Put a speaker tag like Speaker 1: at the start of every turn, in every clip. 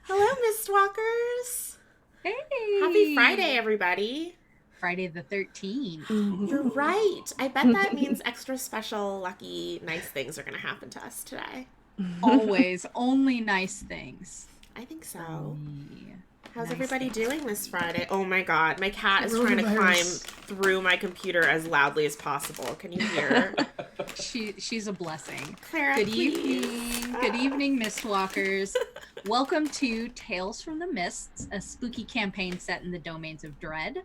Speaker 1: Hello, Mistwalkers.
Speaker 2: Hey!
Speaker 1: Happy Friday, everybody.
Speaker 2: Friday the 13th.
Speaker 1: You're right. I bet that means extra special, lucky, nice things are going to happen to us today.
Speaker 2: Always. Only nice things.
Speaker 1: I think so.
Speaker 2: Yeah.
Speaker 1: How's
Speaker 2: Nice
Speaker 1: everybody
Speaker 2: things.
Speaker 1: doing this Friday? Oh my god, my cat is trying to climb through my computer as loudly as possible. Can you hear?
Speaker 2: She's a blessing.
Speaker 1: Clara,
Speaker 2: Good
Speaker 1: please.
Speaker 2: evening. Good evening, Mistwalkers. Welcome to Tales from the Mists, a spooky campaign set in the domains of dread.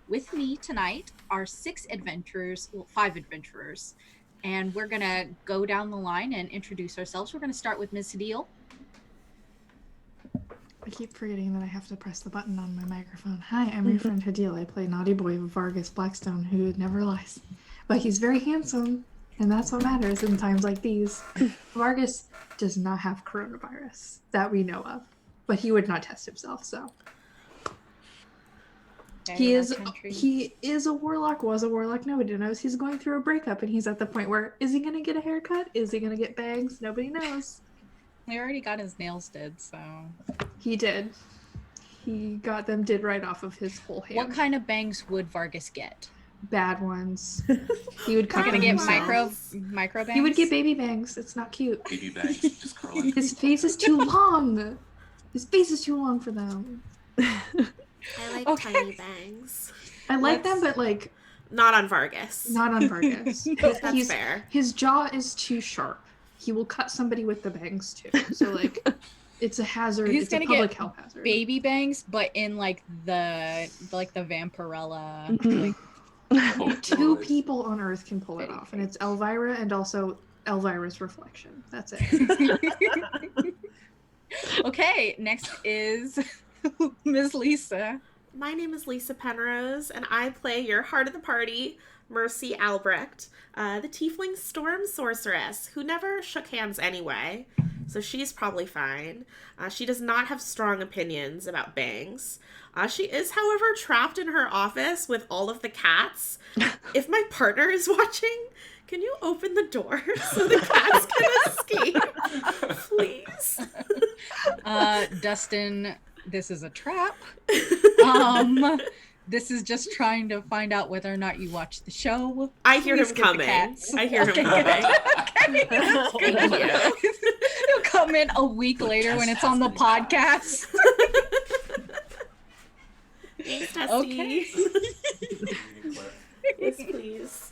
Speaker 2: With me tonight are five adventurers, and we're going to go down the line and introduce ourselves. We're going to start with Miss Hadil.
Speaker 3: I keep forgetting that I have to press the button on my microphone. Hi, I'm your friend Hadil. I play Naughty Boy Vargas Blackstone, who never lies. But he's very handsome, and that's what matters in times like these. Vargas does not have coronavirus, that we know of. But he would not test himself, so. He is a warlock, was a warlock, nobody knows. He's going through a breakup, and he's at the point where, is he going to get a haircut? Is he going to get bangs? Nobody knows.
Speaker 2: He already got his nails did, so...
Speaker 3: He did. He got them did right off of his whole hand.
Speaker 2: What kind of bangs would Vargas get?
Speaker 3: Bad ones. He would cut
Speaker 2: Gonna get
Speaker 3: himself.
Speaker 2: micro bangs?
Speaker 3: He would get baby bangs. It's not cute.
Speaker 4: Baby bangs, just curling.
Speaker 3: His face is too long. His face is too long for them.
Speaker 1: I like tiny bangs.
Speaker 3: I like them, but like
Speaker 1: not on Vargas.
Speaker 3: Not on Vargas.
Speaker 1: That's fair.
Speaker 3: His jaw is too sharp. He will cut somebody with the bangs too. So like, it's a hazard.
Speaker 2: He's
Speaker 3: it's
Speaker 2: gonna
Speaker 3: a public
Speaker 2: get
Speaker 3: health hazard.
Speaker 2: Baby bangs, but in like the Vampirella. Like,
Speaker 3: Two people on Earth can pull it off, and it's Elvira and also Elvira's reflection. That's it.
Speaker 2: Okay, next is Ms. Lisa.
Speaker 1: My name is Lisa Penrose, and I play your heart of the party, Mercy Albrecht, the tiefling storm sorceress, who never shook hands anyway, so she's probably fine. She does not have strong opinions about bangs. She is, however, trapped in her office with all of the cats. If my partner is watching, can you open the door so the cats can escape? Please.
Speaker 2: Dustin, this is a trap. This is just trying to find out whether or not you watch the show.
Speaker 1: I hear him coming. I hear him coming.
Speaker 2: Okay, that's good. He'll come in a week later when it's on the podcast.
Speaker 1: Thanks, Tessie.
Speaker 2: Okay.
Speaker 1: Yes, please.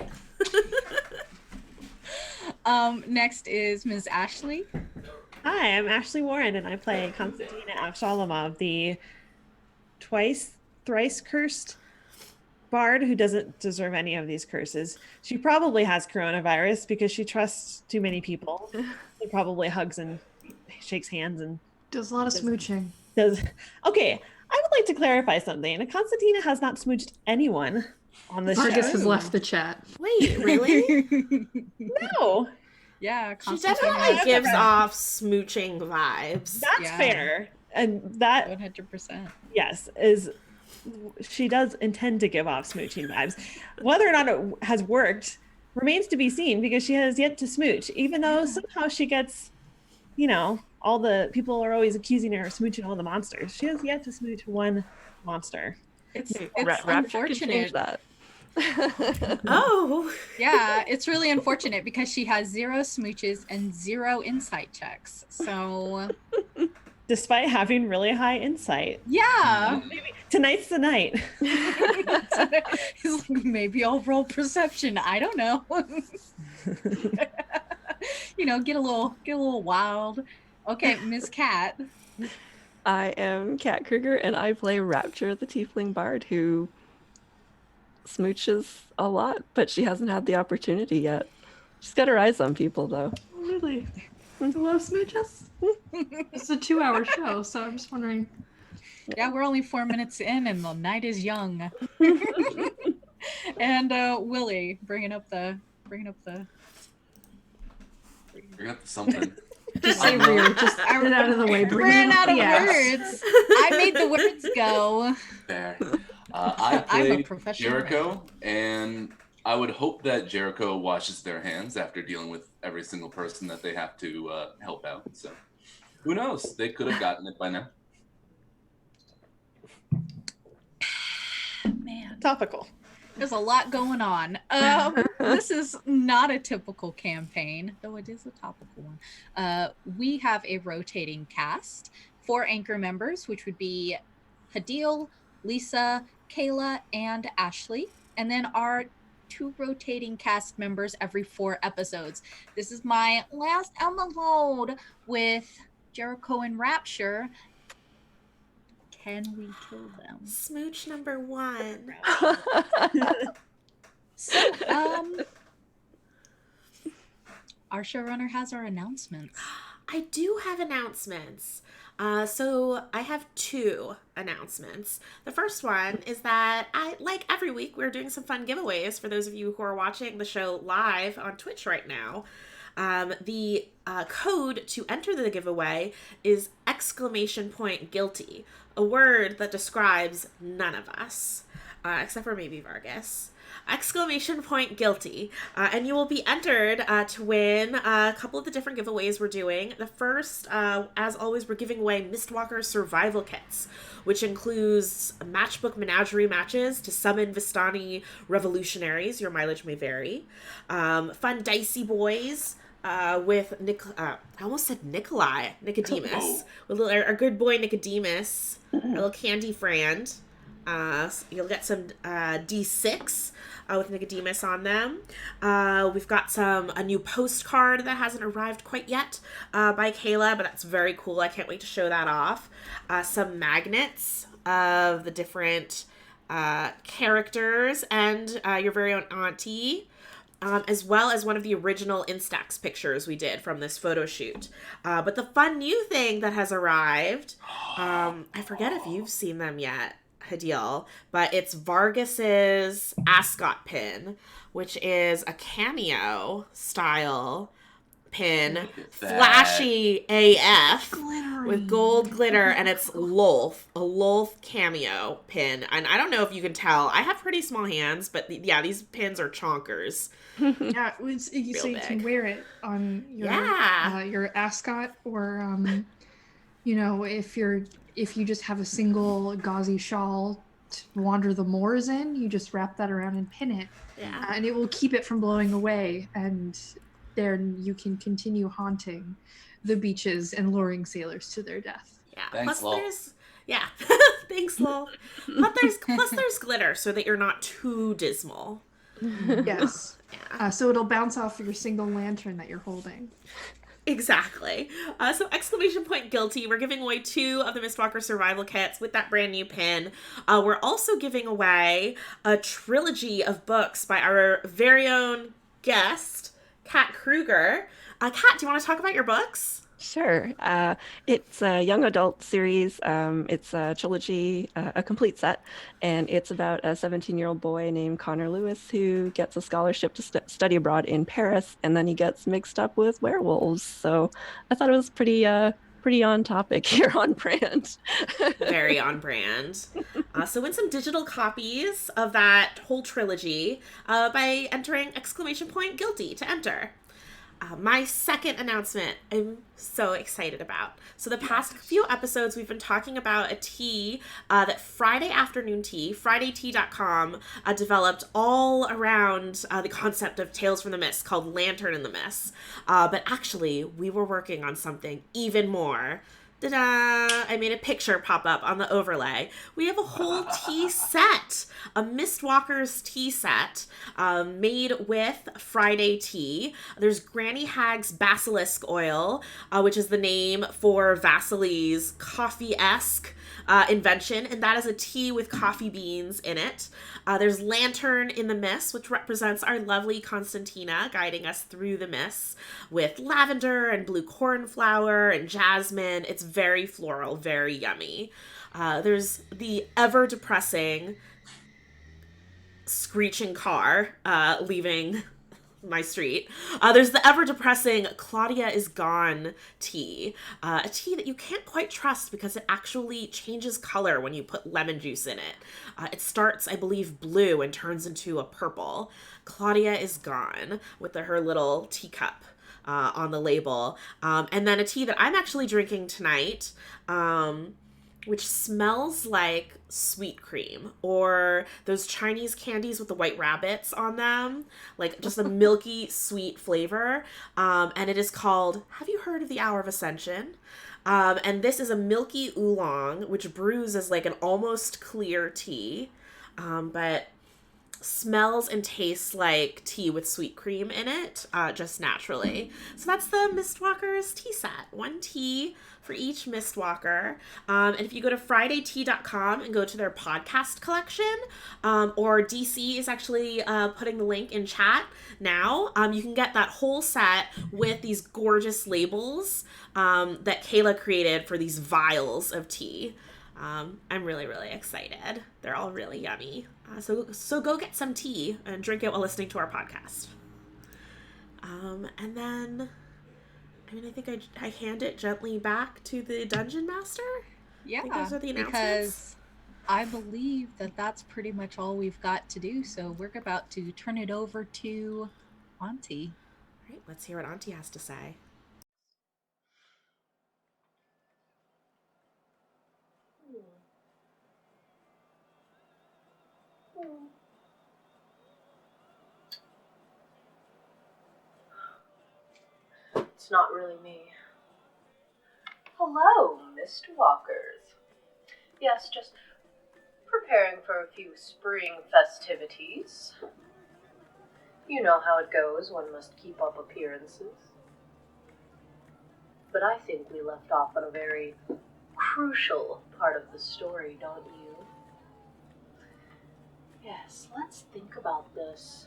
Speaker 2: Next is Ms. Ashley.
Speaker 5: Hi, I'm Ashley Warren, and I play Konstantina Avshalomov, the thrice cursed bard who doesn't deserve any of these curses. She probably has coronavirus because she trusts too many people. She probably hugs and shakes hands and
Speaker 3: Does a lot of smooching.
Speaker 5: Okay, I would like to clarify something. Konstantina has not smooched anyone on this
Speaker 3: Vargas
Speaker 5: show.
Speaker 3: has left the chat.
Speaker 1: Wait, really?
Speaker 5: No.
Speaker 2: Yeah,
Speaker 1: She definitely gives off smooching vibes.
Speaker 5: That's fair. And that
Speaker 2: 100%.
Speaker 5: Yes, she does intend to give off smooching vibes. Whether or not it has worked remains to be seen because she has yet to smooch, even though somehow she gets, all the people are always accusing her of smooching all the monsters. She has yet to smooch one monster.
Speaker 2: It's
Speaker 6: unfortunate
Speaker 2: that.
Speaker 1: Oh.
Speaker 2: Yeah, it's really unfortunate because she has 0 smooches and 0 insight checks. So
Speaker 5: despite having really high insight.
Speaker 2: Yeah.
Speaker 5: Maybe tonight's the night.
Speaker 2: He's like, maybe I'll roll perception. I don't know. Get a little wild. Okay, Miss Cat.
Speaker 6: I am Kat Kruger, and I play Rapture, the tiefling bard, who smooches a lot, but she hasn't had the opportunity yet. She's got her eyes on people, though.
Speaker 3: Really? A lot of smooches? It's a 2-hour show, so I'm just wondering.
Speaker 2: Yeah, we're only 4 minutes in, and the night is young. And Willie, bringing up the
Speaker 4: something.
Speaker 3: Just say weird. Just get it out of the way.
Speaker 2: Ran out of words. I made the words go.
Speaker 4: There.
Speaker 2: I'm
Speaker 4: I
Speaker 2: a
Speaker 4: play
Speaker 2: professional.
Speaker 4: Jericho, and I would hope that Jericho washes their hands after dealing with every single person that they have to help out. So Who knows? They could have gotten it by now.
Speaker 2: Man,
Speaker 5: Topical.
Speaker 2: there's a lot going on. This is not a typical campaign, though it is a topical one. We have a rotating cast, 4 anchor members, which would be Hadil, Lisa, Kayla, and Ashley, and then our 2 rotating cast members every 4 episodes. This is my last episode with Jericho and Rapture. Can we kill them?
Speaker 1: Smooch number 1.
Speaker 2: So, our showrunner has our announcements.
Speaker 1: I do have announcements. So I have 2 announcements. The first one is that like every week, we're doing some fun giveaways for those of you who are watching the show live on Twitch right now. The code to enter the giveaway is !guilty, a word that describes none of us, except for maybe Vargas. !guilty, and you will be entered to win a couple of the different giveaways we're doing. The first, as always, we're giving away Mistwalkers survival kits, which includes matchbook menagerie matches to summon Vistani revolutionaries. Your mileage may vary. Fun dicey boys with I almost said Nicodemus, with our good boy Nicodemus, our little candy friend. So you'll get some D6 with Nicodemus on them. We've got a new postcard that hasn't arrived quite yet by Kayla, but that's very cool. I can't wait to show that off. Some magnets of the different characters and your very own auntie. As well as one of the original Instax pictures we did from this photo shoot. But the fun new thing that has arrived, I forget if you've seen them yet, Hadil, but it's Vargas's ascot pin, which is a cameo style pin, flashy AF, with gold glitter, and it's Lolth, a Lolth cameo pin. And I don't know if you can tell, I have pretty small hands, but these pins are chonkers.
Speaker 3: Yeah, so you
Speaker 1: big.
Speaker 3: can wear it on your your ascot, or if you just have a single gauzy shawl to wander the moors in, you just wrap that around and pin it, and it will keep it from blowing away, and then you can continue haunting the beaches and luring sailors to their death.
Speaker 1: Yeah.
Speaker 4: Thanks, Lol.
Speaker 1: Thanks, Lol. Plus there's glitter so that you're not too dismal.
Speaker 3: Yes.
Speaker 1: Yeah.
Speaker 3: So it'll bounce off your single lantern that you're holding.
Speaker 1: Exactly. So !guilty. We're giving away 2 of the Mistwalker survival kits with that brand new pin. We're also giving away a trilogy of books by our very own guest, Kat Kruger. Kat, do you want to talk about your books?
Speaker 6: Sure. It's a young adult series. It's a trilogy, a complete set, and it's about a 17-year-old boy named Connor Lewis who gets a scholarship to study abroad in Paris, and then he gets mixed up with werewolves. So I thought it was pretty on topic here, on brand.
Speaker 1: Very on brand. So win some digital copies of that whole trilogy by entering !guilty to enter. My second announcement I'm so excited about. So the past few episodes, we've been talking about a tea that Friday Afternoon Tea, FridayTea.com, developed all around the concept of Tales from the Mist called Lantern in the Mist. But actually, we were working on something even more. Ta-da! I made a picture pop up on the overlay. We have a whole tea set, a Mistwalkers tea set made with Friday tea. There's Granny Hag's Basilisk Oil, which is the name for Vasily's coffee-esque invention, and that is a tea with coffee beans in it. There's Lantern in the Mist, which represents our lovely Constantina guiding us through the mists with lavender and blue cornflower and jasmine. It's very floral, very yummy. There's the ever-depressing screeching car leaving my street. There's the ever-depressing Claudia is Gone tea. A tea that you can't quite trust because it actually changes color when you put lemon juice in it. It starts, I believe, blue and turns into a purple. Claudia is Gone with her little teacup. on the label. And then a tea that I'm actually drinking tonight, which smells like sweet cream or those Chinese candies with the white rabbits on them, like just a milky sweet flavor. And it is called, have you heard of the Hour of Ascension? And this is a milky oolong, which brews as like an almost clear tea, but smells and tastes like tea with sweet cream in it, just naturally. So that's the Mistwalkers tea set. One tea for each Mistwalker. And if you go to FridayTea.com and go to their podcast collection, or DC is actually putting the link in chat now, you can get that whole set with these gorgeous labels that Kayla created for these vials of tea. I'm really, really excited. They're all really yummy. So go get some tea and drink it while listening to our podcast. And then, I think I hand it gently back to the Dungeon Master.
Speaker 2: Yeah,
Speaker 1: I think those are the announcements.
Speaker 2: because I believe that that's pretty much all we've got to do. So we're about to turn it over to Auntie.
Speaker 1: All right, let's hear what Auntie has to say.
Speaker 7: It's not really me. Hello, Mistwalkers. Yes, just preparing for a few spring festivities. You know how it goes, one must keep up appearances. But I think we left off on a very crucial part of the story, don't you? Yes, let's think about this.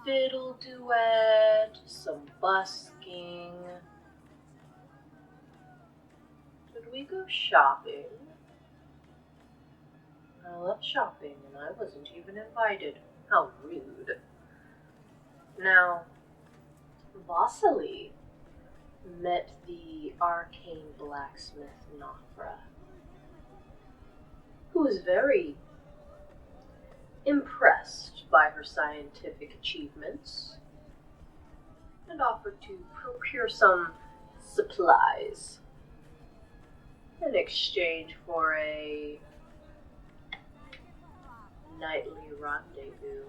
Speaker 7: Fiddle duet, some busking. Should we go shopping? I love shopping and I wasn't even invited. How rude. Now, Vasily met the arcane blacksmith Nafra, who was very impressed by her scientific achievements and offered to procure some supplies in exchange for a nightly rendezvous.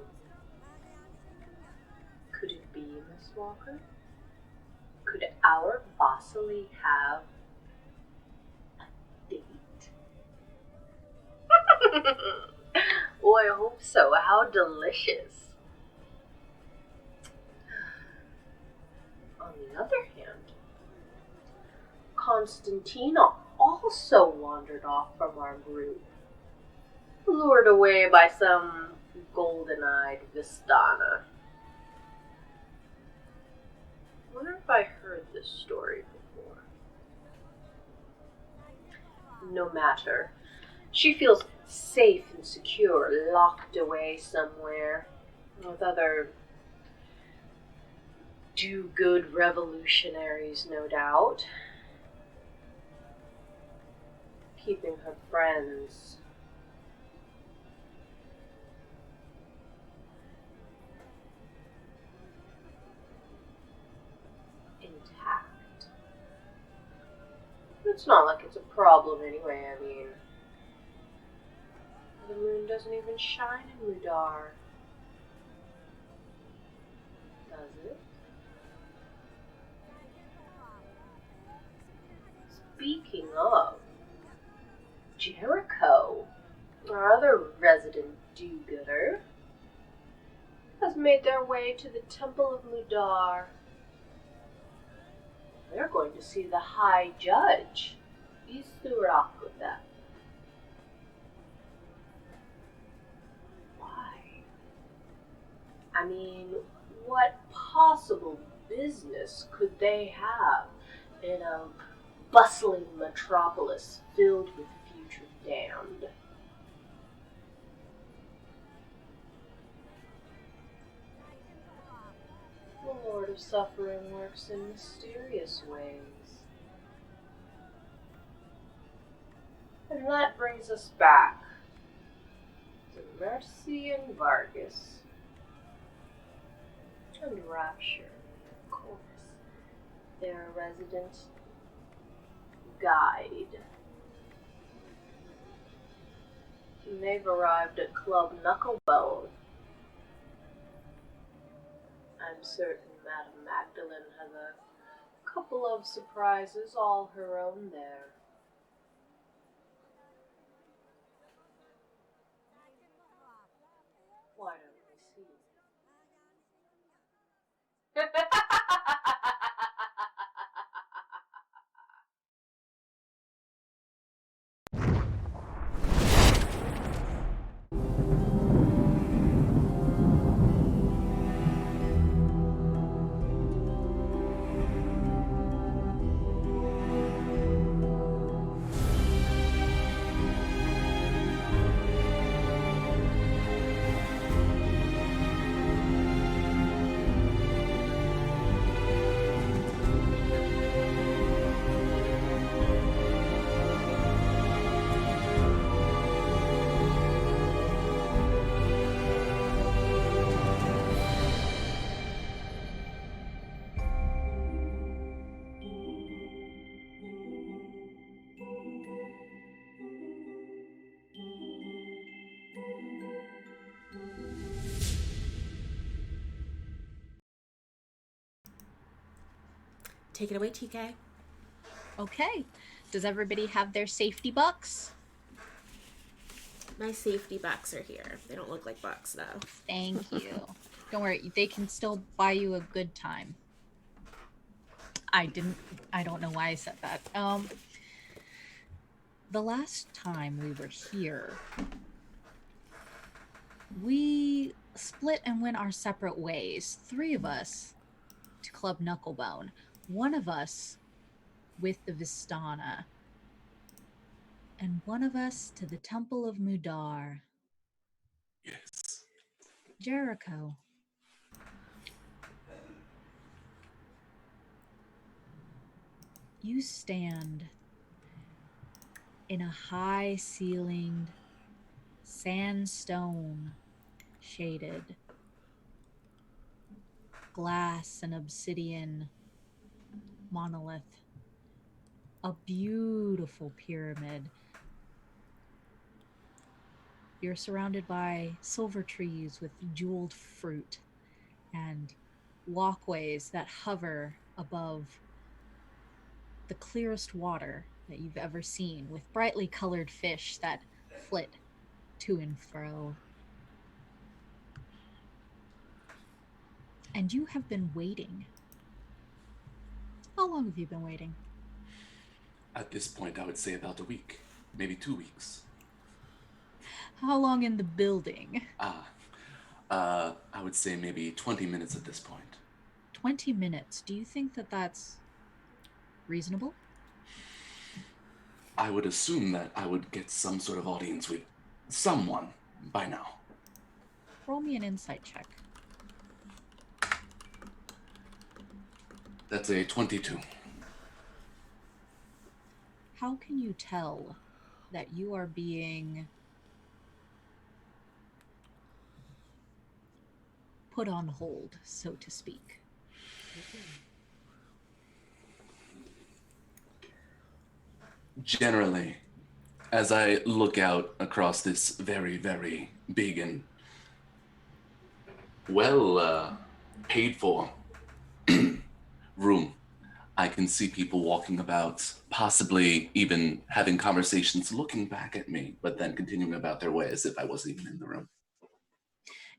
Speaker 7: Could it be, Miss Walker? Could our Vasily have a date? Oh, I hope so. How delicious. On the other hand, Constantina also wandered off from our group, lured away by some golden-eyed Vistana. I wonder if I heard this story before. No matter. She feels safe and secure, locked away somewhere with other do-good revolutionaries, no doubt. Keeping her friends intact. It's not like it's a problem anyway, I mean, the moon doesn't even shine in Mudar. Does it? Speaking of, Jericho, our other resident do-gooder, has made their way to the Temple of Mudar. They're going to see the High Judge. Is to rock with that. Why? I mean, what possible business could they have in a bustling metropolis filled with future damned? The Lord of Suffering works in mysterious ways. And that brings us back to Mercy and Vargas. and Rapture, of course. Their resident guide. They've arrived at Club Knucklebone. I'm certain Madame Magdalene has a couple of surprises all her own there. Why don't we see?
Speaker 1: Take it away, TK.
Speaker 2: Okay. Does everybody have their safety bucks?
Speaker 1: My safety bucks are here. They don't look like bucks, though.
Speaker 2: Thank you. Don't worry, they can still buy you a good time. I don't know why I said that. The last time we were here, we split and went our separate ways. 3 of us to Club Knucklebone. 1 of us with the Vistana. And 1 of us to the Temple of Mudar.
Speaker 4: Yes.
Speaker 2: Jericho. You stand in a high-ceilinged, sandstone shaded, glass and obsidian monolith. A beautiful pyramid. You're surrounded by silver trees with jeweled fruit and walkways that hover above the clearest water that you've ever seen, with brightly colored fish that flit to and fro. And you have been waiting. How long have you been waiting?
Speaker 4: At this point, I would say about a week, maybe 2 weeks.
Speaker 2: How long in the building?
Speaker 4: I would say maybe 20 minutes at this point.
Speaker 2: 20 minutes. Do you think that that's reasonable?
Speaker 4: I would assume that I would get some sort of audience with someone by now.
Speaker 2: Roll me an insight check.
Speaker 4: That's a 22.
Speaker 2: How can you tell that you are being put on hold, so to speak?
Speaker 4: Generally, as I look out across this very, very big and paid for room, I can see people walking about, possibly even having conversations, looking back at me, but then continuing about their way as if I wasn't even in the room.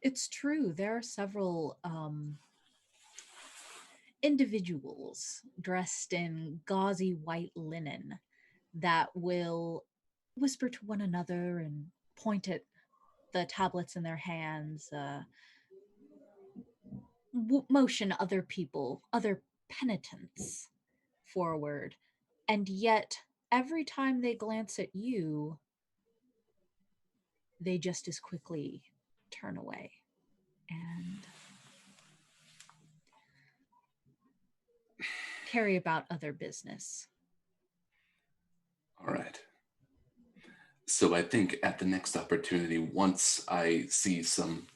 Speaker 2: It's true. There are several individuals dressed in gauzy white linen that will whisper to one another and point at the tablets in their hands, motion other people, other penitents forward. And yet, every time they glance at you, they just as quickly turn away and carry about other business.
Speaker 4: All right. So I think at the next opportunity, once I see some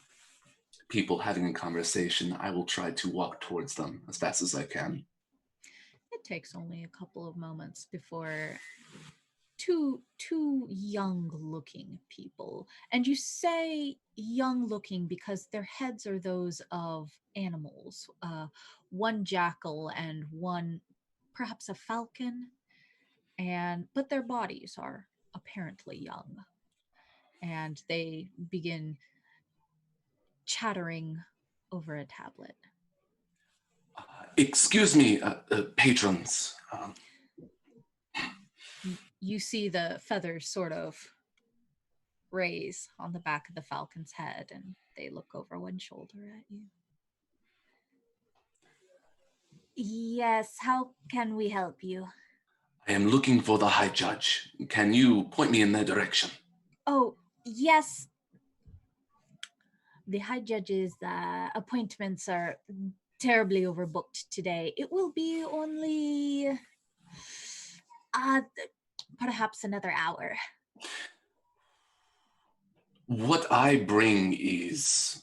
Speaker 4: people having a conversation, I will try to walk towards them as fast as I can.
Speaker 2: It takes only a couple of moments before two young looking people, and you say young looking because their heads are those of animals, one jackal and one perhaps a falcon, but their bodies are apparently young, and they begin chattering over a tablet.
Speaker 4: Excuse me, patrons.
Speaker 2: You see the feathers sort of raise on the back of the falcon's head, and they look over one shoulder at you. Yes, how can we help you?
Speaker 4: I am looking for the High Judge. Can you point me in their direction?
Speaker 2: Oh, yes. The High Judge's appointments are terribly overbooked today. It will be only perhaps another hour.
Speaker 4: What I bring is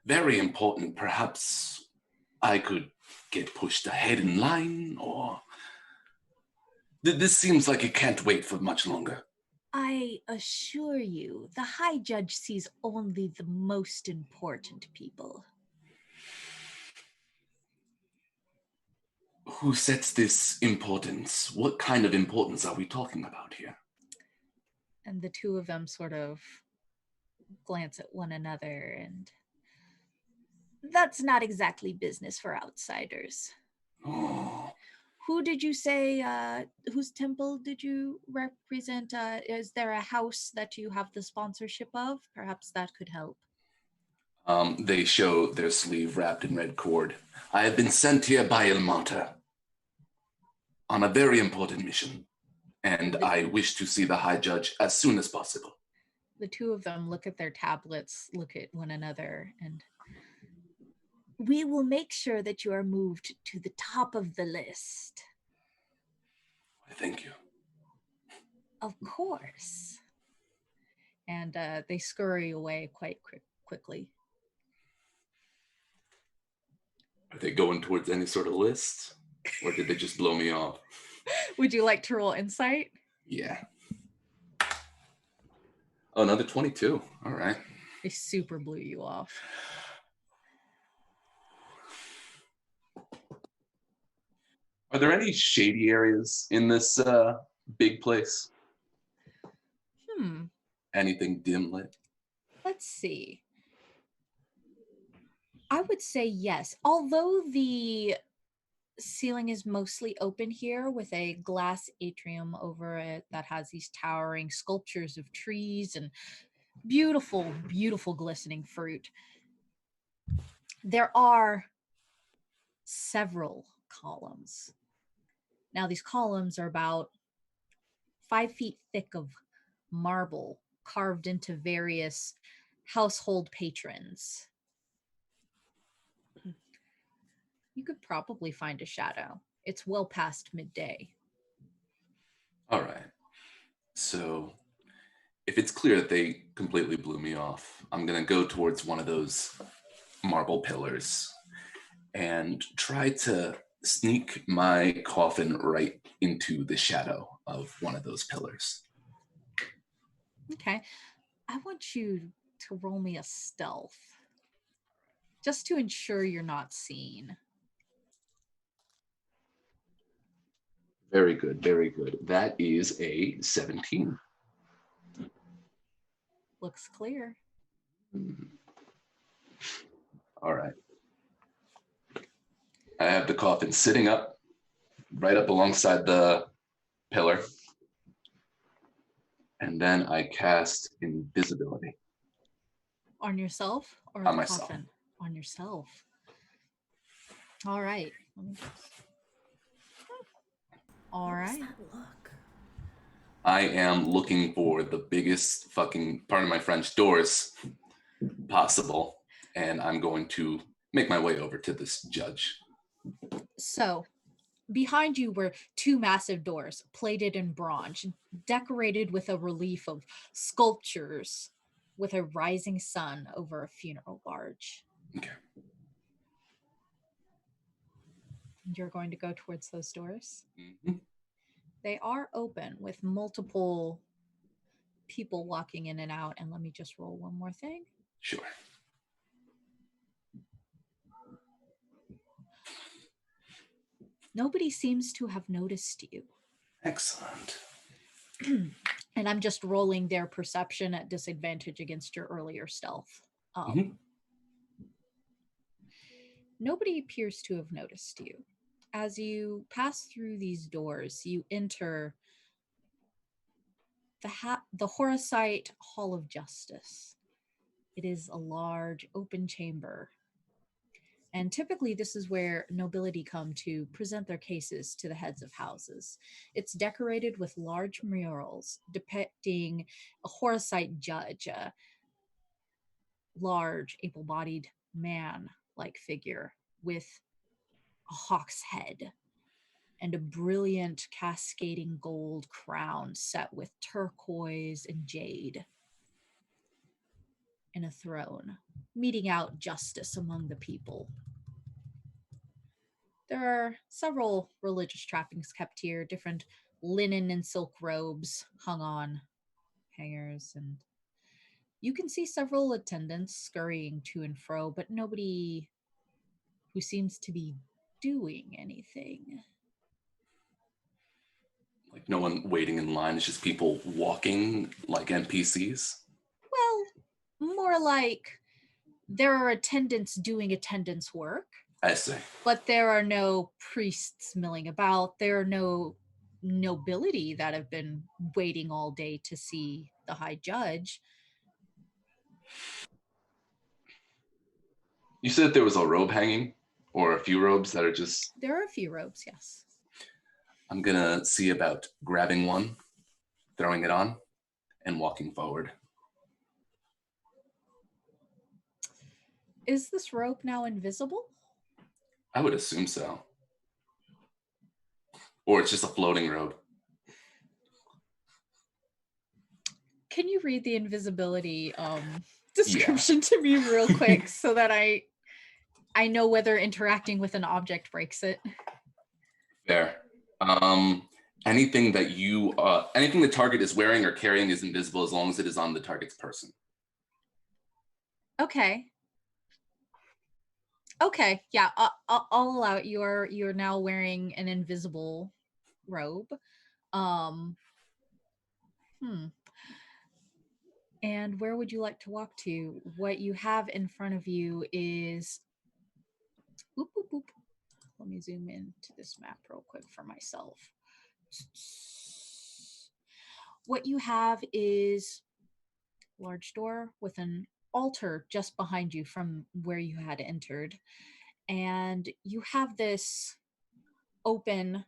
Speaker 4: very important. Perhaps I could get pushed ahead in line, or... This seems like it can't wait for much longer.
Speaker 2: I assure you, the High Judge sees only the most important people.
Speaker 4: Who sets this importance? What kind of importance are we talking about here?
Speaker 2: And the two of them sort of glance at one another, and that's not exactly business for outsiders.
Speaker 4: Oh.
Speaker 2: Who did you say, whose temple did you represent? Is there a house that you have the sponsorship of? Perhaps that could help.
Speaker 4: They show their sleeve wrapped in red cord. I have been sent here by al-Massari on a very important mission, and I wish to see the High Judge as soon as possible.
Speaker 2: The two of them look at their tablets, look at one another, and we will make sure that you are moved to the top of the list.
Speaker 4: Thank you.
Speaker 2: Of course. And they scurry away quite quickly.
Speaker 4: Are they going towards any sort of list? Or did they just blow me off?
Speaker 2: Would you like to roll insight?
Speaker 4: Yeah. Oh, another 22. All right.
Speaker 2: They super blew you off.
Speaker 4: Are there any shady areas in this big place? Anything dim lit?
Speaker 2: Let's see. I would say yes. Although the ceiling is mostly open here with a glass atrium over it that has these towering sculptures of trees and beautiful, beautiful glistening fruit, there are several columns. Now, these columns are about 5 feet thick of marble carved into various household patrons. You could probably find a shadow. It's well past midday.
Speaker 4: All right. So if it's clear that they completely blew me off, I'm going to go towards one of those marble pillars and try to sneak my coffin right into the shadow of one of those pillars.
Speaker 2: Okay. I want you to roll me a stealth, just to ensure you're not seen.
Speaker 4: Very good, very good. That is a 17.
Speaker 2: Looks clear.
Speaker 4: All right. I have the coffin sitting up, right up alongside the pillar. And then I cast invisibility.
Speaker 2: On yourself or
Speaker 4: On
Speaker 2: the
Speaker 4: myself.
Speaker 2: coffin? On yourself. All right. Let me just... All
Speaker 1: What
Speaker 2: right.
Speaker 1: does that look?
Speaker 4: I am looking for the biggest fucking, pardon my French, doors possible. And I'm going to make my way over to this judge.
Speaker 2: So, behind you were 2 massive doors, plated in bronze, decorated with a relief of sculptures with a rising sun over a funeral barge.
Speaker 4: Okay.
Speaker 2: You're going to go towards those doors.
Speaker 4: Mhm.
Speaker 2: They are open with multiple people walking in and out. And let me just roll one more thing.
Speaker 4: Sure.
Speaker 2: Nobody seems to have noticed you.
Speaker 4: Excellent.
Speaker 2: And I'm just rolling their perception at disadvantage against your earlier stealth.
Speaker 4: Mhm.
Speaker 2: Nobody appears to have noticed you. As you pass through these doors, you enter the Horosite Hall of Justice. It is a large open chamber. And typically this is where nobility come to present their cases to the heads of houses. It's decorated with large murals depicting a Horosite judge, a large, able-bodied man-like figure with a hawk's head and a brilliant cascading gold crown set with turquoise and jade, and a throne, meting out justice among the people. There are several religious trappings kept here, different linen and silk robes hung on hangers, and you can see several attendants scurrying to and fro, but nobody who seems to be doing anything.
Speaker 4: Like no one waiting in line. It's just people walking like NPCs.
Speaker 2: Well, more like there are attendants doing attendance work.
Speaker 4: I see.
Speaker 2: But there are no priests milling about. There are no nobility that have been waiting all day to see the high judge.
Speaker 4: You said there was a robe hanging, or a few robes that are just.
Speaker 2: There are a few robes, yes.
Speaker 4: I'm gonna see about grabbing one, throwing it on, and walking forward.
Speaker 2: Is this robe now invisible?
Speaker 4: I would assume so. Or it's just a floating robe.
Speaker 2: Can you read the invisibility description to me real quick so that I know whether interacting with an object breaks it?
Speaker 4: There. Anything the target is wearing or carrying is invisible as long as it is on the target's person.
Speaker 2: Okay. Okay, yeah, I'll allow it. You're now wearing an invisible robe. And where would you like to walk to? What you have in front of you is... Boop, boop, boop. Let me zoom into this map real quick for myself. What you have is a large door with an altar just behind you from where you had entered. And you have this open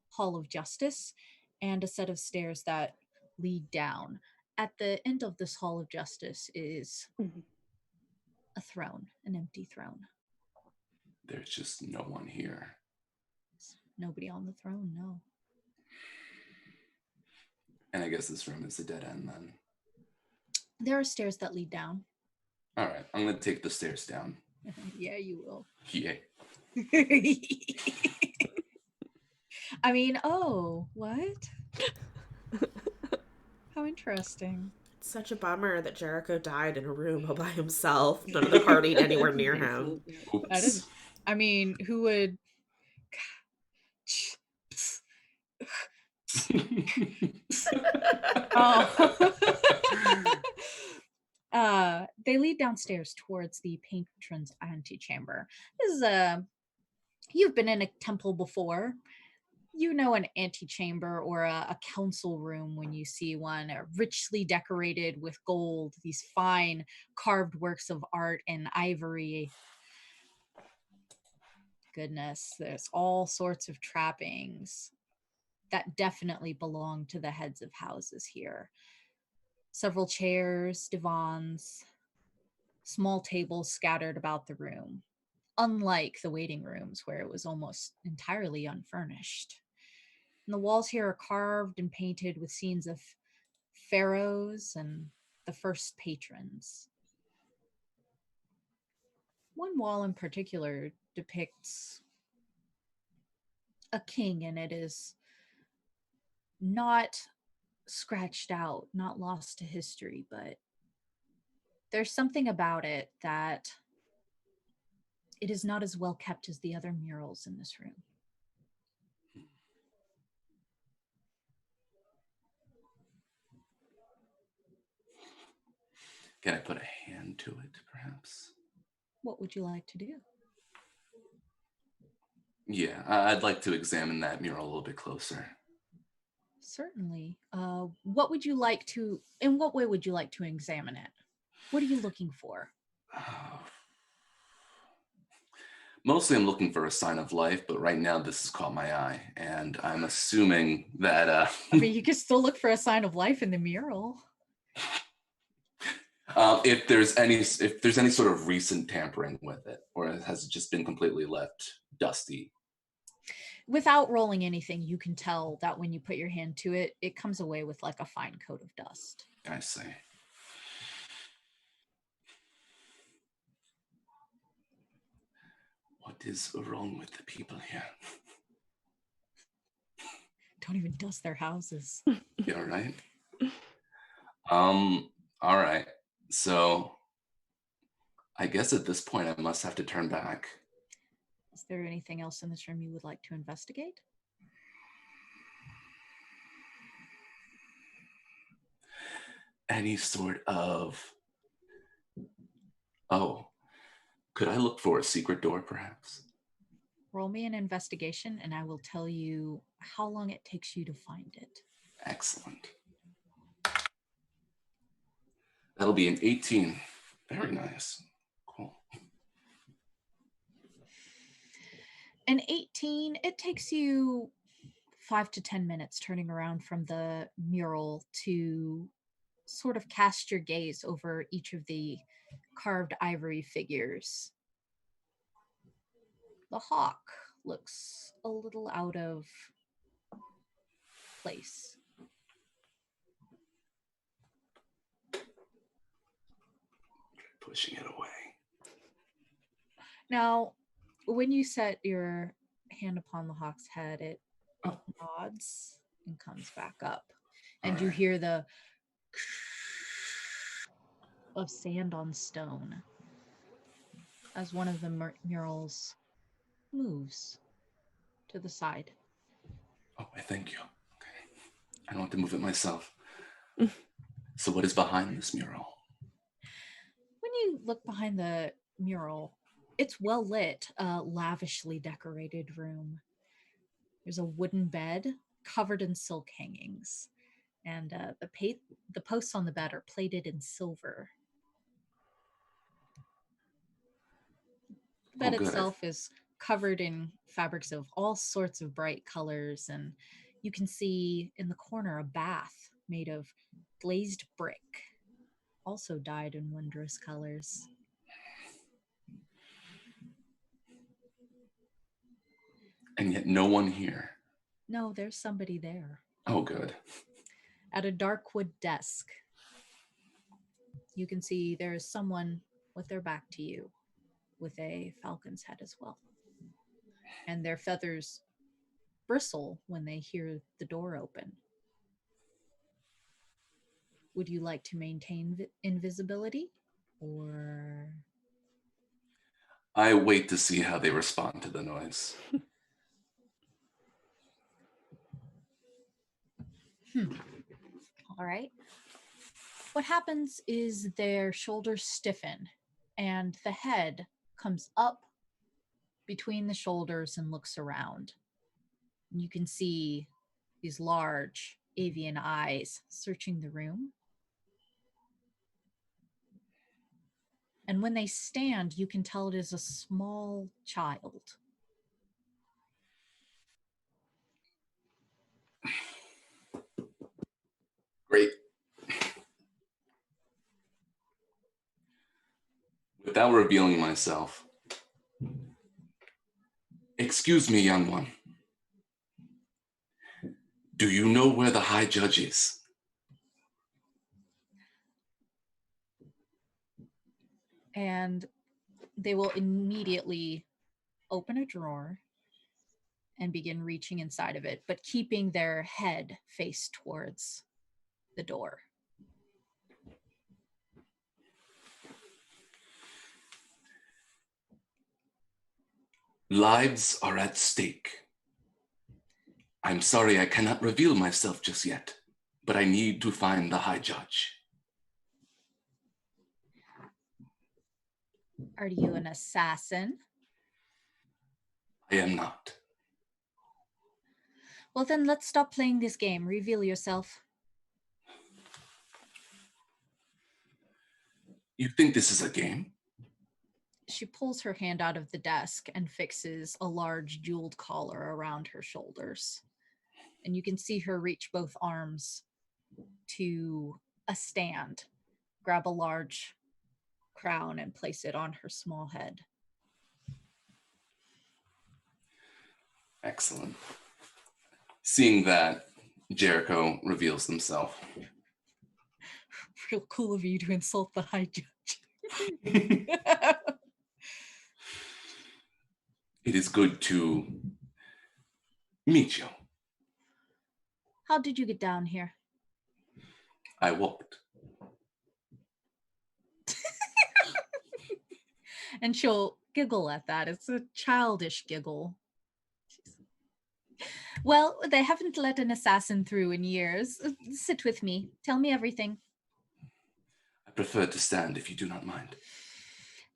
Speaker 2: hall of justice and a set of stairs that lead down. At the end of this hall of justice is a throne, an empty throne.
Speaker 4: There's just no one here.
Speaker 2: Nobody on the throne, no.
Speaker 4: And I guess this room is a dead end then.
Speaker 2: There are stairs that lead down.
Speaker 4: All right, I'm gonna take the stairs down.
Speaker 2: Yeah, you will.
Speaker 4: Yeah.
Speaker 2: I mean, oh, what? How interesting.
Speaker 1: It's such a bummer that Jericho died in a room all by himself. None of the party anywhere near him.
Speaker 4: Oops.
Speaker 2: That is, I mean, who would... they lead downstairs towards the patron's antechamber. This is you've been in a temple before. You know an antechamber or a council room when you see one, richly decorated with gold, these fine carved works of art and ivory. Goodness, there's all sorts of trappings that definitely belong to the heads of houses here. Several chairs, divans, small tables scattered about the room, unlike the waiting rooms where it was almost entirely unfurnished. And the walls here are carved and painted with scenes of pharaohs and the first patrons. One wall in particular depicts a king, and it is not scratched out, not lost to history, but there's something about it that it is not as well kept as the other murals in this room.
Speaker 4: Can I put a hand to it, perhaps?
Speaker 2: What would you like to do?
Speaker 4: Yeah, I'd like to examine that mural a little bit closer.
Speaker 2: Certainly. What would you like to, in what way would you like to examine it? What are you looking for?
Speaker 4: Mostly I'm looking for a sign of life, but right now this has caught my eye, and I'm assuming that...
Speaker 2: I mean, you can still look for a sign of life in the mural.
Speaker 4: If there's any sort of recent tampering with it, or has it just been completely left dusty?
Speaker 2: Without rolling anything, you can tell that when you put your hand to it, it comes away with like a fine coat of dust.
Speaker 4: I see. What is wrong with the people here?
Speaker 2: Don't even dust their houses.
Speaker 4: You're right. All right. So I guess at this point I must have to turn back.
Speaker 2: Is there anything else in this room you would like to investigate?
Speaker 4: Any sort of... Oh, could I look for a secret door, perhaps?
Speaker 2: Roll me an investigation, and I will tell you how long it takes you to find it.
Speaker 4: Excellent. That'll be an 18. Very nice. Cool.
Speaker 2: An 18, it takes you 5 to 10 minutes turning around from the mural to sort of cast your gaze over each of the carved ivory figures. The hawk looks a little out of place.
Speaker 4: Pushing it away.
Speaker 2: Now, when you set your hand upon the hawk's head, it nods and comes back up. And you hear the of sand on stone as one of the murals moves to the side.
Speaker 4: Oh, I thank you. Okay. I don't have to move it myself. So what is behind this mural?
Speaker 2: When you look behind the mural, it's well lit, a lavishly decorated room. There's a wooden bed covered in silk hangings, and the posts on the bed are plated in silver. The bed itself is covered in fabrics of all sorts of bright colors, and you can see in the corner a bath made of glazed brick, also dyed in wondrous colors.
Speaker 4: And yet no one here.
Speaker 2: No, there's somebody there.
Speaker 4: Oh, good.
Speaker 2: At a dark wood desk, you can see there is someone with their back to you, with a falcon's head as well. And their feathers bristle when they hear the door open. Would you like to maintain invisibility, or...
Speaker 4: I wait to see how they respond to the noise.
Speaker 2: All right. What happens is their shoulders stiffen and the head comes up between the shoulders and looks around. You can see these large avian eyes searching the room. And when they stand, you can tell it is a small child.
Speaker 4: Great. Without revealing myself, excuse me, young one. Do you know where the High Judge is?
Speaker 2: And they will immediately open a drawer and begin reaching inside of it, but keeping their head faced towards the door.
Speaker 4: Lives are at stake. I'm sorry I cannot reveal myself just yet, but I need to find the High Judge.
Speaker 2: Are you an assassin?
Speaker 4: I am not.
Speaker 2: Well, then let's stop playing this game. Reveal yourself.
Speaker 4: You think this is a game?
Speaker 2: She pulls her hand out of the desk and fixes a large jeweled collar around her shoulders. And you can see her reach both arms to a stand, grab a large crown and place it on her small head.
Speaker 4: Excellent. Seeing that, Jericho reveals himself.
Speaker 2: Real cool of you to insult the High Judge.
Speaker 4: It is good to meet you.
Speaker 2: How did you get down here?
Speaker 4: I walked.
Speaker 2: And she'll giggle at that. It's a childish giggle. Well, they haven't let an assassin through in years. Sit with me. Tell me everything.
Speaker 4: I prefer to stand if you do not mind.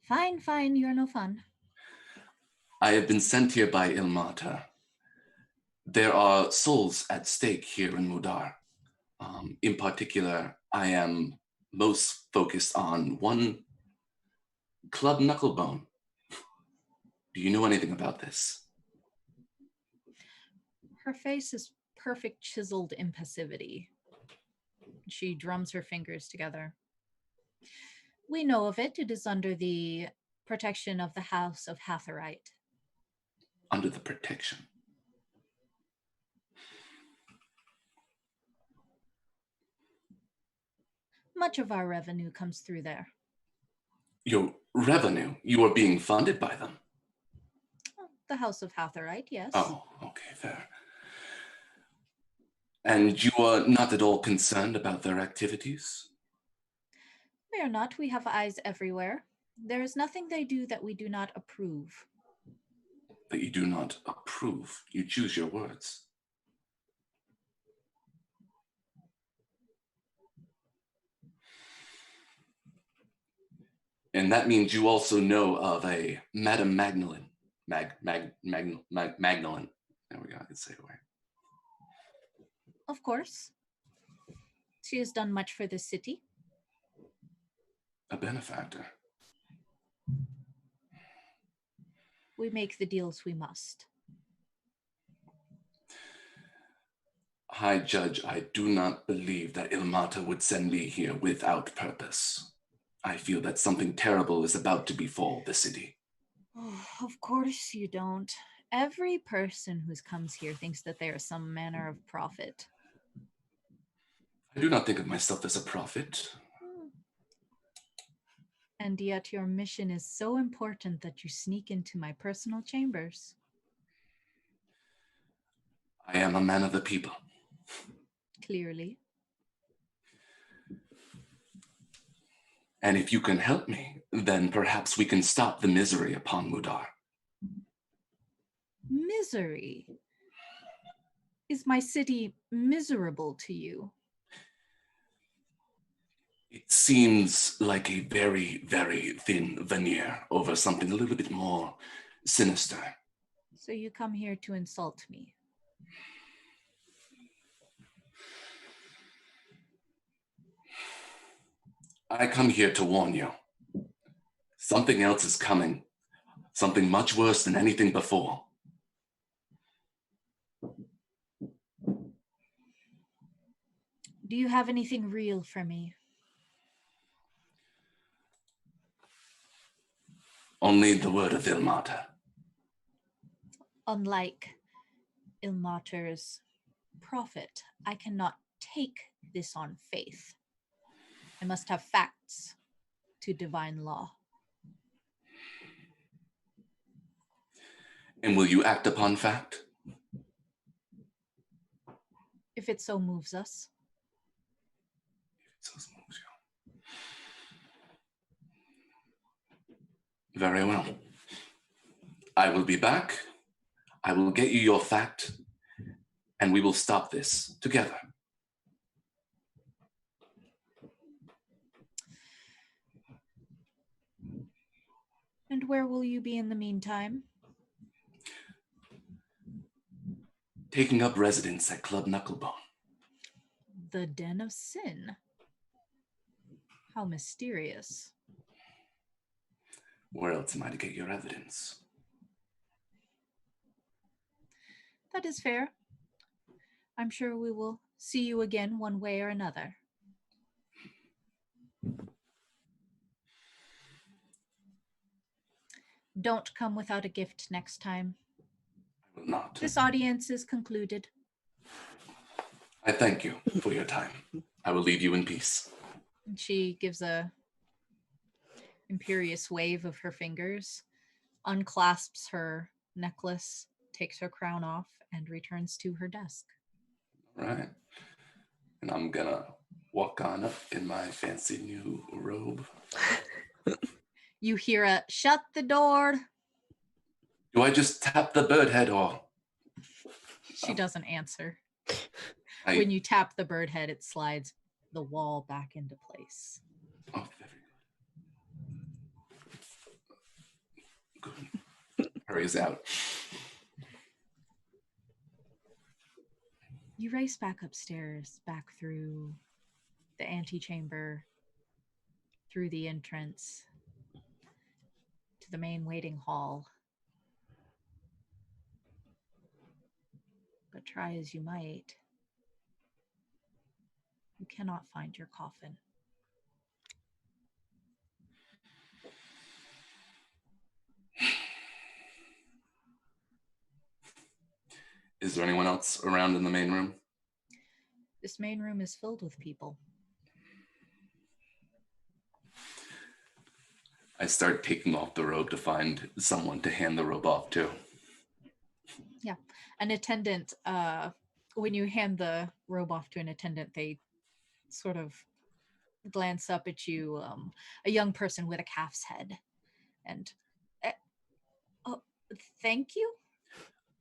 Speaker 2: Fine, fine. You're no fun.
Speaker 4: I have been sent here by al-Massari. There are souls at stake here in Mudar. In particular, I am most focused on one Club Knucklebone. Do you know anything about this?
Speaker 2: Her face is perfect chiseled impassivity. She drums her fingers together. We know of it. It is under the protection of the House of Hatherite.
Speaker 4: Under the protection.
Speaker 2: Much of our revenue comes through there.
Speaker 4: Your revenue? You are being funded by them?
Speaker 2: The House of Hatherite, yes.
Speaker 4: Oh, okay, fair. And you are not at all concerned about their activities?
Speaker 2: We are not. We have eyes everywhere. There is nothing they do that we do not approve.
Speaker 4: That you do not approve. You choose your words. And that means you also know of a Madame Magdalene. Magdalene. There we go, I can say it right.
Speaker 2: Of course. She has done much for the city.
Speaker 4: A benefactor.
Speaker 2: We make the deals we must.
Speaker 4: High Judge, I do not believe that al-Massari would send me here without purpose. I feel that something terrible is about to befall the city.
Speaker 2: Oh, of course you don't. Every person who comes here thinks that they are some manner of prophet.
Speaker 4: I do not think of myself as a prophet.
Speaker 2: And yet your mission is so important that you sneak into my personal chambers.
Speaker 4: I am a man of the people.
Speaker 2: Clearly.
Speaker 4: And if you can help me, then perhaps we can stop the misery upon Mudar.
Speaker 2: Misery? Is my city miserable to you?
Speaker 4: It seems like a very, very thin veneer over something a little bit more sinister.
Speaker 2: So you come here to insult me?
Speaker 4: I come here to warn you. Something else is coming. Something much worse than anything before.
Speaker 2: Do you have anything real for me?
Speaker 4: Only the word of al-Massari.
Speaker 2: Unlike al-Massari's prophet, I cannot take this on faith. I must have facts to divine law.
Speaker 4: And will you act upon fact?
Speaker 2: If it so moves us.
Speaker 4: Very well. I will be back. I will get you your fact, and we will stop this together.
Speaker 2: And where will you be in the meantime?
Speaker 4: Taking up residence at Club Knucklebone.
Speaker 2: The Den of Sin. How mysterious.
Speaker 4: Where else am I to get your evidence?
Speaker 2: That is fair. I'm sure we will see you again one way or another. Don't come without a gift next time.
Speaker 4: I will not.
Speaker 2: This audience is concluded.
Speaker 4: I thank you for your time. I will leave you in peace.
Speaker 2: And she gives a imperious wave of her fingers, unclasps her necklace, takes her crown off, and returns to her desk.
Speaker 4: All right. And I'm gonna walk on up in my fancy new robe.
Speaker 2: You hear a shut the door.
Speaker 4: Do I just tap the bird head or?
Speaker 2: She doesn't answer.
Speaker 4: I,
Speaker 2: When you tap the bird head, it slides the wall back into place.
Speaker 4: Oh, very good. Hurries out.
Speaker 2: You race back upstairs, back through the antechamber, through the entrance, to the main waiting hall. But try as you might, you cannot find your coffin.
Speaker 4: Is there anyone else around in the main room?
Speaker 2: This main room is filled with people.
Speaker 4: I start taking off the robe to find someone to hand the robe off to.
Speaker 2: Yeah, an attendant, when you hand the robe off to an attendant, they sort of glance up at you, a young person with a calf's head, and, oh, thank you?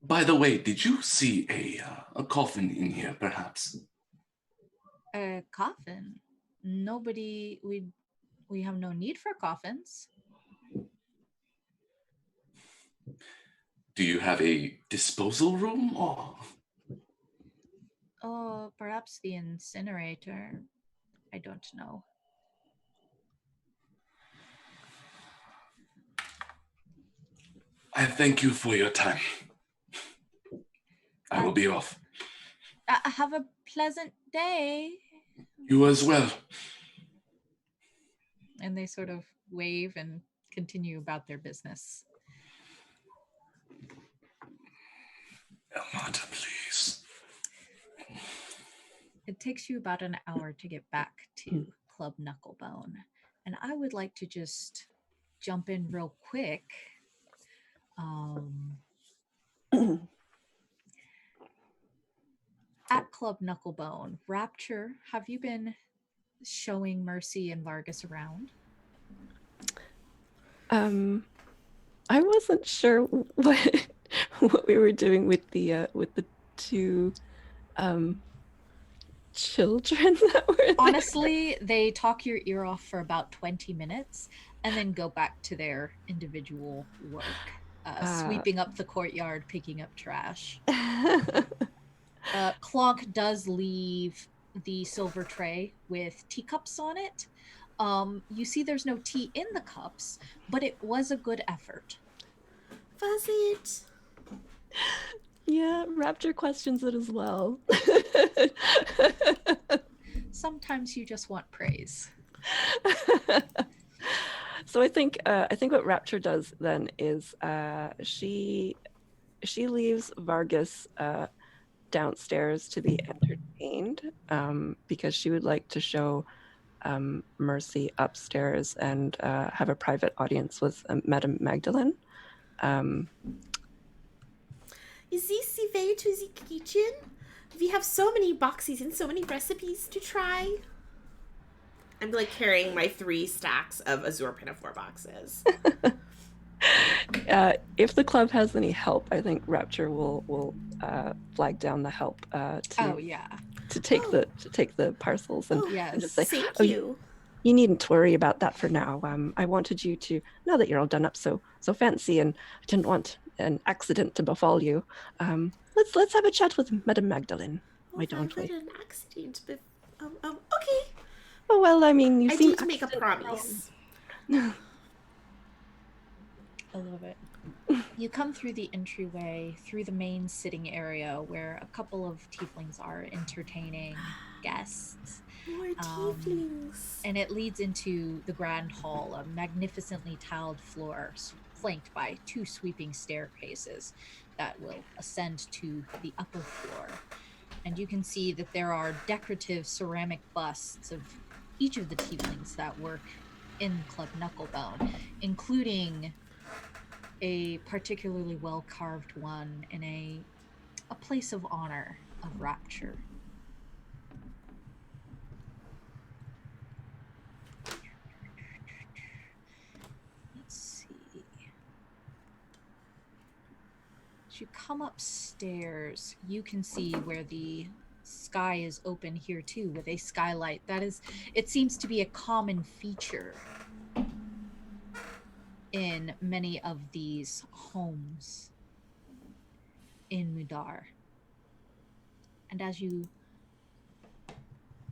Speaker 4: By the way, did you see a coffin in here, perhaps?
Speaker 2: A coffin? Nobody, we have no need for coffins.
Speaker 4: Do you have a disposal room or?
Speaker 2: Oh, perhaps the incinerator. I don't know.
Speaker 4: I thank you for your time. I will be off.
Speaker 2: Have a pleasant day.
Speaker 4: You as well.
Speaker 2: And they sort of wave and continue about their business.
Speaker 4: Elmata, please.
Speaker 2: It takes you about an hour to get back to Club Knucklebone. And I would like to just jump in real quick. At Club Knucklebone, Rapture, have you been showing Mercy and Vargas around?
Speaker 6: I wasn't sure what we were doing with the two children that were there.
Speaker 2: Honestly, they talk your ear off for about 20 minutes and then go back to their individual work, sweeping up the courtyard, picking up trash. Clonk does leave the silver tray with teacups on it. You see there's no tea in the cups, but it was a good effort.
Speaker 1: Was it?
Speaker 6: Yeah, Rapture questions it as well.
Speaker 2: Sometimes you just want praise.
Speaker 6: So I think what Rapture does then is she leaves Vargas downstairs to be entertained because she would like to show Mercy upstairs and have a private audience with Madame Magdalene.
Speaker 1: Is this the way to the kitchen? We have so many boxes and so many recipes to try. I'm like carrying my 3 stacks of Azure Pinafore boxes.
Speaker 6: If the club has any help, I think Rapture will flag down the help
Speaker 2: Oh yeah.
Speaker 6: to take the parcels and,
Speaker 2: yes.
Speaker 6: and just say,
Speaker 1: Thank
Speaker 6: "Oh,
Speaker 1: you.
Speaker 6: you needn't worry about that for now. I wanted you to, now that you're all done up so fancy, and I didn't want an accident to befall you. Let's have a chat with Madame Magdalene. Why don't we?
Speaker 1: An accident, but okay.
Speaker 6: Oh well, I mean, you
Speaker 1: I
Speaker 6: seem
Speaker 1: need to make a promise.
Speaker 2: I love it. You come through the entryway, through the main sitting area where a couple of tieflings are entertaining guests.
Speaker 1: More tieflings.
Speaker 2: And it leads into the grand hall, a magnificently tiled floor flanked by 2 sweeping staircases that will ascend to the upper floor. And you can see that there are decorative ceramic busts of each of the tieflings that work in Club Knucklebone, including a particularly well-carved one in a place of honor of Rapture. Let's see. As you come upstairs, you can see where the sky is open here too, with a skylight. It seems to be a common feature in many of these homes in Mudar. And as you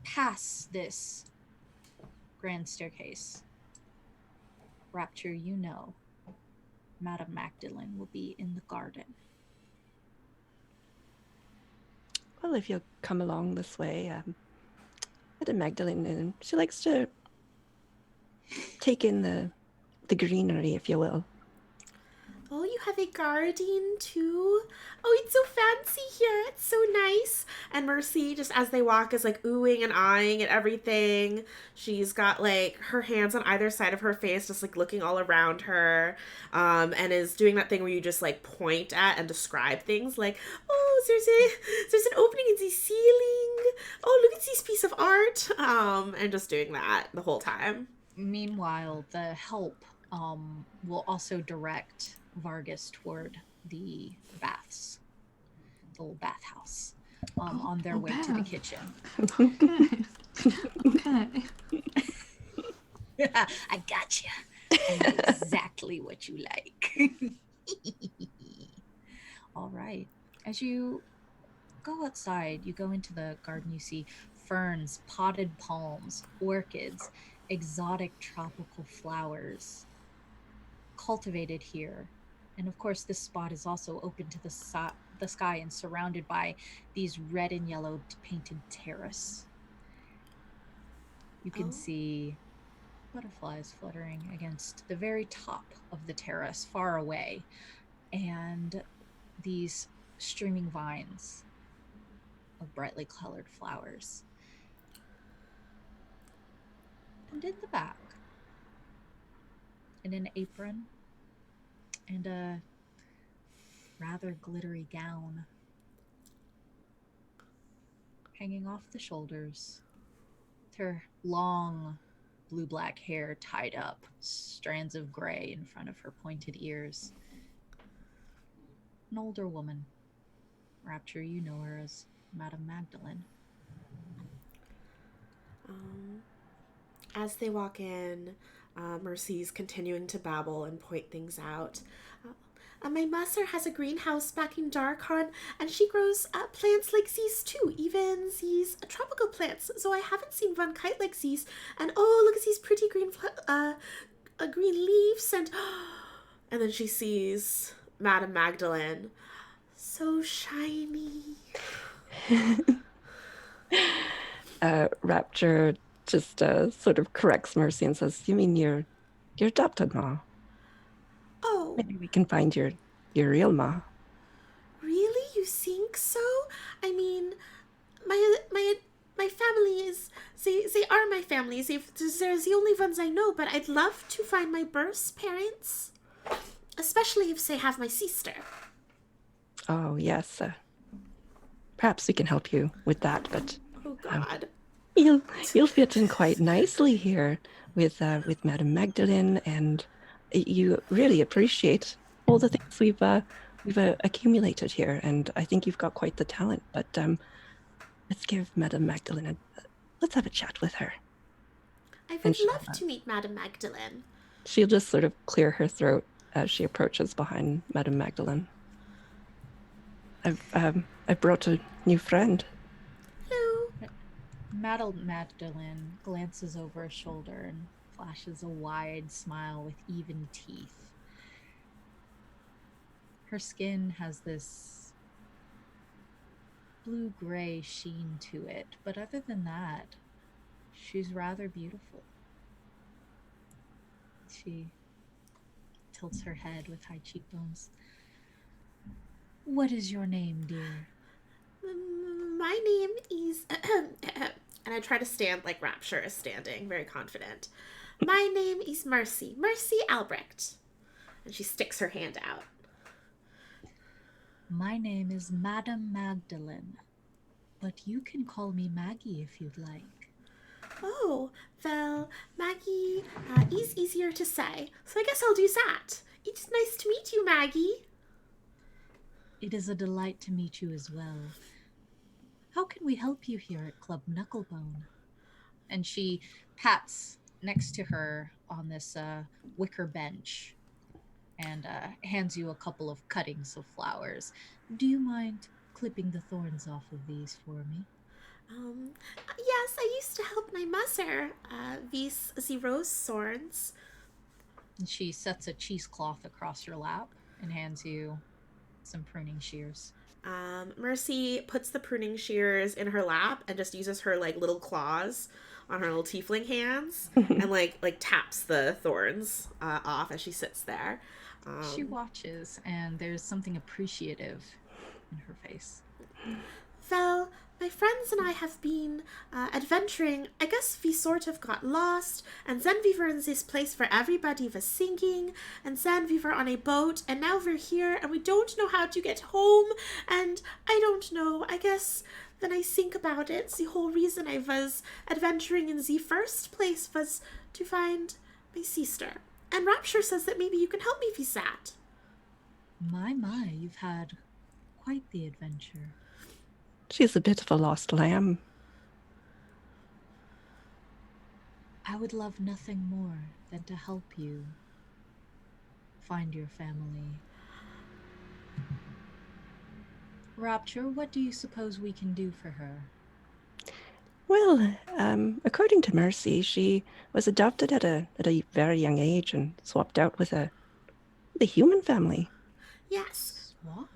Speaker 2: pass this grand staircase, Rapture, you know Madame Magdalene will be in the garden.
Speaker 6: Well, if you'll come along this way, Madame Magdalene, she likes to take in the greenery, if you will.
Speaker 1: Oh, you have a garden too? Oh, it's so fancy here. It's so nice. And Mercy, just as they walk, is like oohing and eyeing at everything. She's got like her hands on either side of her face, just like looking all around her, and is doing that thing where you just like point at and describe things like, oh, there's an opening in the ceiling. Oh, look at this piece of art. And just doing that the whole time.
Speaker 2: Meanwhile, the help will also direct Vargas toward the baths, the little bathhouse, on their way to the kitchen.
Speaker 3: Okay. Okay.
Speaker 2: I gotcha. I know exactly what you like. All right. As you go outside, you go into the garden, you see ferns, potted palms, orchids, exotic tropical flowers cultivated here. And of course, this spot is also open to the sky and surrounded by these red and yellow painted terrace. You can see butterflies fluttering against the very top of the terrace, far away, and these streaming vines of brightly colored flowers. And in the back, in an apron and a rather glittery gown, hanging off the shoulders, with her long blue-black hair tied up, strands of gray in front of her pointed ears. An older woman. Rapture, you know her as Madame Magdalene.
Speaker 1: As they walk in, Mercy's continuing to babble and point things out. My master has a greenhouse back in Darkon, and she grows plants like these too, even these tropical plants. So I haven't seen one kite like these. And oh, look at these pretty green green leaves, and then she sees Madame Magdalene, so shiny.
Speaker 6: Rapture just sort of corrects Mercy and says, "You mean your adopted ma?
Speaker 1: Oh,
Speaker 6: Maybe we can find your real ma."
Speaker 1: really? You think so? I mean, my family is they are my family. They're the only ones I know. But I'd love to find my birth parents, especially if they have my sister.
Speaker 6: Oh, yes. Perhaps we can help you with that, but
Speaker 1: Oh, God.
Speaker 6: you'll fit in quite nicely here with Madame Magdalene, and you really appreciate all the things we've accumulated here, and I think you've got quite the talent. But let's give Madame Magdalene let's have a chat with her.
Speaker 1: I
Speaker 6: And
Speaker 1: would love to meet Madame Magdalene.
Speaker 6: she'll just sort of clear her throat as she approaches behind Madame Magdalene. I've brought a new friend.
Speaker 1: Hello.
Speaker 2: Magdalene glances over her shoulder and flashes a wide smile with even teeth. Her skin has this blue-gray sheen to it, but other than that, she's rather beautiful. She tilts her head with high cheekbones. What is your name, dear?
Speaker 1: My name is... and I try to stand like Rapture is standing, very confident. My name is Mercy Albrecht. And she sticks her hand out.
Speaker 2: My name is Madame Magdalene, but you can call me Maggie if you'd like.
Speaker 1: Oh, well, Maggie is easier to say, so I guess I'll do that. It's nice to meet you, Maggie.
Speaker 2: It is a delight to meet you as well. How can we help you here at Club Knucklebone? And she pats next to her on this wicker bench and hands you a couple of cuttings of flowers. Do you mind clipping the thorns off of these for me?
Speaker 1: Yes, I used to help my mother, the rose thorns.
Speaker 2: And she sets a cheesecloth across your lap and hands you some pruning shears.
Speaker 1: Mercy puts the pruning shears in her lap and just uses her like little claws on her little tiefling hands and like taps the thorns off as she sits there.
Speaker 2: She watches, and there's something appreciative in her face.
Speaker 1: Well, my friends and I have been adventuring. I guess we sort of got lost, and then we were in this place where everybody was singing, and then we were on a boat, and now we're here, and we don't know how to get home, and I don't know. I guess when I think about it, the whole reason I was adventuring in the first place was to find my sister. And Rapture says that maybe you can help me with that.
Speaker 2: My, you've had quite the adventure.
Speaker 6: She's a bit of a lost lamb.
Speaker 2: I would love nothing more than to help you find your family. Rapture, what do you suppose we can do for her?
Speaker 6: Well, according to Mercy, she was adopted at a very young age and swapped out with a human family.
Speaker 1: Yes.
Speaker 2: What?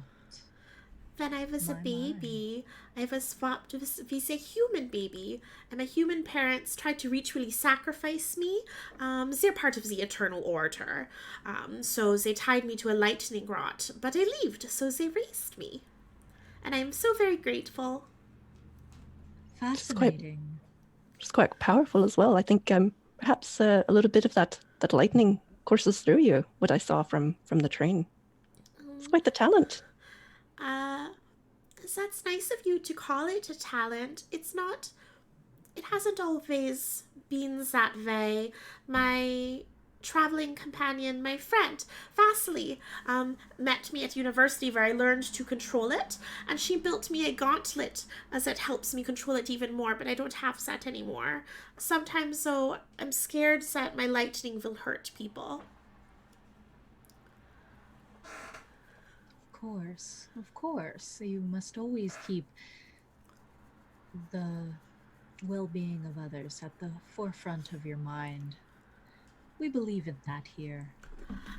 Speaker 1: When I was a baby, I was swapped with a human baby, and my human parents tried to ritually sacrifice me. They're part of the Eternal Order. So they tied me to a lightning rod, but I lived, so they raised me. And I'm so very grateful.
Speaker 2: Fascinating.
Speaker 6: She's quite powerful as well. I think perhaps a little bit of that lightning courses through you, what I saw from the train. It's quite the talent.
Speaker 1: That's nice of you to call it a talent. It hasn't always been that way. My traveling companion, my friend, Vasily, met me at university where I learned to control it, and she built me a gauntlet that helps me control it even more, but I don't have that anymore. Sometimes, though, I'm scared that my lightning will hurt people.
Speaker 2: Of course. You must always keep the well-being of others at the forefront of your mind. We believe in that here.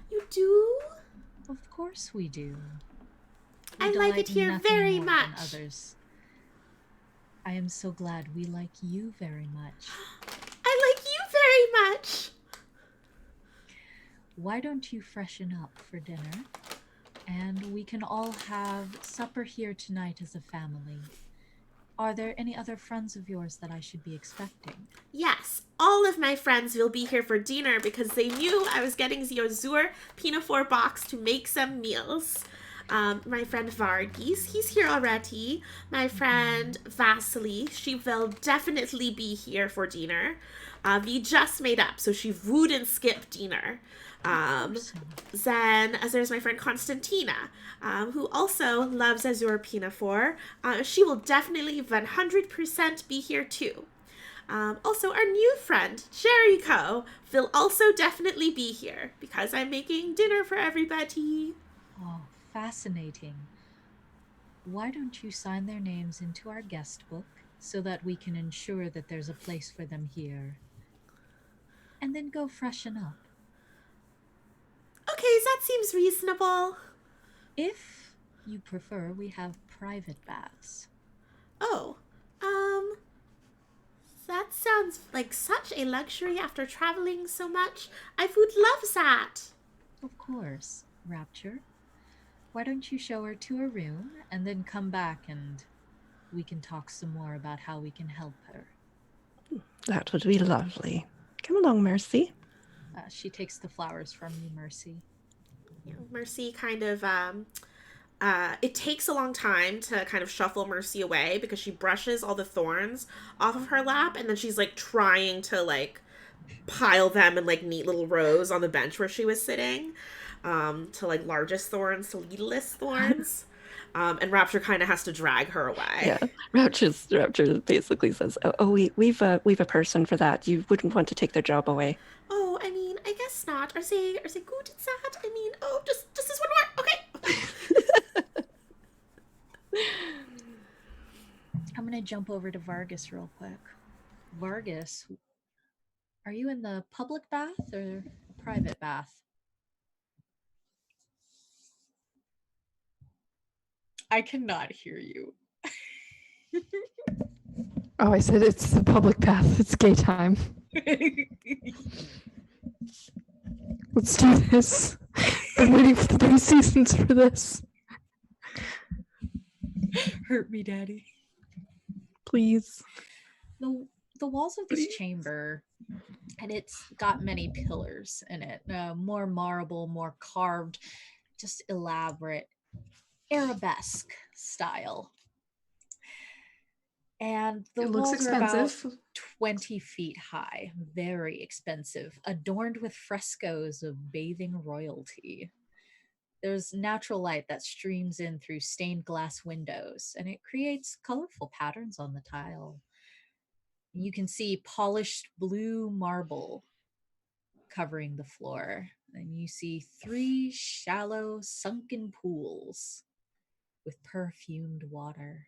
Speaker 1: You do?
Speaker 2: Of course we do.
Speaker 1: I like it here very much.
Speaker 2: Others. I am so glad we like you very much.
Speaker 1: I like you very much.
Speaker 2: Why don't you freshen up for dinner? And we can all have supper here tonight as a family. Are there any other friends of yours that I should be expecting?
Speaker 1: Yes, all of my friends will be here for dinner because they knew I was getting the Azure Pinafore box to make some meals. My friend Vargis, he's here already. My friend Vasily, she will definitely be here for dinner. We just made up, so she wouldn't skip dinner. Then there's my friend Constantina, who also loves Azure Pinafore. She will definitely 100% be here too. Also, our new friend, Jericho, will also definitely be here because I'm making dinner for everybody.
Speaker 2: Oh, fascinating. Why don't you sign their names into our guest book so that we can ensure that there's a place for them here? And then go freshen up.
Speaker 1: Okay, that seems reasonable.
Speaker 2: If you prefer, we have private baths.
Speaker 1: Oh, um, that sounds like such a luxury after traveling so much. I would love that.
Speaker 2: Of course, Rapture. Why don't you show her to her room and then come back and we can talk some more about how we can help her.
Speaker 6: That would be lovely. Come along, Mercy.
Speaker 2: She takes the flowers from you, Mercy.
Speaker 1: Mercy kind of, it takes a long time to kind of shuffle Mercy away because she brushes all the thorns off of her lap and then she's like trying to like pile them in like neat little rows on the bench where she was sitting, to like largest thorns to littlest thorns. And Rapture kind of has to drag her away.
Speaker 6: Yeah, Rapture basically says, we've a person for that. You wouldn't want to take their job away.
Speaker 1: Oh, I mean, I guess not. Are they good at that? I mean, oh, just this one more. Okay.
Speaker 2: I'm gonna jump over to Vargas real quick. Vargas, are you in the public bath or private bath? I cannot hear you.
Speaker 3: Oh, I said it's the public bath. It's gay time. Let's do this. I'm waiting for the 3 seasons for this.
Speaker 2: Hurt me, Daddy.
Speaker 3: Please.
Speaker 2: The walls of this chamber, and it's got many pillars in it, more marble, more carved, just elaborate arabesque style. And the
Speaker 3: It looks
Speaker 2: walls are about
Speaker 3: expensive.
Speaker 2: 20 feet high, very expensive, adorned with frescoes of bathing royalty. There's natural light that streams in through stained glass windows, and it creates colorful patterns on the tile. You can see polished blue marble covering the floor, and you see 3 shallow, sunken pools with perfumed water.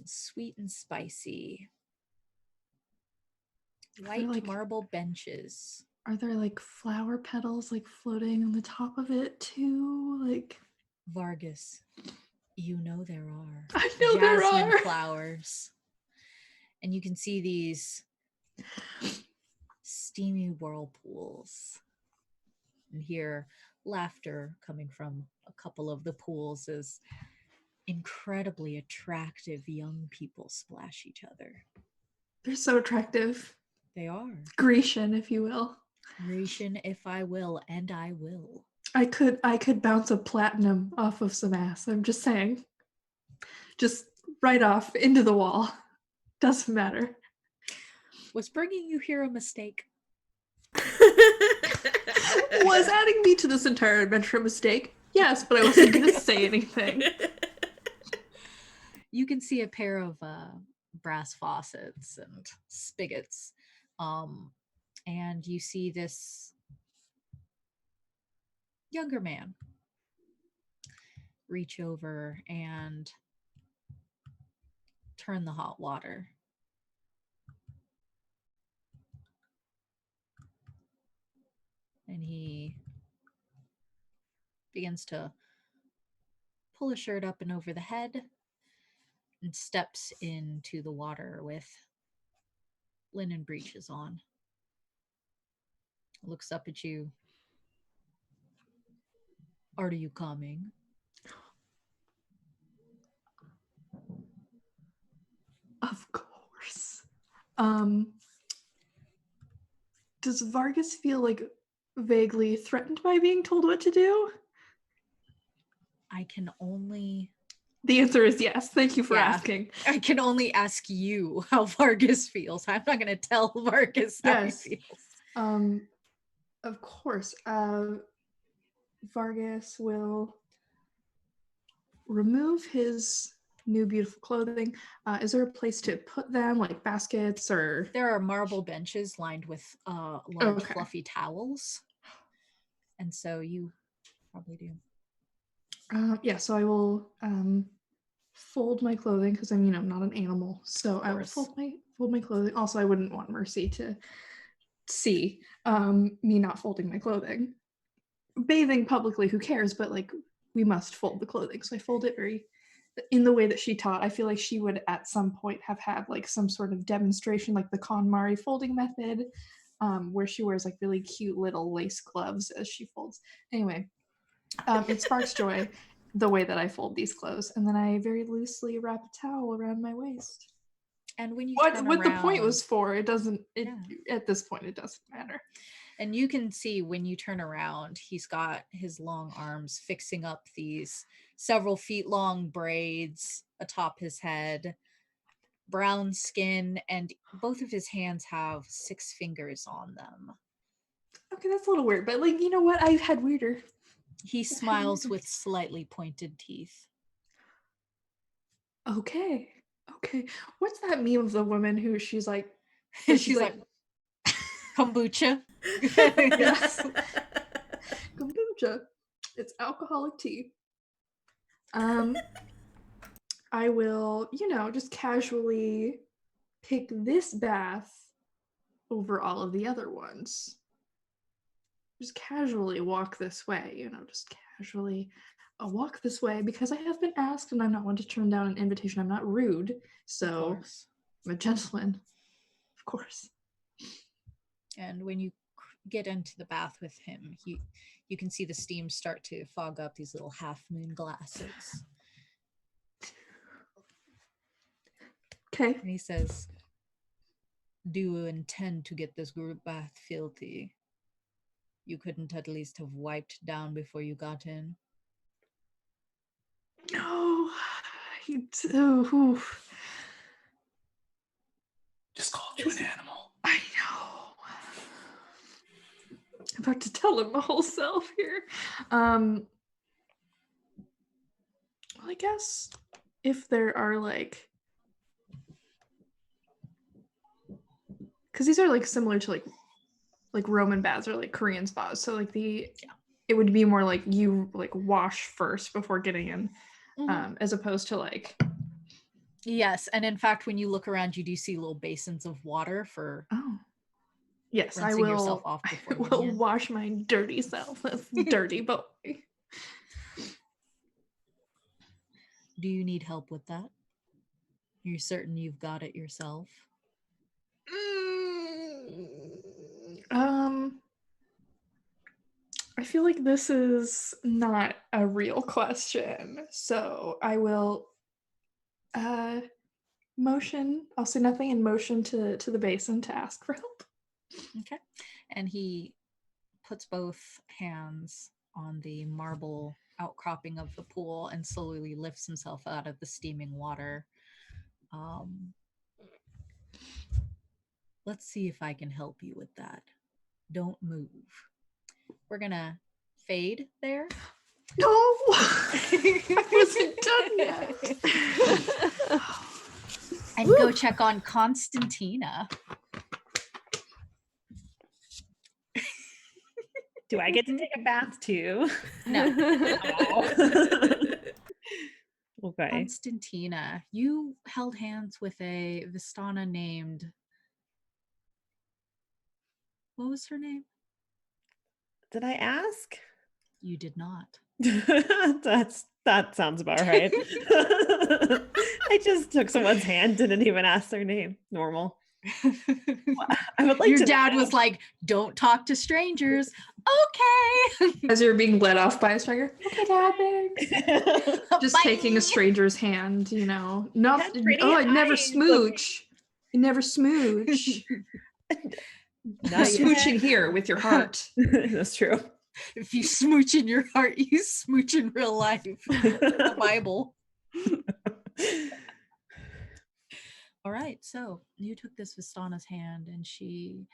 Speaker 2: Sweet and spicy. White
Speaker 3: like-
Speaker 2: marble benches.
Speaker 3: Are there like flower petals like floating on the top of it too? Like
Speaker 2: Vargas, you know there are.
Speaker 3: I know there
Speaker 2: Jasmine
Speaker 3: are.
Speaker 2: flowers. And you can see these steamy whirlpools. And hear laughter coming from a couple of the pools as incredibly attractive young people splash each other.
Speaker 3: They're so attractive.
Speaker 2: They are.
Speaker 3: Grecian, if you will.
Speaker 2: Grecian, if I will, and I will.
Speaker 3: I could bounce a platinum off of some ass. I'm just saying. Just right off into the wall. Doesn't matter.
Speaker 2: Was bringing you here a mistake?
Speaker 3: Was adding me to this entire adventure a mistake? Yes, but I wasn't going to say anything.
Speaker 2: You can see a pair of brass faucets and spigots. And you see this younger man reach over and turn the hot water. And he begins to pull a shirt up and over the head and steps into the water with linen breeches on. Looks up at you. Are you coming?
Speaker 3: Of course. Does Vargas feel like vaguely threatened by being told what to do?
Speaker 2: I can only
Speaker 3: The answer is yes. Thank you for asking.
Speaker 2: ask you how Vargas feels. I'm not going to tell Vargas how
Speaker 3: Yes.
Speaker 2: he feels.
Speaker 3: Of course. Vargas will remove his new beautiful clothing. Is there a place to put them, like baskets or?
Speaker 2: There are marble benches lined with large fluffy towels. And so you probably do.
Speaker 3: Yeah, so I will fold my clothing because I'm not an animal. So I will fold my clothing. Also, I wouldn't want Mercy to see me not folding my clothing. Bathing publicly, who cares? But like, we must fold the clothing. So I fold it very in the way that she taught. I feel like she would at some point have had like some sort of demonstration, like the KonMari folding method, where she wears like really cute little lace gloves as she folds. Anyway, it sparks joy the way that I fold these clothes, and then I very loosely wrap a towel around my waist.
Speaker 2: And when you
Speaker 3: what
Speaker 2: turn
Speaker 3: the point
Speaker 2: around-
Speaker 3: was for, it doesn't. At this point, it doesn't matter.
Speaker 2: And you can see when you turn around, he's got his long arms fixing up these several feet long braids atop his head, brown skin, and both of his hands have 6 fingers on them.
Speaker 3: Okay, that's a little weird, but like, you know what? I've had weirder.
Speaker 2: He smiles with slightly pointed teeth.
Speaker 3: Okay. What's that meme of the woman who she's like,
Speaker 2: she's like kombucha.
Speaker 3: Yes. Kombucha. It's alcoholic tea. I will, just casually pick this bath over all of the other ones. Just casually walk this way, just casually walk this way because I have been asked and I'm not one to turn down an invitation. I'm not rude, so I'm a gentleman, of course.
Speaker 2: And when you get into the bath with him, you can see the steam start to fog up these little half moon glasses.
Speaker 3: Okay.
Speaker 2: And he says, "Do you intend to get this group bath filthy? You couldn't at least have wiped down before you got in?"
Speaker 3: No, you do.
Speaker 4: Just called you an animal.
Speaker 3: I know. I'm about to tell him my whole self here. Well, I guess if there are like, because these are like similar to like Roman baths or like Korean spas, so like it would be more like you like wash first before getting in, as opposed to like.
Speaker 2: Yes, and in fact, when you look around, you do see little basins of water for.
Speaker 3: Oh. Yes, I
Speaker 2: rinsing
Speaker 3: will.
Speaker 2: Yourself off
Speaker 3: I will wash my dirty self. That's dirty boy.
Speaker 2: Do you need help with that? You're certain you've got it yourself?
Speaker 3: I feel like this is not a real question, so I will motion. I'll say nothing and motion to the basin to ask for help.
Speaker 2: Okay. And he puts both hands on the marble outcropping of the pool and slowly lifts himself out of the steaming water. Let's see if I can help you with that. Don't move. We're gonna fade there.
Speaker 3: No! I wasn't done yet.
Speaker 2: And go check on Constantina.
Speaker 5: Do I get to take a bath too?
Speaker 2: No.
Speaker 5: Okay.
Speaker 2: Constantina, you held hands with a Vistana named. What was her name?
Speaker 5: Did I ask?
Speaker 2: You did not.
Speaker 5: That sounds about right. I just took someone's hand, didn't even ask their name. Normal. I would like
Speaker 2: Your
Speaker 5: to
Speaker 2: dad
Speaker 5: know.
Speaker 2: was like, "Don't talk to strangers." Okay.
Speaker 3: As you're being led off by a stranger. Okay, Dad, thanks. Just
Speaker 2: Bye.
Speaker 3: taking a stranger's hand, Not.
Speaker 5: Had pretty
Speaker 3: Oh, I never
Speaker 5: eyes.
Speaker 3: smooch. I never smooch.
Speaker 5: Not yet.
Speaker 2: Smooching here with your heart.
Speaker 5: That's true.
Speaker 2: If you smooch in your heart, you smooch in real life. The Bible. All right, so you took this Vistana's hand, and she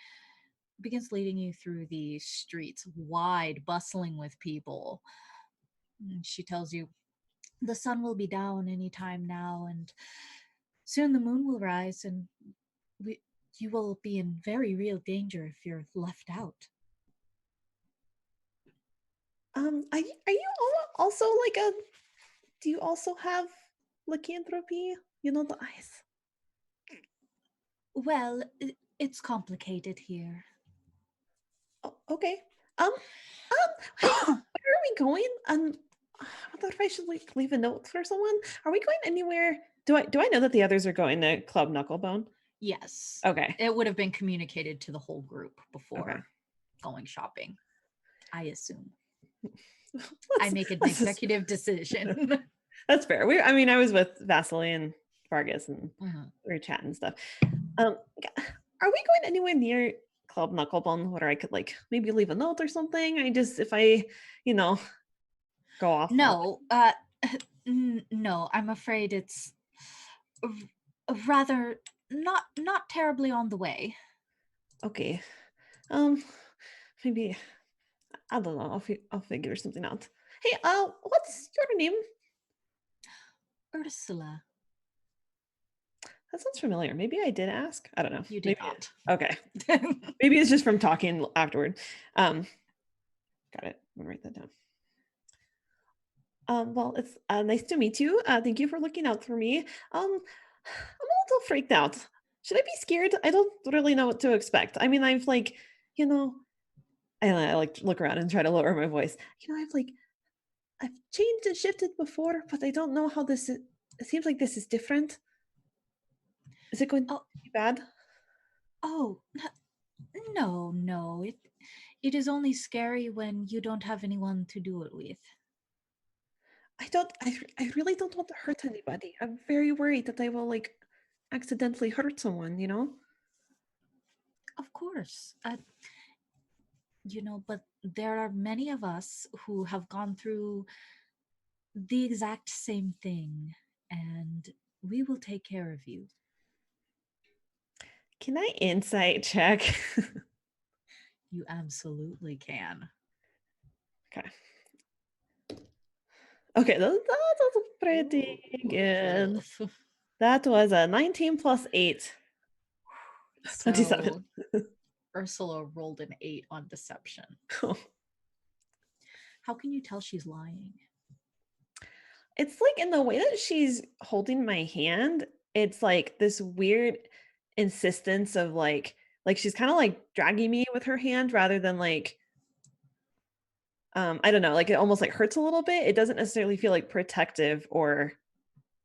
Speaker 2: begins leading you through the streets, wide, bustling with people. And she tells you the sun will be down any time now, and soon the moon will rise, and you will be in very real danger if you're left out.
Speaker 5: Are you also like a? Do you also have lycanthropy? You know, the eyes.
Speaker 2: Well, it's complicated here.
Speaker 5: Oh, okay. Hey, where are we going? I wonder if I should like leave a note for someone. Are we going anywhere? Do I know that the others are going to Club Knucklebone?
Speaker 2: Yes.
Speaker 5: Okay.
Speaker 2: It would have been communicated to the whole group before
Speaker 5: Okay.
Speaker 2: going shopping, I assume. I make an executive decision.
Speaker 5: That's fair. I was with Vasily and Vargas, and we were chatting and stuff. Are we going anywhere near Club Knucklebone where I could like maybe leave a note or something? If I, go off.
Speaker 2: No, no, I'm afraid it's rather not terribly on the way.
Speaker 5: Okay. Maybe I don't know. I'll figure something out. Hey, what's your name?
Speaker 2: Ursula.
Speaker 5: That sounds familiar. Maybe I did ask. I don't know.
Speaker 2: You did not.
Speaker 5: Okay. Maybe it's just from talking afterward. Got it. I'm gonna write that down. Well, it's nice to meet you. Thank you for looking out for me. I'm a little freaked out. Should I be scared? I don't really know what to expect. I've like, I like look around and try to lower my voice. I've changed and shifted before, but I don't know how this is. It seems like this is different. Is it going to be bad?
Speaker 2: Oh, no. It is only scary when you don't have anyone to do it with.
Speaker 5: I really don't want to hurt anybody. I'm very worried that I will like accidentally hurt someone,
Speaker 2: Of course. But there are many of us who have gone through the exact same thing, and we will take care of you.
Speaker 5: Can I insight check?
Speaker 2: You absolutely can.
Speaker 5: Okay, that was pretty good. That was a 19 plus 8. 27.
Speaker 2: Ursula rolled an 8 on deception. How can you tell she's lying?
Speaker 5: It's like in the way that she's holding my hand, it's like this weird insistence of like she's kind of like dragging me with her hand rather than like I don't know, like it almost like hurts a little bit. It doesn't necessarily feel like protective or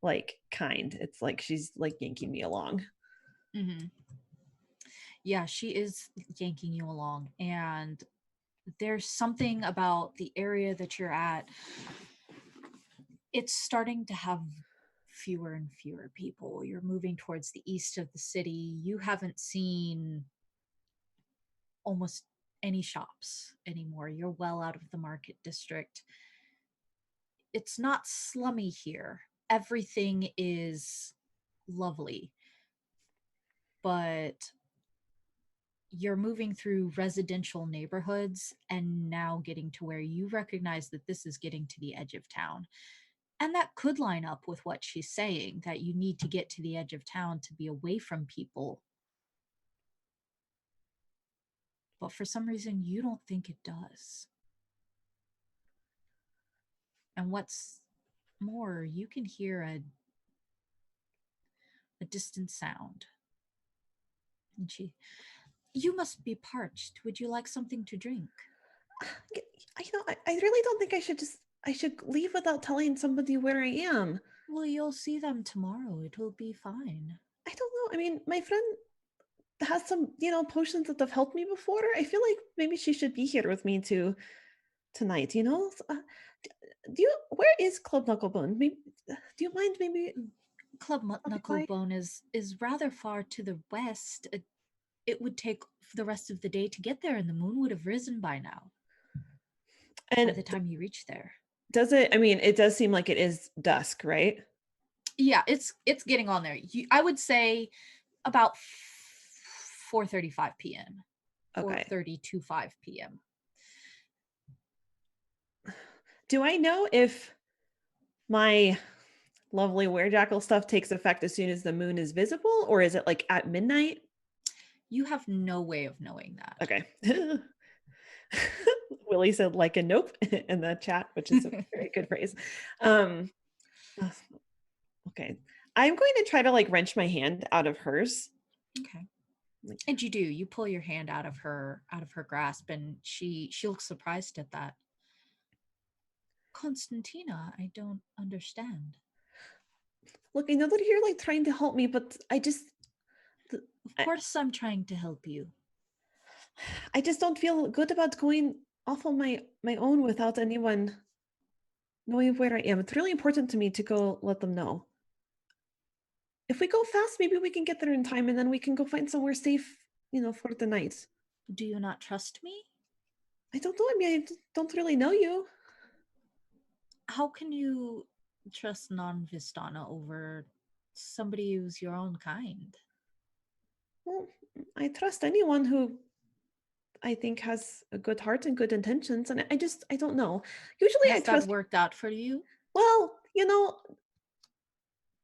Speaker 5: like kind. It's like she's like yanking me along.
Speaker 2: Mm-hmm. Yeah, she is yanking you along, and there's something about the area that you're at. It's starting to have fewer and fewer people. You're moving towards the east of the city. You haven't seen almost any shops anymore. You're well out of the market district. It's not slummy here. Everything is lovely. But you're moving through residential neighborhoods and now getting to where you recognize that this is getting to the edge of town. And that could line up with what she's saying, that you need to get to the edge of town to be away from people. But for some reason, you don't think it does. And what's more, you can hear a distant sound. And you must be parched. Would you like something to drink?
Speaker 5: I really don't think I should leave without telling somebody where I am.
Speaker 2: Well, you'll see them tomorrow. It will be fine.
Speaker 5: I don't know. My friend has some, potions that have helped me before. I feel like maybe she should be here with me tonight, where is Club Knucklebone? Maybe, do you mind maybe?
Speaker 2: Club Knucklebone is rather far to the west. it would take the rest of the day to get there, and the moon would have risen by now.
Speaker 5: And
Speaker 2: by the time you reach there.
Speaker 5: does it? I mean, it does seem like it is dusk, right?
Speaker 2: Yeah, it's getting on there. I would say about 4:35 p.m.
Speaker 5: Okay.
Speaker 2: 4:30 to 5 p.m.
Speaker 5: Do I know if my lovely werejackal stuff takes effect as soon as the moon is visible, or is it like at midnight?
Speaker 2: You have no way of knowing that.
Speaker 5: Okay. Willie said like a nope in the chat, which is a very good phrase. Okay. I'm going to try to like wrench my hand out of hers.
Speaker 2: Okay. And you do. You pull your hand out of her grasp, and she looks surprised at that. Constantina, I don't understand.
Speaker 5: Look, I know that you're like trying to help me, but
Speaker 2: Of course I'm trying to help you.
Speaker 5: I just don't feel good about going off on my own without anyone knowing where I am. It's really important to me to go let them know. If we go fast, maybe we can get there in time, and then we can go find somewhere safe, for the night.
Speaker 2: Do you not trust me?
Speaker 5: I don't know. I mean, I don't really know you.
Speaker 2: How can you trust non-Vistana over somebody who's your own kind?
Speaker 5: Well, I trust anyone who I think has a good heart and good intentions, and I don't know. Usually
Speaker 2: Has
Speaker 5: I trust.
Speaker 2: that worked out for you?
Speaker 5: Well,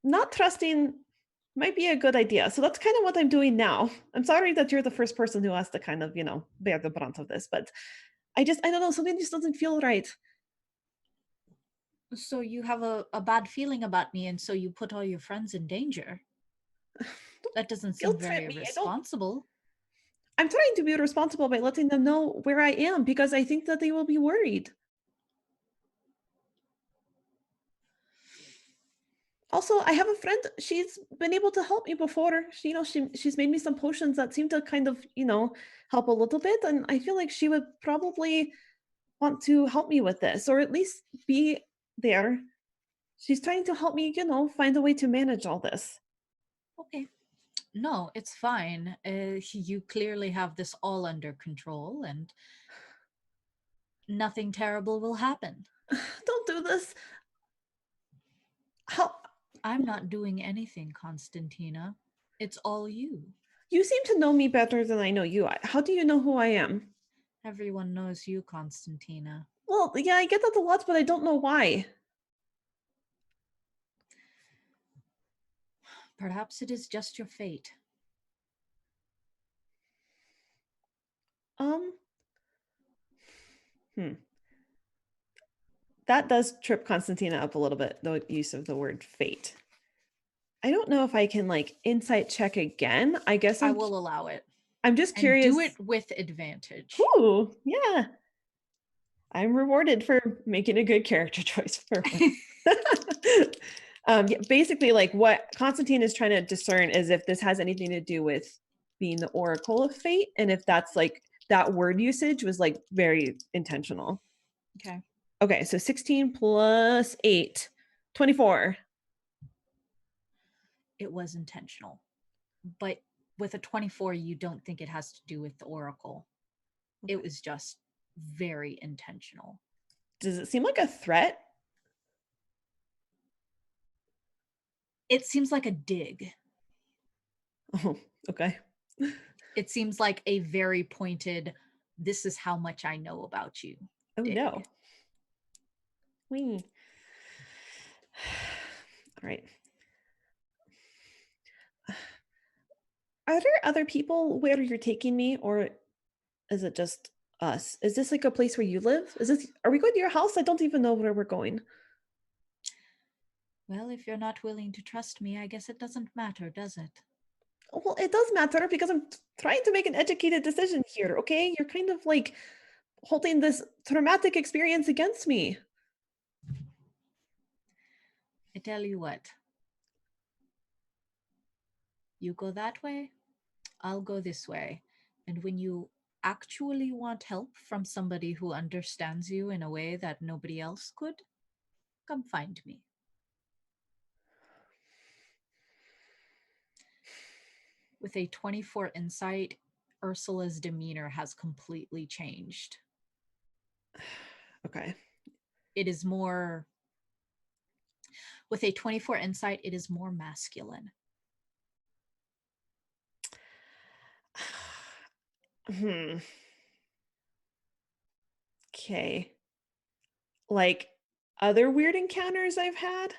Speaker 5: not trusting might be a good idea. So that's kind of what I'm doing now. I'm sorry that you're the first person who has to kind of, bear the brunt of this, but I don't know, something just doesn't feel right.
Speaker 2: So you have a bad feeling about me, and so you put all your friends in danger. That doesn't seem
Speaker 5: Guilt trip
Speaker 2: very
Speaker 5: me.
Speaker 2: responsible.
Speaker 5: I'm trying to be responsible by letting them know where I am, because I think that they will be worried. Also, I have a friend, she's been able to help me before. She's made me some potions that seem to kind of, help a little bit. And I feel like she would probably want to help me with this, or at least be there. She's trying to help me, find a way to manage all this.
Speaker 2: Okay. No, it's fine. You clearly have this all under control, and nothing terrible will happen.
Speaker 5: Don't do this. How?
Speaker 2: I'm not doing anything, Constantina. It's all you.
Speaker 5: You seem to know me better than I know you. How do you know who I am?
Speaker 2: Everyone knows you, Constantina.
Speaker 5: Well, yeah, I get that a lot, but I don't know why.
Speaker 2: Perhaps it is just your fate.
Speaker 5: That does trip Constantina up a little bit, the use of the word fate. I don't know if I can insight check again. I guess
Speaker 2: I will allow it.
Speaker 5: I'm just
Speaker 2: And
Speaker 5: curious.
Speaker 2: do it with advantage.
Speaker 5: Ooh, yeah. I'm rewarded for making a good character choice for yeah, basically, what Constantine is trying to discern is if this has anything to do with being the Oracle of Fate, and if that's that word usage was very intentional.
Speaker 2: Okay.
Speaker 5: Okay, so 16 plus 8, 24.
Speaker 2: It was intentional. But with a 24, you don't think it has to do with the Oracle. Okay. It was just very intentional.
Speaker 5: Does it seem like a threat?
Speaker 2: It seems like a dig.
Speaker 5: Oh, okay.
Speaker 2: It seems like a very pointed, this is how much I know about you.
Speaker 5: Oh,
Speaker 2: dig.
Speaker 5: no. Wee. All right. Are there other people where you're taking me, or is it just us? Is this a place where you live? Are we going to your house? I don't even know where we're going.
Speaker 2: Well, if you're not willing to trust me, I guess it doesn't matter, does it?
Speaker 5: Well, it does matter, because I'm trying to make an educated decision here, okay? You're kind of holding this traumatic experience against me.
Speaker 2: I tell you what. You go that way, I'll go this way. And when you actually want help from somebody who understands you in a way that nobody else could, come find me. With a 24 insight, Ursula's demeanor has completely changed.
Speaker 5: Okay.
Speaker 2: It is more, with a 24 insight, it is more masculine.
Speaker 5: Okay. Like other weird encounters I've had?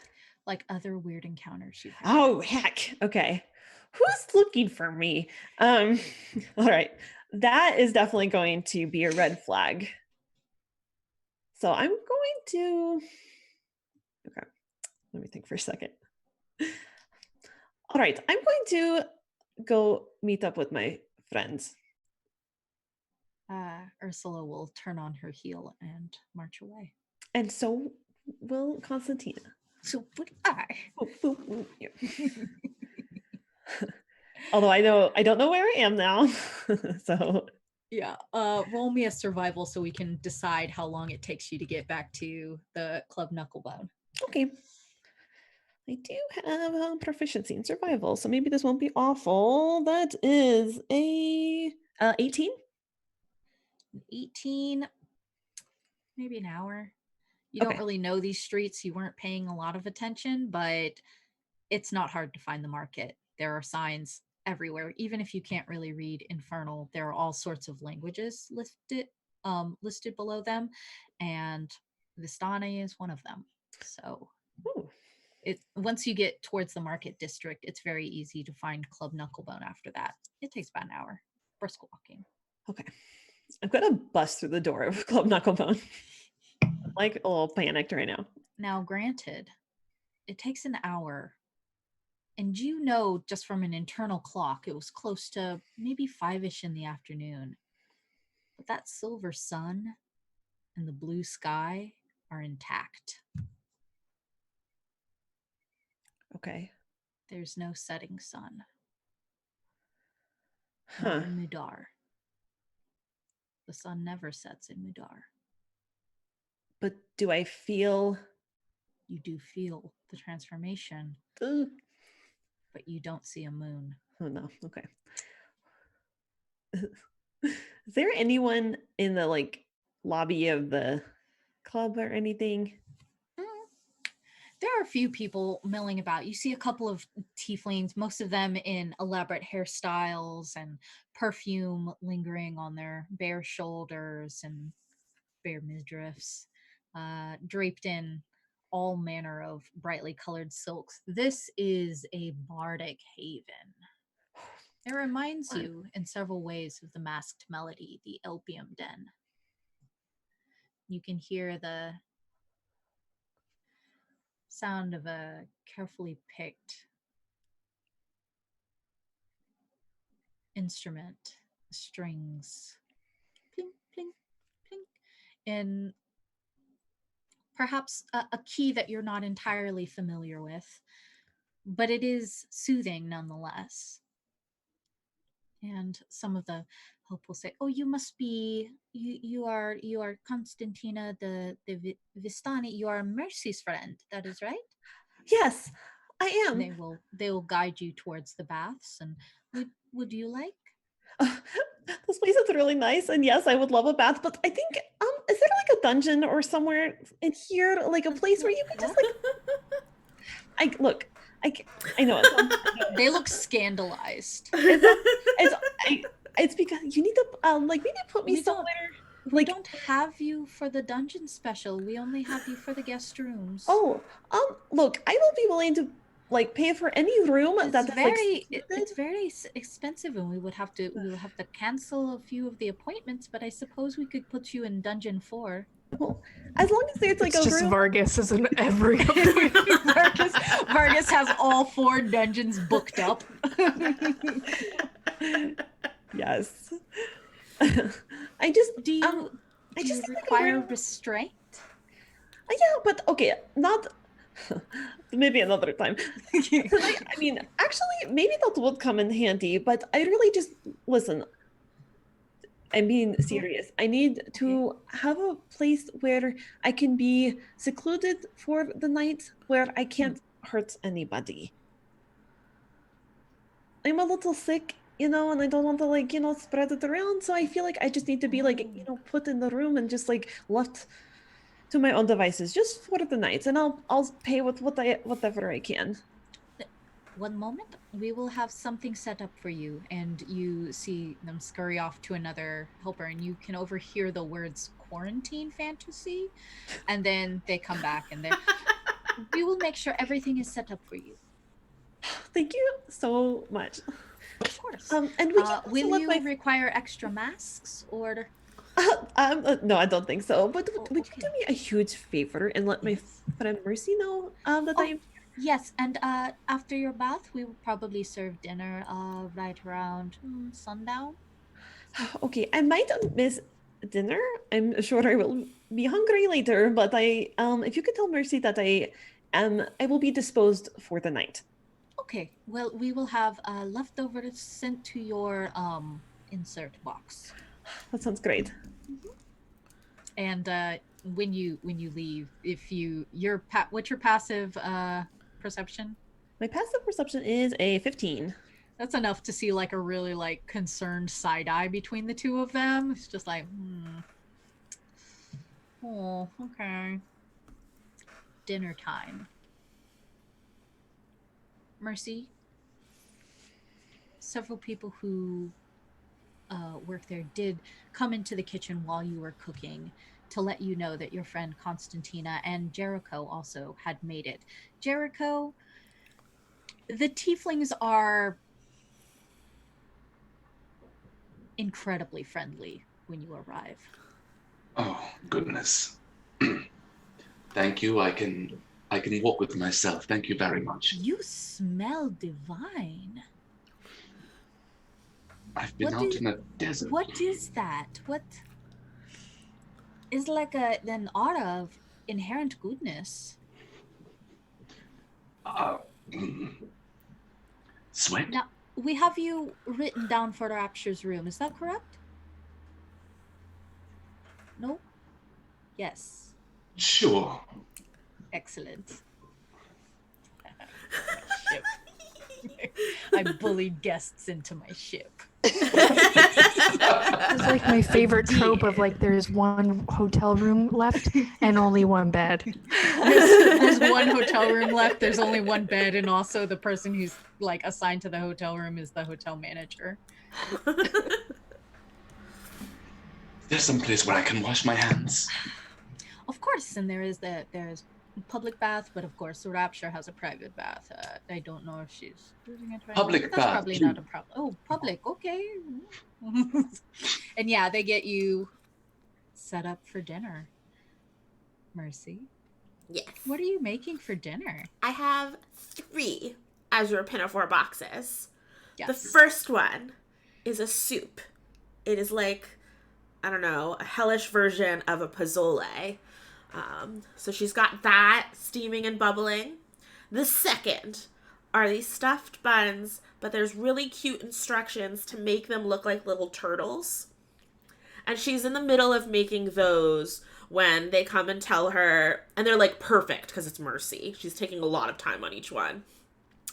Speaker 2: Like other weird encounters you've had.
Speaker 5: Oh, heck. Okay. Who's looking for me? All right. That is definitely going to be a red flag. So I'm going to... Okay. Let me think for a second. All right. I'm going to go meet up with my friends.
Speaker 2: Ursula will turn on her heel and march away.
Speaker 5: And so will Constantina.
Speaker 2: So would I.
Speaker 5: Yeah. Although I don't know where I am now. So
Speaker 2: yeah, roll me a survival so we can decide how long it takes you to get back to the Club Knucklebone.
Speaker 5: Okay. I do have proficiency in survival, so maybe this won't be awful. That is a 18.
Speaker 2: 18, maybe an hour. You
Speaker 5: Okay.
Speaker 2: don't really know these streets. You weren't paying a lot of attention, but it's not hard to find the market. There are signs everywhere. Even if you can't really read Infernal, there are all sorts of languages listed below them, and Vistani is one of them. So once you get towards the market district, it's very easy to find Club Knucklebone after that. It takes about an hour. Brisk walking.
Speaker 5: Okay. I'm gonna bust through the door of Club Knucklebone. I'm like a little panicked right now.
Speaker 2: Now, granted, it takes an hour. And you know, just from an internal clock, it was close to maybe 5-ish in the afternoon. But that silver sun and the blue sky are intact.
Speaker 5: Okay.
Speaker 2: There's no setting sun.
Speaker 5: Huh.
Speaker 2: Not in Mudar. The sun never sets in Mudar.
Speaker 5: But do I feel...
Speaker 2: You do feel the transformation, but you don't see a moon.
Speaker 5: Oh no, okay. Is there anyone in the lobby of the club or anything?
Speaker 2: There are a few people milling about. You see a couple of tieflings, most of them in elaborate hairstyles and perfume lingering on their bare shoulders and bare midriffs, draped in all manner of brightly colored silks. This is a bardic haven. It reminds you in several ways of the masked melody, the Elpium Den. You can hear the sound of a carefully picked instrument, strings, plink, plink, plink, in perhaps a key that you're not entirely familiar with, but it is soothing nonetheless. And some of the hope will say, "Oh, you must be you are Constantina the Vistani. You are Mercy's friend. That is right."
Speaker 5: Yes, I am.
Speaker 2: And they will guide you towards the baths. And would you like?
Speaker 5: This place is really nice, and yes, I would love a bath. But I think is there a dungeon or somewhere in here, a place where you could just I know it.
Speaker 2: They look scandalized.
Speaker 5: It's because you need to maybe put me somewhere.
Speaker 2: We don't have you for the dungeon special. We only have you for the guest rooms.
Speaker 5: Oh, look, I will be willing to pay for any room
Speaker 2: it's very expensive, and we will have to cancel a few of the appointments. But I suppose we could put you in dungeon 4.
Speaker 5: Well, as long as there's
Speaker 3: It's
Speaker 5: a
Speaker 3: just
Speaker 5: room.
Speaker 3: Vargas is in every
Speaker 2: Vargas has all 4 dungeons booked up.
Speaker 5: Yes. I just
Speaker 2: do you require restraint?
Speaker 5: Yeah, but okay, not maybe another time. Actually, maybe that would come in handy, but I really just listen. I'm being serious. I need to have a place where I can be secluded for the night, where I can't hurt anybody. I'm a little sick, and I don't want to like, spread it around. So I feel like I just need to be like, put in the room and just like left to my own devices just for the night, and I'll pay with whatever I can.
Speaker 2: One moment, we will have something set up for you. And you see them scurry off to another helper, and you can overhear the words quarantine fantasy. And then they come back and we will make sure everything is set up for you.
Speaker 5: Thank you so much.
Speaker 2: Of course.
Speaker 5: And we can also
Speaker 2: will
Speaker 5: let
Speaker 2: you require extra masks or?
Speaker 5: No, I don't think so. But would you
Speaker 2: okay.
Speaker 5: do me a huge favor and let my friend Mercy know that I'm...
Speaker 2: Yes, and after your bath, we will probably serve dinner right around sundown.
Speaker 5: Okay, I might miss dinner. I'm sure I will be hungry later, but if you could tell Mercy that I will be disposed for the night.
Speaker 2: Okay, well, we will have leftovers sent to your insert box.
Speaker 5: That sounds great.
Speaker 2: And when you leave, what's your passive perception?
Speaker 5: My passive perception is a 15.
Speaker 2: That's enough to see like a really like concerned side eye between the two of them. It's just like, oh, okay. Dinner time. Mercy, several people who work there did come into the kitchen while you were cooking to let you know that your friend Constantina and Jericho also had made it. Jericho, the tieflings are incredibly friendly when you arrive.
Speaker 4: Oh, goodness. Thank you. I can walk with myself. Thank you very much.
Speaker 2: You smell divine.
Speaker 4: I've been out in a desert.
Speaker 2: What is that? What is like an aura of inherent goodness?
Speaker 4: Sweat?
Speaker 2: Now, we have you written down for the Rapture's room. Is that correct? No? Yes.
Speaker 4: Sure.
Speaker 2: Excellent. I bullied guests into my ship.
Speaker 3: It's like my favorite trope of like there's one hotel room left and only one bed.
Speaker 2: There's one hotel room left. There's only one bed, and also the person who's like assigned to the hotel room is the hotel manager.
Speaker 4: There's some place where I can wash my hands.
Speaker 2: Of course, and there's public bath, but of course the Rapture has a private bath. I don't know if she's using it right
Speaker 4: Public
Speaker 2: now, but
Speaker 4: bath,
Speaker 2: that's probably
Speaker 4: too.
Speaker 2: not a problem. Oh, public, okay. And yeah, they get you set up for dinner. Mercy,
Speaker 1: Yes.
Speaker 2: what are you making for dinner?
Speaker 1: I have 3 Azure Pinafore boxes.
Speaker 2: Yes.
Speaker 1: The first one is a soup. It is like, I don't know, a hellish version of a pozole. So she's got that steaming and bubbling. The second are these stuffed buns, but there's really cute instructions to make them look like little turtles. And she's in the middle of making those when they come and tell her, and they're like perfect because it's Mercy. She's taking a lot of time on each one.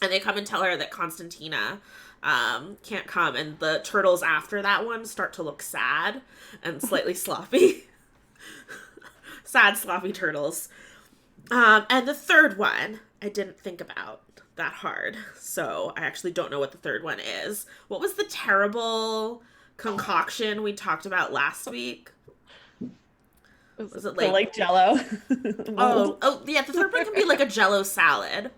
Speaker 1: And they come and tell her that Constantina can't come, and the turtles after that one start to look sad and slightly sloppy. Sad, sloppy turtles. And the third one, I didn't think about that hard, so I actually don't know what the third one is. What was the terrible concoction we talked about last week? Was it like
Speaker 5: Jello?
Speaker 1: oh yeah, the third one can be like a Jello salad.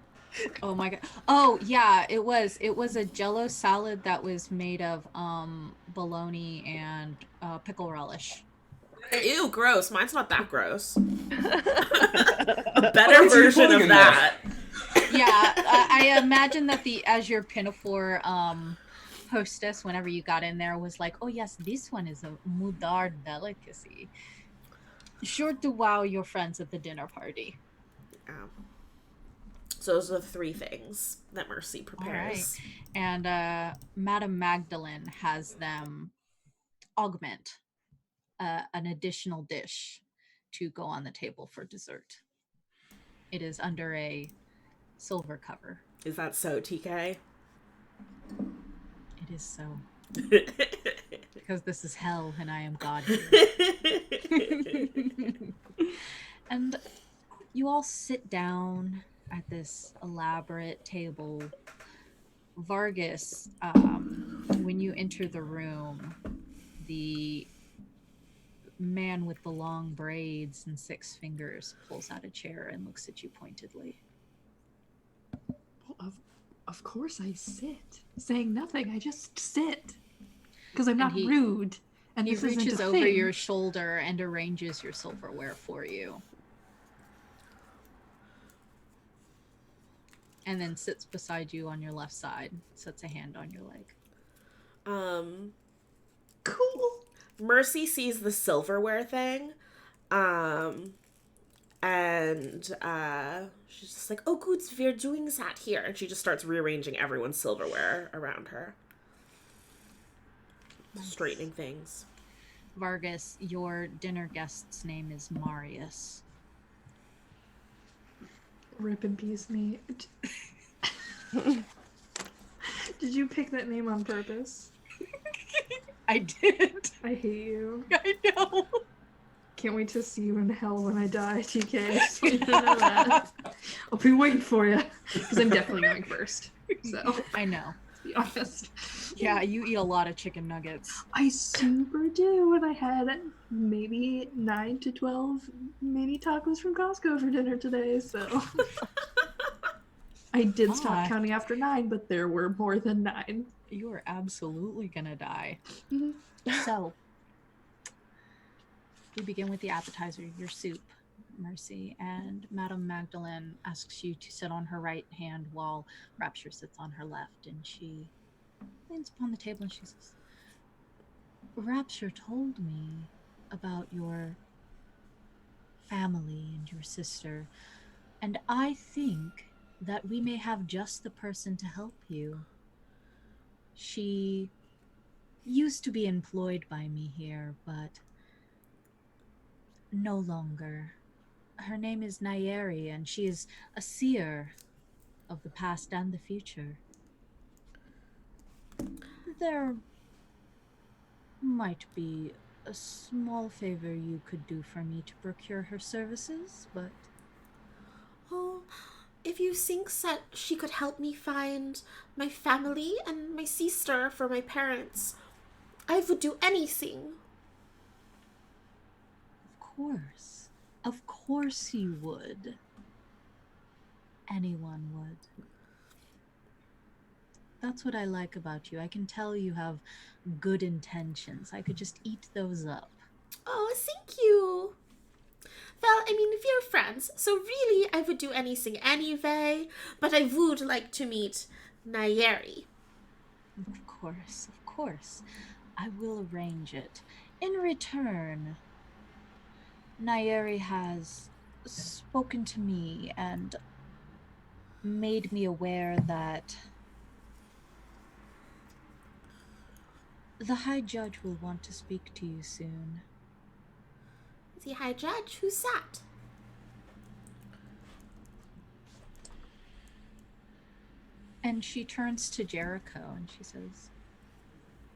Speaker 2: Oh my god. Oh yeah, it was a Jello salad that was made of bologna and pickle relish.
Speaker 1: Ew, gross. Mine's not that gross. A better version of that.
Speaker 2: Yeah, I imagine that the Azure Pinafore hostess, whenever you got in there, was like, oh yes, this one is a Mudar delicacy. Sure to wow your friends at the dinner party.
Speaker 1: So those are the 3 things that Mercy prepares.
Speaker 2: All right. And Madame Magdalene has them augment an additional dish to go on the table for dessert. It is under a silver cover.
Speaker 1: Is that so, TK?
Speaker 2: It is so. Because this is hell and I am God here. And you all sit down at this elaborate table. Vargas, when you enter the room, the man with the long braids and 6 fingers pulls out a chair and looks at you pointedly.
Speaker 3: Of course I sit. Saying nothing, I just sit. Because I'm not
Speaker 2: he-
Speaker 3: rude. And
Speaker 2: He
Speaker 3: this isn't
Speaker 2: reaches
Speaker 3: a
Speaker 2: over
Speaker 3: thing.
Speaker 2: your shoulder and arranges your silverware for you. And then sits beside you on your left side, sets a hand on your leg.
Speaker 3: Cool.
Speaker 1: Mercy sees the silverware thing. And she's just like, oh, good, we're doing that here. And she just starts rearranging everyone's silverware around her.
Speaker 2: Nice.
Speaker 1: Straightening things.
Speaker 2: Vargas, your dinner guest's name is Marius.
Speaker 3: Rip in peace, me. Did you pick that name on purpose?
Speaker 2: I did.
Speaker 3: I hate you.
Speaker 2: I know.
Speaker 3: Can't wait to see you in hell when I die, TK. I just want you to know that. I'll be waiting for you. Because I'm definitely going first. So,
Speaker 2: I know.
Speaker 3: to be honest.
Speaker 2: Yeah, you eat a lot of chicken nuggets.
Speaker 3: I super do. And I had maybe 9 to 12 mini tacos from Costco for dinner today, so. I did stop counting after 9, but there were more than 9.
Speaker 2: You are absolutely gonna die.
Speaker 3: Mhm.
Speaker 2: So, we begin with the appetizer, your soup, Mercy, and Madame Magdalene asks you to sit on her right hand while Rapture sits on her left, and she leans upon the table and she says, Rapture told me about your family and your sister, and I think that we may have just the person to help you. She used to be employed by me here, but no longer. Her name is Nayeri, and she is a seer of the past and the future. There might be a small favor you could do for me to procure her services, but...
Speaker 1: Oh, if you think that she could help me find my family and my sister for my parents, I would do anything.
Speaker 2: Of course you would. Anyone would. That's what I like about you. I can tell you have good intentions. I could just eat those up.
Speaker 1: Oh, thank you. Well, I mean, we're friends, so really I would do anything anyway, but I would like to meet Nayeri.
Speaker 2: Of course. I will arrange it. In return, Nayeri has spoken to me and made me aware that the High Judge will want to speak to you soon.
Speaker 1: The High Judge? Who's that?
Speaker 2: And she turns to Jericho and she says,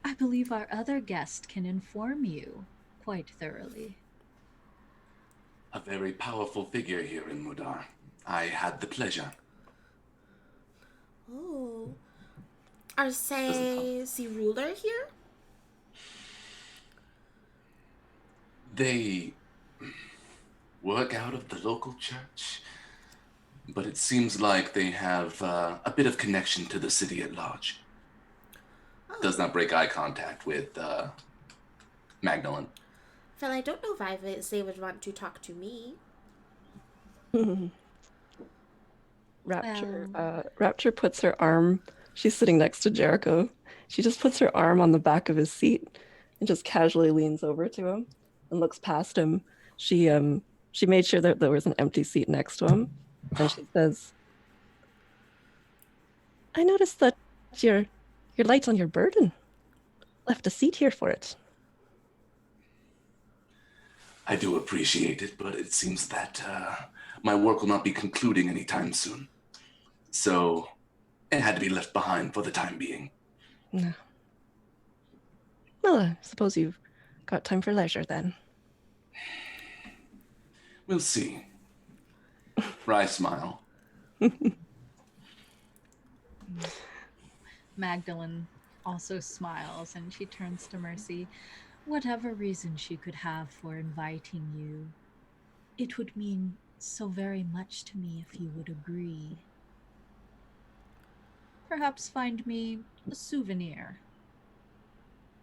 Speaker 2: I believe our other guest can inform you quite thoroughly.
Speaker 4: A very powerful figure here in Mudar. I had the pleasure.
Speaker 1: Oh. Are they the ruler here?
Speaker 4: They work out of the local church, but it seems like they have a bit of connection to the city at large.
Speaker 1: Oh.
Speaker 4: Does not break eye contact with Magdalene.
Speaker 1: Well, I don't know why they would want to talk to me.
Speaker 6: Rapture puts her arm, she's sitting next to Jericho. She just puts her arm on the back of his seat and just casually leans over to him and looks past him. She made sure that there was an empty seat next to him, and she says, I noticed that your light's on your burden. Left a seat here for it.
Speaker 4: I do appreciate it, but it seems that my work will not be concluding anytime soon. So it had to be left behind for the time being.
Speaker 6: No, Well, I suppose you've got time for leisure then.
Speaker 4: We'll see. Rye smile.
Speaker 2: Magdalene also smiles and she turns to Mercy. Whatever reason she could have for inviting you, it would mean so very much to me if you would agree. Perhaps find me a souvenir.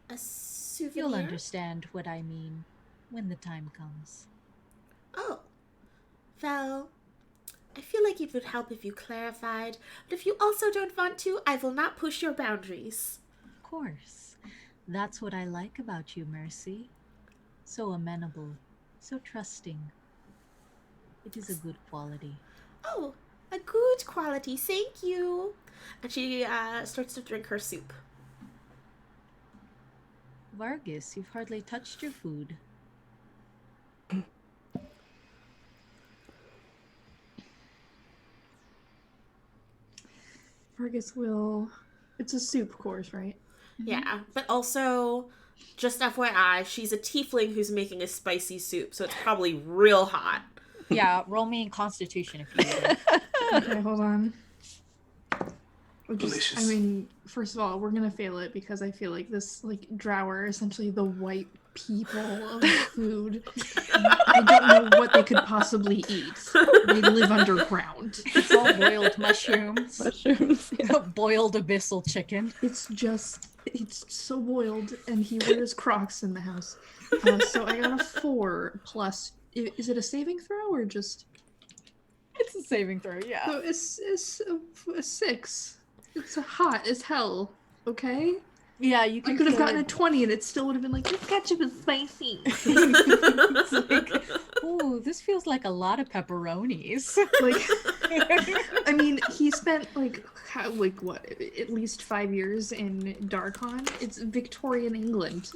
Speaker 1: A souvenir?
Speaker 2: You'll understand what I mean when the time comes.
Speaker 1: Oh. Well, I feel like it would help if you clarified, but if you also don't want to, I will not push your boundaries.
Speaker 2: Of course. That's what I like about you, Mercy. So amenable, so trusting. It is a good quality.
Speaker 1: Oh, a good quality, thank you. And she starts to drink her soup.
Speaker 2: Vargas, you've hardly touched your food.
Speaker 3: Vargas will. It's a soup course, right?
Speaker 1: Yeah, but also, just FYI, she's a tiefling who's making a spicy soup, so it's probably real hot.
Speaker 2: Yeah, roll me in Constitution if you would.
Speaker 3: Okay, hold on.
Speaker 4: Delicious.
Speaker 3: I mean, first of all, we're gonna fail it because I feel like this, like, drow are essentially the white people of food. I don't know what they could possibly eat. They live underground.
Speaker 2: It's all boiled mushrooms.
Speaker 6: Mushrooms. Yeah.
Speaker 2: Boiled abyssal chicken.
Speaker 3: It's so boiled, and he wears Crocs in the house. So I got a 4 plus. Is it a saving throw or just?
Speaker 2: It's a saving throw, yeah.
Speaker 3: So it's a 6. It's hot as hell. Okay.
Speaker 2: Yeah, you
Speaker 3: I
Speaker 2: can
Speaker 3: could have
Speaker 2: feel
Speaker 3: gotten a 20, and it still would have been like, this ketchup is spicy.
Speaker 2: It's like, ooh, this feels like a lot of pepperonis.
Speaker 3: Like, I mean, he spent what, at least 5 years in Darkon. It's Victorian England.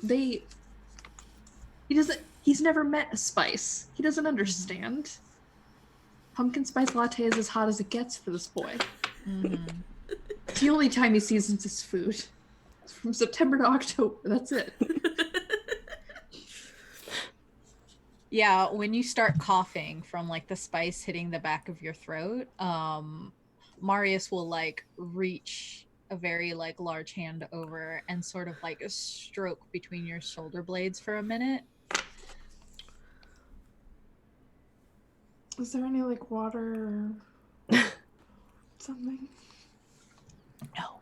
Speaker 3: He's never met a spice. He doesn't understand. Pumpkin spice latte is as hot as it gets for this boy.
Speaker 2: Mm-hmm.
Speaker 3: It's the only time he seasons his food. It's from September to October. That's it.
Speaker 2: Yeah, when you start coughing from like the spice hitting the back of your throat, Marius will like reach a very like large hand over and sort of like stroke between your shoulder blades for a minute.
Speaker 3: Is there any like water or something?
Speaker 2: No.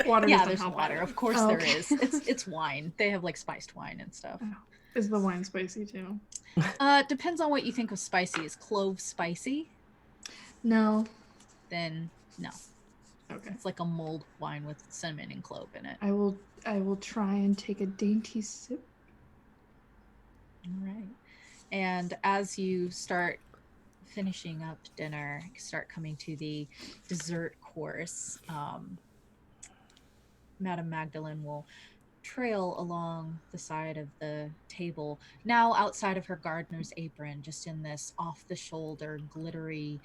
Speaker 3: Water
Speaker 2: Yeah,
Speaker 3: doesn't
Speaker 2: there's
Speaker 3: help
Speaker 2: water.
Speaker 3: either.
Speaker 2: Of course
Speaker 3: Oh,
Speaker 2: there
Speaker 3: okay.
Speaker 2: is. It's wine. They have like spiced wine and stuff.
Speaker 3: Is the wine spicy too?
Speaker 2: Depends on what you think of spicy. Is clove spicy?
Speaker 3: No.
Speaker 2: Then no.
Speaker 3: Okay.
Speaker 2: It's like a mulled wine with cinnamon and clove in it.
Speaker 3: I will try and take a dainty sip.
Speaker 2: All right. And as you start finishing up dinner, start coming to the dessert course, Madame Magdalene will trail along the side of the table, now outside of her gardener's apron, just in this off-the-shoulder, glittery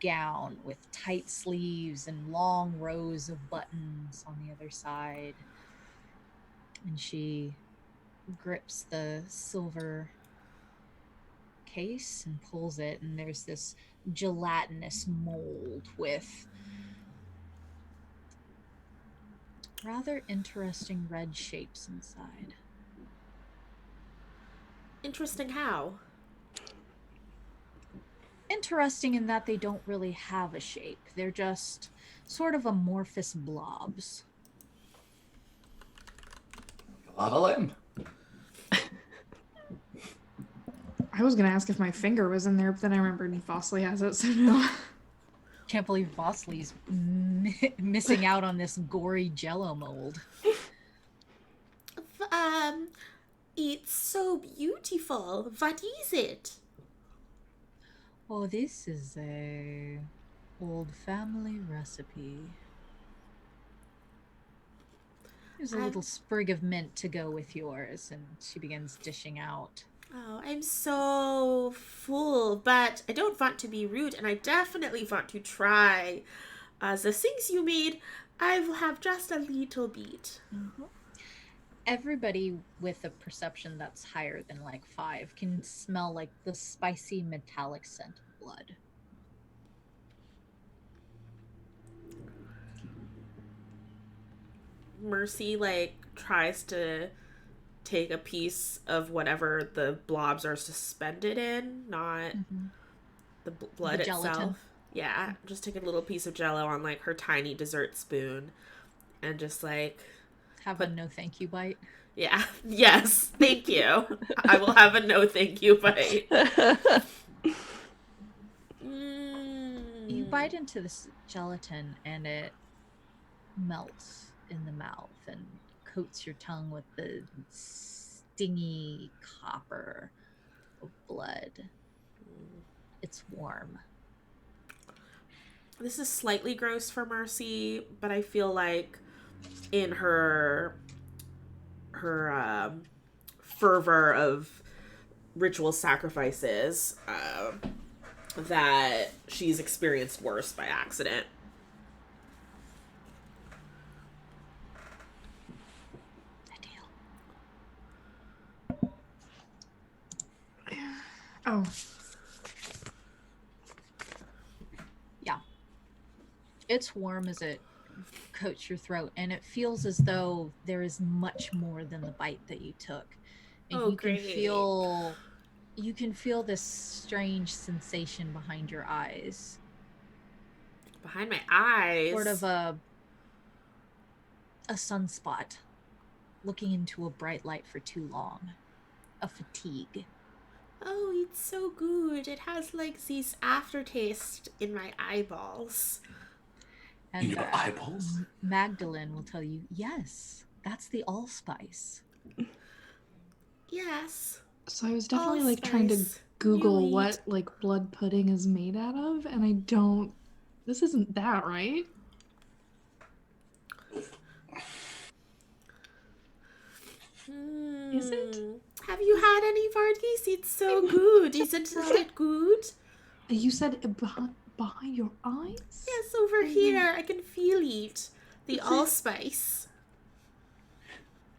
Speaker 2: gown with tight sleeves and long rows of buttons on the other side. And she grips the silver case and pulls it, and there's this gelatinous mold with rather interesting red shapes inside.
Speaker 1: Interesting how?
Speaker 2: Interesting in that they don't really have a shape. They're just sort of amorphous blobs.
Speaker 4: Lava lamp.
Speaker 3: I was gonna ask if my finger was in there, but then I remembered Vosley has it, so no.
Speaker 2: Can't believe Vosley's missing out on this gory jello mold.
Speaker 1: It's so beautiful. What is it?
Speaker 2: Oh, this is a old family recipe. There's a little sprig of mint to go with yours, and she begins dishing out.
Speaker 1: Oh, I'm so full, but I don't want to be rude, and I definitely want to try the things you made. I will have just a little bit.
Speaker 2: Everybody with a perception that's higher than like 5 can smell like the spicy metallic scent of blood.
Speaker 1: Mercy, like, tries to take a piece of whatever the blobs are suspended in, not the blood
Speaker 2: The gelatin.
Speaker 1: itself. Yeah, just take a little piece of jello on, like, her tiny dessert spoon and just, like...
Speaker 2: Have a no thank you bite.
Speaker 1: Yeah, yes, thank you. I will have a no thank you bite.
Speaker 2: You bite into this gelatin and it melts in the mouth and coats your tongue with the stingy copper of blood. It's warm.
Speaker 1: This is slightly gross for Mercy, but I feel like in her fervor of ritual sacrifices, that she's experienced worse by accident.
Speaker 3: Oh.
Speaker 2: Yeah. It's warm as it coats your throat, and it feels as though there is much more than the bite that you took. And
Speaker 1: Oh,
Speaker 2: you can
Speaker 1: great.
Speaker 2: feel this strange sensation behind your eyes.
Speaker 1: Behind my eyes?
Speaker 2: Sort of a sunspot looking into a bright light for too long. A fatigue.
Speaker 1: Oh, it's so good. It has, like, this aftertaste in my eyeballs.
Speaker 2: And
Speaker 4: In your eyeballs?
Speaker 2: Magdalene will tell you, yes, that's the allspice.
Speaker 1: Yes.
Speaker 3: So I was definitely like trying to Google what like blood pudding is made out of, and I don't. This isn't that, right? Is it?
Speaker 1: Have you had any Vargas? It's so good. Isn't it good?
Speaker 3: You said it behind your eyes?
Speaker 1: Yes, over here. I can feel it. The allspice.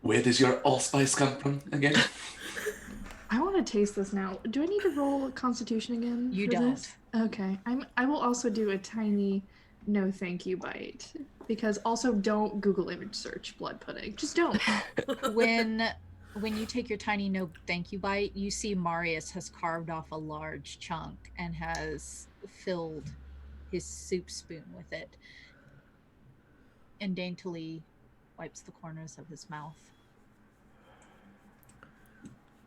Speaker 4: Where does your allspice come from again?
Speaker 3: I want to taste this now. Do I need to roll Constitution again?
Speaker 2: You
Speaker 3: for
Speaker 2: don't.
Speaker 3: This? Okay. I will also do a tiny no thank you bite, because also don't Google image search blood pudding. Just don't.
Speaker 2: When you take your tiny no thank you bite, you see Marius has carved off a large chunk and has filled his soup spoon with it and daintily wipes the corners of his mouth.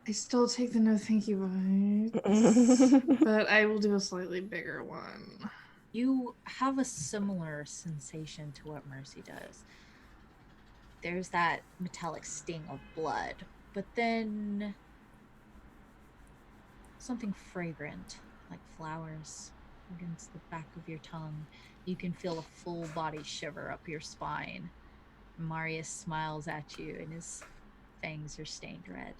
Speaker 3: I still take the no thank you bite, but I will do a slightly bigger one.
Speaker 2: You have a similar sensation to what Mercy does. There's that metallic sting of blood, but then something fragrant, like flowers, against the back of your tongue. You can feel a full body shiver up your spine. Marius smiles at you, and his fangs are stained red.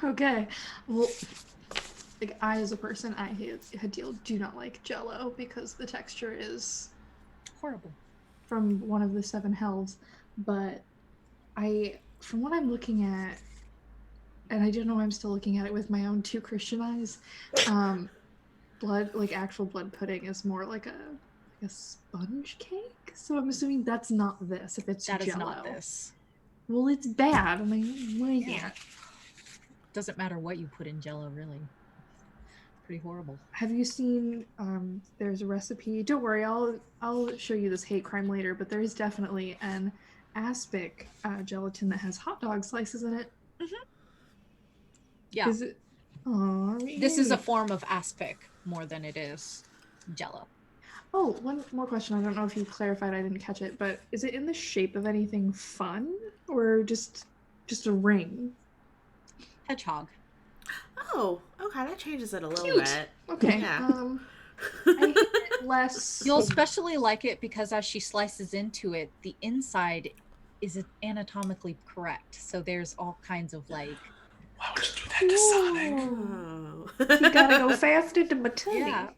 Speaker 3: Okay. Well, like, I as a person, Hadil, do not like Jell-O because the texture is
Speaker 2: horrible.
Speaker 3: From one of the 7 hells, but from what I'm looking at, and I don't know why I'm still looking at it with my own 2 Christian eyes, blood, like actual blood pudding, is more like a sponge cake. So I'm assuming that's not this. If it's
Speaker 2: that
Speaker 3: Jell-O.
Speaker 2: is not this.
Speaker 3: Well, it's bad. I mean, what is it?
Speaker 2: Doesn't matter what you put in Jell-O, really. Pretty horrible.
Speaker 3: Have you seen? There's a recipe. Don't worry, I'll show you this hate crime later. But there is definitely an aspic gelatin that has hot dog slices in it.
Speaker 2: Mm-hmm. Yeah.
Speaker 3: Is it? Oh,
Speaker 2: this is a form of aspic more than it is Jell-O.
Speaker 3: Oh, one more question. I don't know if you clarified. I didn't catch it. But is it in the shape of anything fun, or just a ring?
Speaker 2: Hedgehog.
Speaker 1: Oh, okay, that changes it a little
Speaker 3: Cute.
Speaker 1: bit.
Speaker 3: Okay.
Speaker 1: Yeah.
Speaker 3: I hate it less.
Speaker 2: You'll especially like it because as she slices into it, the inside is anatomically correct. So there's all kinds of like.
Speaker 4: Why would you do that to Sonic?
Speaker 1: Oh.
Speaker 3: You gotta go faster to my tummy.
Speaker 2: Yeah.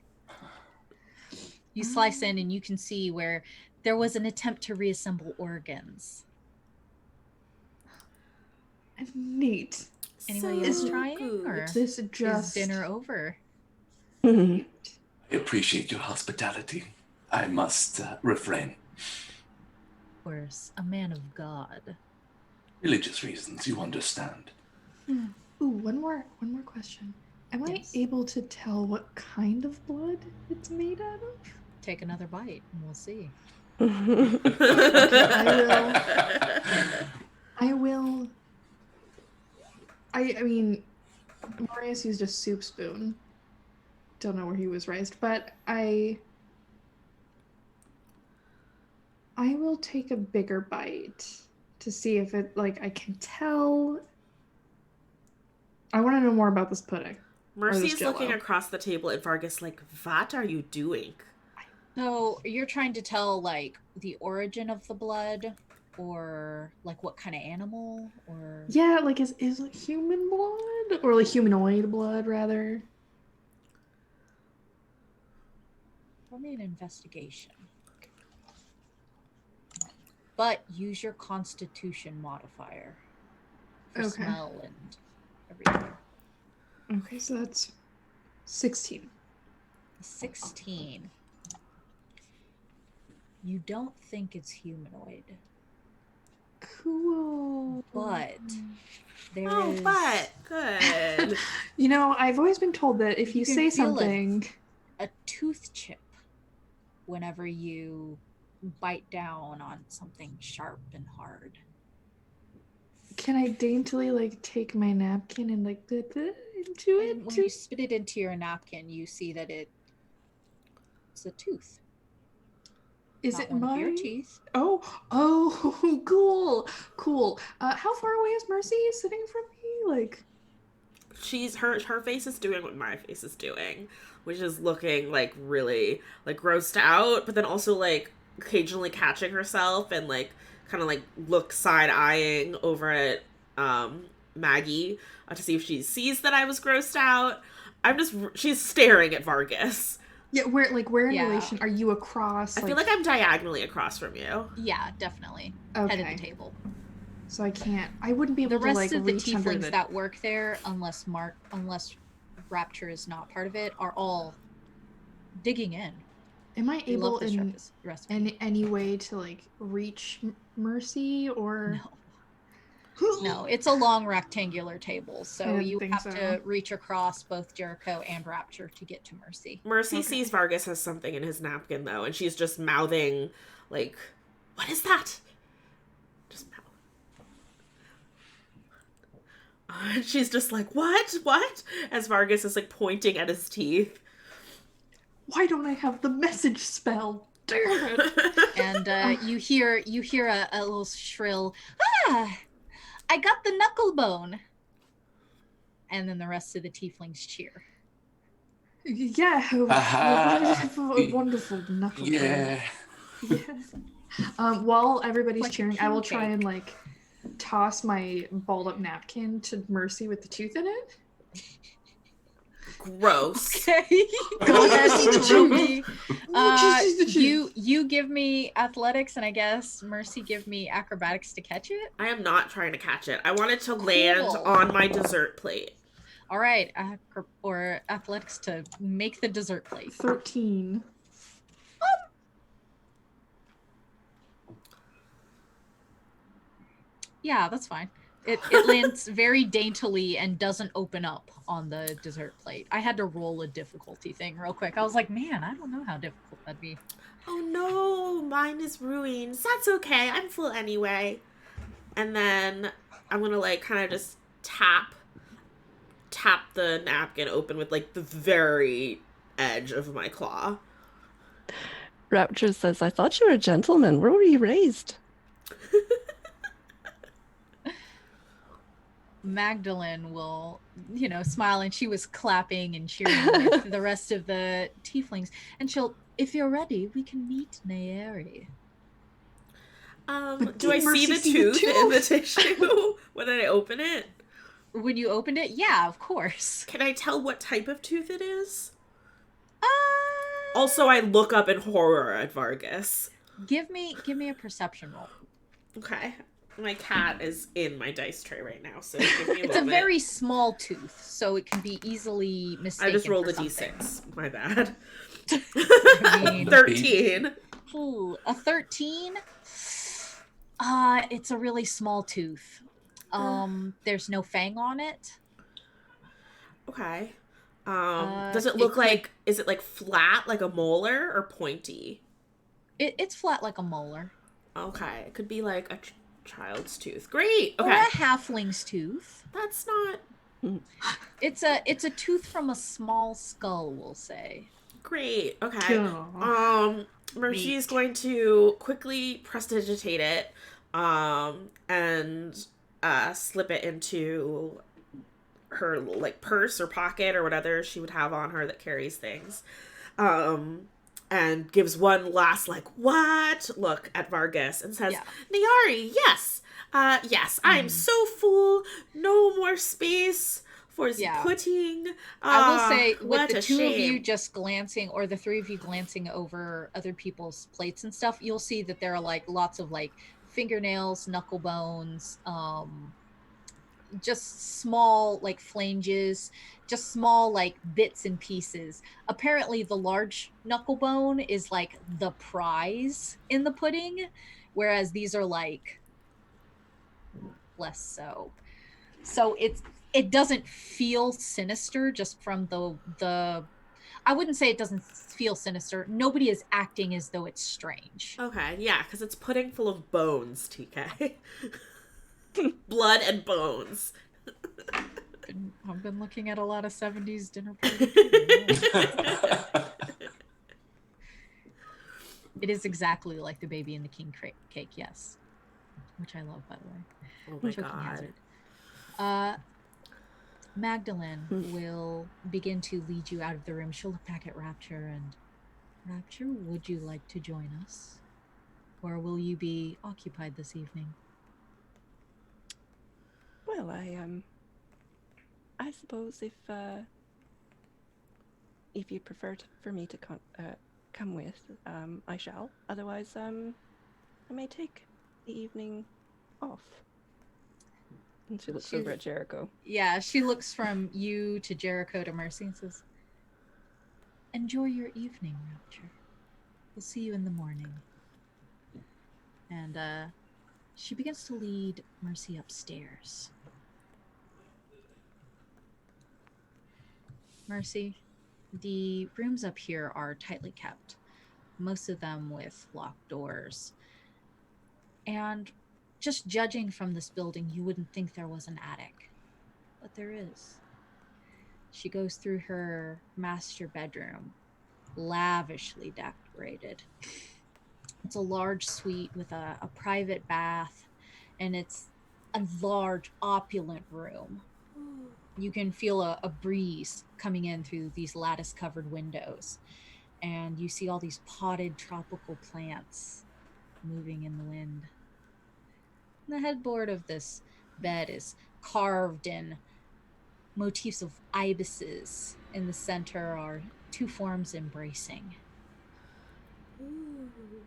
Speaker 2: You slice in and you can see where there was an attempt to reassemble organs.
Speaker 3: Neat.
Speaker 2: Anybody else trying? Or
Speaker 3: This just
Speaker 2: is dinner over?
Speaker 4: I appreciate your hospitality. I must refrain.
Speaker 2: Of course, a man of God.
Speaker 4: Religious reasons, you understand.
Speaker 3: Ooh, one more question. Am
Speaker 2: Yes.
Speaker 3: I able to tell what kind of blood it's made out of?
Speaker 2: Take another bite and we'll see.
Speaker 3: I mean, Marius used a soup spoon. Don't know where he was raised, but I will take a bigger bite to see if it, like, I can tell. I want to know more about this pudding.
Speaker 1: Mercy's looking across the table at Vargas like, what are you doing?
Speaker 2: So you're trying to tell, like, the origin of the blood, or like what kind of animal, or
Speaker 3: Yeah, like is it human blood or like humanoid blood rather?
Speaker 2: roll me an investigation. But use your Constitution modifier for
Speaker 3: Okay.
Speaker 2: smell and everything.
Speaker 3: Okay, so that's 16.
Speaker 2: 16. You don't think it's humanoid,
Speaker 3: Cool.
Speaker 2: but there
Speaker 1: Oh,
Speaker 2: is.
Speaker 1: but good.
Speaker 3: You know, I've always been told that if
Speaker 2: You
Speaker 3: you
Speaker 2: can
Speaker 3: say
Speaker 2: feel it.
Speaker 3: something,
Speaker 2: a tooth chip whenever you bite down on something sharp and hard.
Speaker 3: can I daintily like take my napkin and like put it into
Speaker 2: And
Speaker 3: it?
Speaker 2: when you spit it into your napkin, you see that it's a tooth.
Speaker 3: Is
Speaker 2: Not
Speaker 3: it
Speaker 2: one of your
Speaker 3: mine?
Speaker 2: teeth?
Speaker 3: Oh, cool. How far away is Mercy sitting from me? Like,
Speaker 1: She's her face is doing what my face is doing, which is looking like really like grossed out, but then also like occasionally catching herself and like kind of like look side eyeing over at Maggie to see if she sees that I was grossed out. She's staring at Vargas.
Speaker 3: yeah, where in
Speaker 2: Yeah.
Speaker 3: relation are you across?
Speaker 1: I feel like I'm diagonally across from you.
Speaker 2: Yeah, definitely.
Speaker 3: okay.
Speaker 2: Head of the table.
Speaker 3: So I wouldn't be
Speaker 2: The
Speaker 3: able to
Speaker 2: rest
Speaker 3: like
Speaker 2: of the
Speaker 3: reach under
Speaker 2: tieflings
Speaker 3: the.
Speaker 2: that work there, unless Rapture is not part of it, are all digging in.
Speaker 3: Am I
Speaker 2: They
Speaker 3: able
Speaker 2: love this
Speaker 3: in
Speaker 2: recipe.
Speaker 3: any way to like reach Mercy or?
Speaker 2: No, it's a long rectangular table,
Speaker 3: I
Speaker 2: so
Speaker 3: didn't
Speaker 2: you
Speaker 3: think
Speaker 2: have
Speaker 3: so.
Speaker 2: to reach across both Jericho and Rapture to get to Mercy.
Speaker 1: Mercy
Speaker 3: Okay.
Speaker 1: sees Vargas has something in his napkin though, and she's just mouthing like, "What is that?" Just mouth. And she's just like, what? As Vargas is like pointing at his teeth.
Speaker 3: Why don't I have the message spell? Damn it!
Speaker 2: And you hear a little shrill, "Ah! I got the knucklebone!" And then the rest of the tieflings cheer.
Speaker 3: Yeah,
Speaker 4: Aha.
Speaker 3: wonderful knuckle.
Speaker 4: Yeah.
Speaker 3: Yes. While everybody's
Speaker 2: Like a
Speaker 3: cheering, I will
Speaker 2: king
Speaker 3: try
Speaker 2: cake.
Speaker 3: and like toss my balled up napkin to Mercy with the tooth in it.
Speaker 1: Gross.
Speaker 2: Okay. Go ahead,
Speaker 3: See the
Speaker 2: roll
Speaker 3: truth.
Speaker 2: me.
Speaker 3: Just the truth.
Speaker 2: You give me athletics, and I guess Mercy give me acrobatics to catch it.
Speaker 1: I am not trying to catch it. I want it to land
Speaker 2: Cool.
Speaker 1: on my dessert plate.
Speaker 2: All right, or athletics to make the dessert plate.
Speaker 3: 13.
Speaker 2: Yeah, that's fine. It lands very daintily and doesn't open up on the dessert plate. I had to roll a difficulty thing real quick. I was like, man, I don't know how difficult that'd be.
Speaker 1: Oh no, mine is ruined. That's okay. I'm full anyway. And then I'm gonna like kind of just tap the napkin open with like the very edge of my claw.
Speaker 6: Rapture says, I thought you were a gentleman. Where were you raised?
Speaker 2: Magdalene will, smile, and she was clapping and cheering with the rest of the tieflings. And she'll, if you're ready, we can meet Nayeri.
Speaker 3: But
Speaker 1: Do I
Speaker 3: did Mercy
Speaker 1: see the
Speaker 3: see the
Speaker 1: tooth in
Speaker 3: tooth?
Speaker 1: the tissue when I open it?
Speaker 2: When you opened it, yeah, of course.
Speaker 1: Can I tell what type of tooth it is? Also, I look up in horror at Vargas.
Speaker 2: Give me a perception roll.
Speaker 1: Okay. My cat is in my dice tray right now, so give me a
Speaker 2: It's
Speaker 1: moment.
Speaker 2: a very small tooth, so it can be easily mistaken.
Speaker 1: I just rolled
Speaker 2: for
Speaker 1: a
Speaker 2: something.
Speaker 1: d6. My bad.
Speaker 2: I mean,
Speaker 1: 13.
Speaker 2: ooh, a 13? It's a really small tooth. There's no fang on it.
Speaker 1: Okay. Does it
Speaker 2: it
Speaker 1: look
Speaker 2: could-
Speaker 1: like, is it like flat like a molar or pointy?
Speaker 2: It's flat like a molar.
Speaker 1: Okay. It could be like a child's tooth. Great.
Speaker 2: Or
Speaker 1: Okay.
Speaker 2: a halfling's tooth.
Speaker 1: That's not
Speaker 2: It's a tooth from a small skull, we'll say.
Speaker 1: great. Okay.
Speaker 3: Cool.
Speaker 1: Mercy is going to quickly prestidigitate it, and slip it into her like purse or pocket or whatever she would have on her that carries things. And gives one last like what look at Vargas and says,
Speaker 2: Yeah.
Speaker 1: Nayari, yes. Yes, I'm so full. No more space for
Speaker 2: Yeah.
Speaker 1: pudding.
Speaker 2: I will say, with
Speaker 1: what
Speaker 2: the
Speaker 1: a
Speaker 2: two of you
Speaker 1: shame.
Speaker 2: just glancing, or the three of you glancing over other people's plates and stuff, you'll see that there are like lots of like fingernails, knuckle bones, just small like flanges, just small like bits and pieces. Apparently the large knuckle bone is like the prize in the pudding, whereas these are like less so. So it doesn't feel sinister just from the I wouldn't say it doesn't feel sinister. Nobody is acting as though it's strange.
Speaker 1: Okay, yeah, because it's pudding full of bones, TK. Blood and bones.
Speaker 2: I've been looking at a lot of 70s dinner party. It is exactly like the Baby and the King cake, yes. Which I love, by the way.
Speaker 1: Oh my
Speaker 2: Choking
Speaker 1: god.
Speaker 2: hazard. Magdalene will begin to lead you out of the room. She'll look back at Rapture and... Rapture, would you like to join us? Or will you be occupied this evening?
Speaker 6: Well, I suppose if you prefer for me to come with, I shall. Otherwise, I may take the evening off. And she looks over at Jericho.
Speaker 2: Yeah, she looks from you to Jericho to Mercy and says, enjoy your evening, Rapture. We'll see you in the morning. And she begins to lead Mercy upstairs. Mercy, the rooms up here are tightly kept, most of them with locked doors. And just judging from this building, you wouldn't think there was an attic, but there is. She goes through her master bedroom, lavishly decorated. It's a large suite with a private bath, and it's a large, opulent room. You can feel a breeze coming in through these lattice-covered windows, and you see all these potted tropical plants moving in the wind. The headboard of this bed is carved in motifs of ibises. In the center are two forms embracing.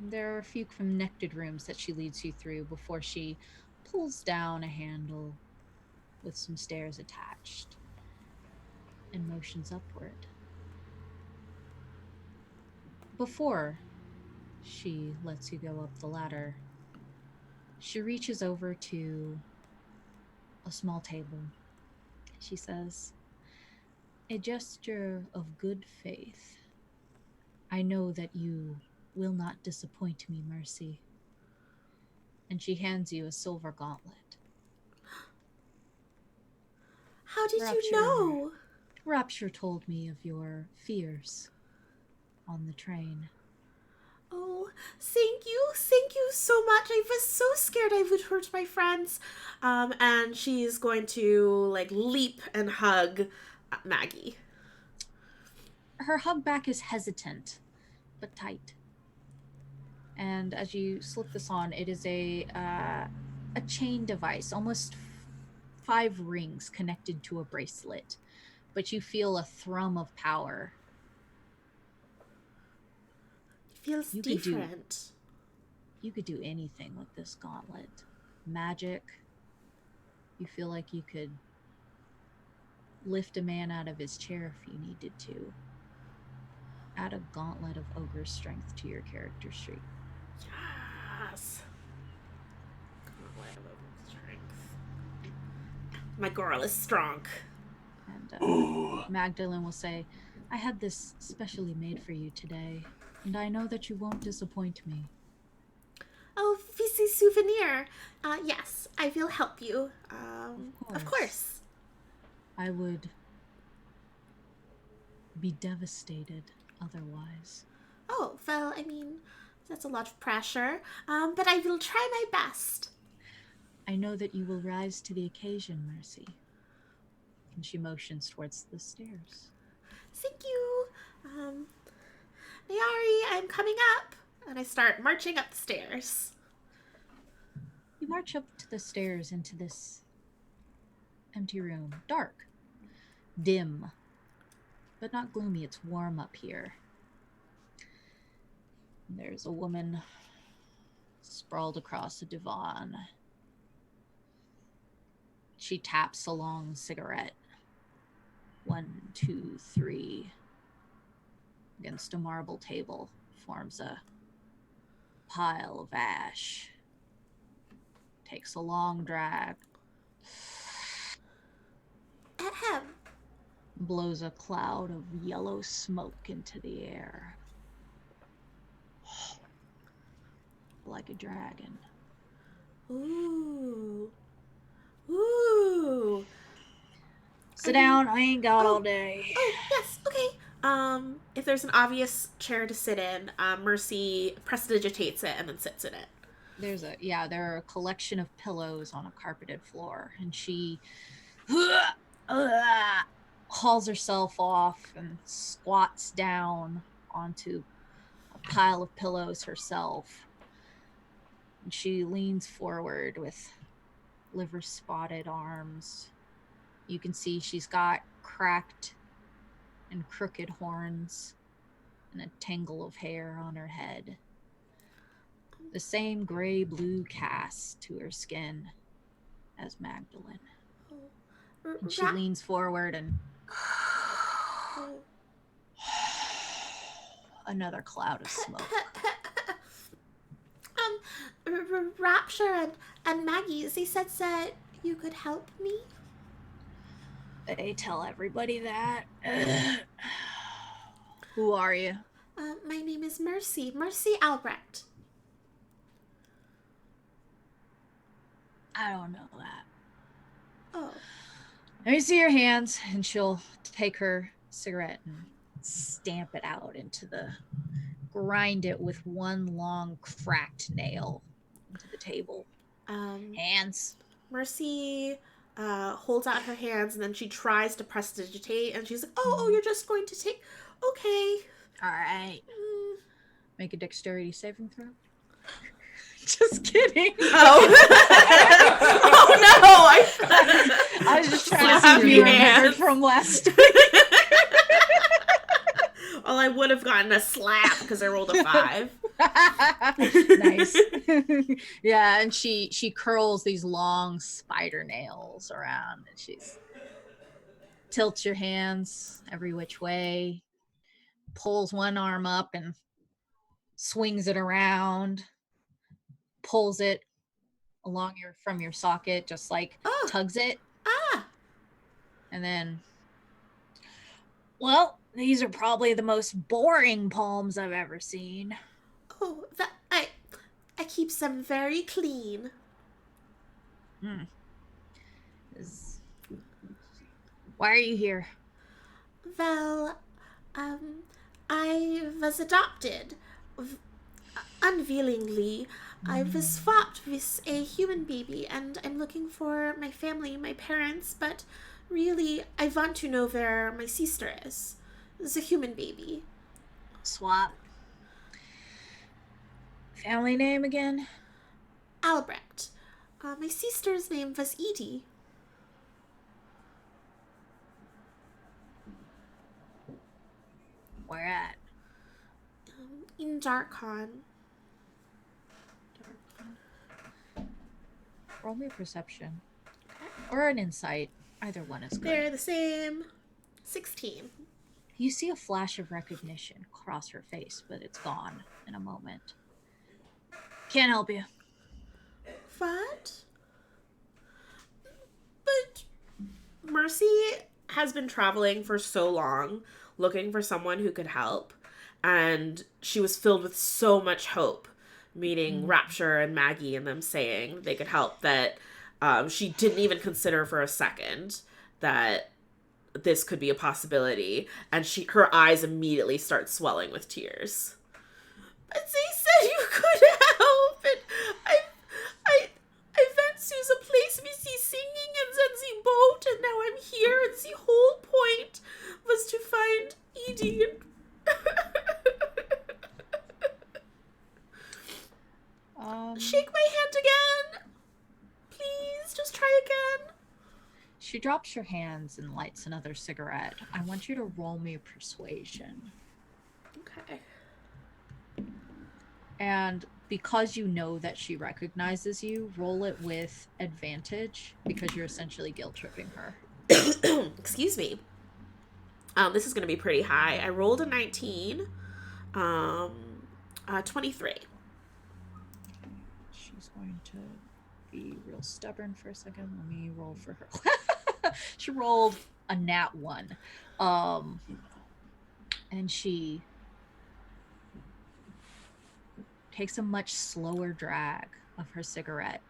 Speaker 2: There are a few connected rooms that she leads you through before she pulls down a handle with some stairs attached and motions upward. Before she lets you go up the ladder, she reaches over to a small table. She says, a gesture of good faith. I know that you will not disappoint me, Mercy. And she hands you a silver gauntlet.
Speaker 1: How did
Speaker 2: Rapture.
Speaker 1: you know?
Speaker 2: Rapture told me of your fears on the train.
Speaker 1: Oh, thank you so much. I was so scared I would hurt my friends. And she's going to like leap and hug Maggie.
Speaker 2: Her hug back is hesitant, but tight. And as you slip this on, it is a chain device, almost 5 rings connected to a bracelet. But you feel a thrum of power.
Speaker 1: feels
Speaker 2: You could do-
Speaker 1: different.
Speaker 2: You could do anything with this gauntlet. Magic. You feel like you could lift a man out of his chair if you needed to. Add a gauntlet of ogre strength to your character sheet.
Speaker 1: Yes. Gauntlet of open strength. My girl is strong.
Speaker 2: And
Speaker 4: Ooh.
Speaker 2: Magdalene will say, I had this specially made for you today, and I know that you won't disappoint me.
Speaker 1: Oh, Fisi souvenir. Yes, I will help you. Of course.
Speaker 2: I would be devastated otherwise.
Speaker 1: Oh, well, I mean, that's a lot of pressure. But I will try my best.
Speaker 2: I know that you will rise to the occasion, Mercy. And she motions towards the stairs.
Speaker 1: Thank you. Mayari, I'm coming up. And I start marching up the stairs.
Speaker 2: You march up to the stairs into this empty room. Dark. Dim. But not gloomy. It's warm up here. There's a woman sprawled across a divan. She taps a long cigarette. 1, 2, 3. Against a marble table. Forms a pile of ash. Takes a long drag.
Speaker 1: Ahem.
Speaker 2: Blows a cloud of yellow smoke into the air. Like a dragon.
Speaker 1: Ooh. Ooh.
Speaker 2: Sit down, I ain't got all day.
Speaker 1: Oh, yes, okay. If there's an obvious chair to sit in, Mercy prestidigitates it and then sits in it.
Speaker 2: There are a collection of pillows on a carpeted floor, and she hauls herself off and squats down onto a pile of pillows herself. And she leans forward with liver-spotted arms. You can see she's got cracked and crooked horns and a tangle of hair on her head. The same gray-blue cast to her skin as Magdalene. And she leans forward and another cloud of smoke.
Speaker 1: Rapture and Maggie, they said that you could help me?
Speaker 2: They tell everybody that. Who are you?
Speaker 1: My name is Mercy Albrecht.
Speaker 2: I don't know that.
Speaker 1: Oh.
Speaker 2: Let me see your hands. And she'll take her cigarette and stamp it out grind it with one long cracked nail into the table. Hands.
Speaker 1: Mercy holds out her hands and then she tries to prestidigitate and she's like, oh, you're just going to take, okay.
Speaker 2: All right. Make a dexterity saving throw. Just kidding.
Speaker 1: Oh. Oh no!
Speaker 2: I was just trying to see if you remembered from last week.
Speaker 1: Well, I would have gotten a slap because I rolled a 5.
Speaker 2: Nice. Yeah, and she curls these long spider nails around, and she's tilts your hands every which way, pulls one arm up and swings it around, pulls it along from your socket, just like tugs it. And then, well, these are probably the most boring palms I've ever seen.
Speaker 1: Oh, I keep them very clean.
Speaker 2: Why are you here?
Speaker 1: Well, I was adopted. Unwillingly, I was swapped with a human baby, and I'm looking for my family, my parents, but really, I want to know where my sister is. The human baby.
Speaker 2: Swap. Family name again?
Speaker 1: Albrecht. My sister's name was Edie.
Speaker 2: Where at?
Speaker 1: In Darkon.
Speaker 2: Roll me a perception. Or an insight. Either one is good.
Speaker 1: They're the same. 16.
Speaker 2: You see a flash of recognition cross her face, but it's gone in a moment. Can't help you.
Speaker 1: What? But Mercy has been traveling for so long, looking for someone who could help, and she was filled with so much hope, meeting Rapture and Maggie and them saying they could help, that she didn't even consider for a second that this could be a possibility, and her eyes immediately start swelling with tears. But they said you could help, and I went to the place with the singing and then the boat, and now I'm here, and the whole point was to find Edie. Shake my hand again. Please, just try again.
Speaker 2: She drops her hands and lights another cigarette. I want you to roll me persuasion.
Speaker 1: Okay.
Speaker 2: And because you know that she recognizes you, roll it with advantage because you're essentially guilt-tripping her.
Speaker 1: Excuse me. This is going to be pretty high. I rolled a 19. 23.
Speaker 2: She's going to be real stubborn for a second. Let me roll for her. She rolled a nat 1. And she takes a much slower drag of her cigarette.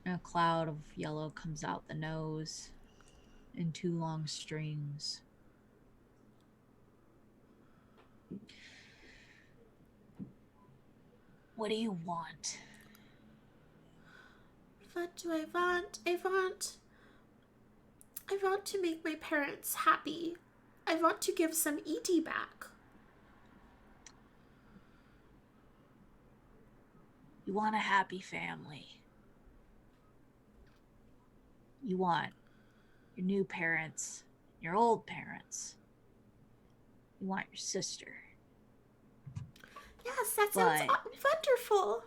Speaker 2: And a cloud of yellow comes out the nose in 2 long strings. What do you want?
Speaker 1: What do I want? I want to make my parents happy. I want to give some Edie back.
Speaker 2: You want a happy family. You want your new parents, your old parents. You want your sister.
Speaker 1: Yes, that sounds wonderful.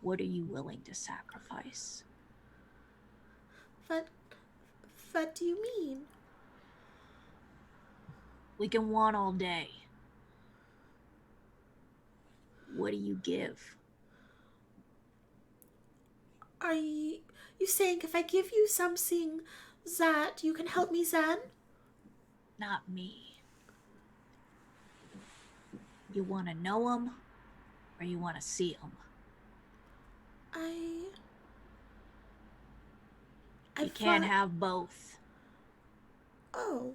Speaker 2: What are you willing to sacrifice?
Speaker 1: What do you mean?
Speaker 2: We can want all day. What do you give?
Speaker 1: Are you saying if I give you something that you can help me then?
Speaker 2: Not me. You want to know them or you want to see them? You can't have both.
Speaker 1: Oh.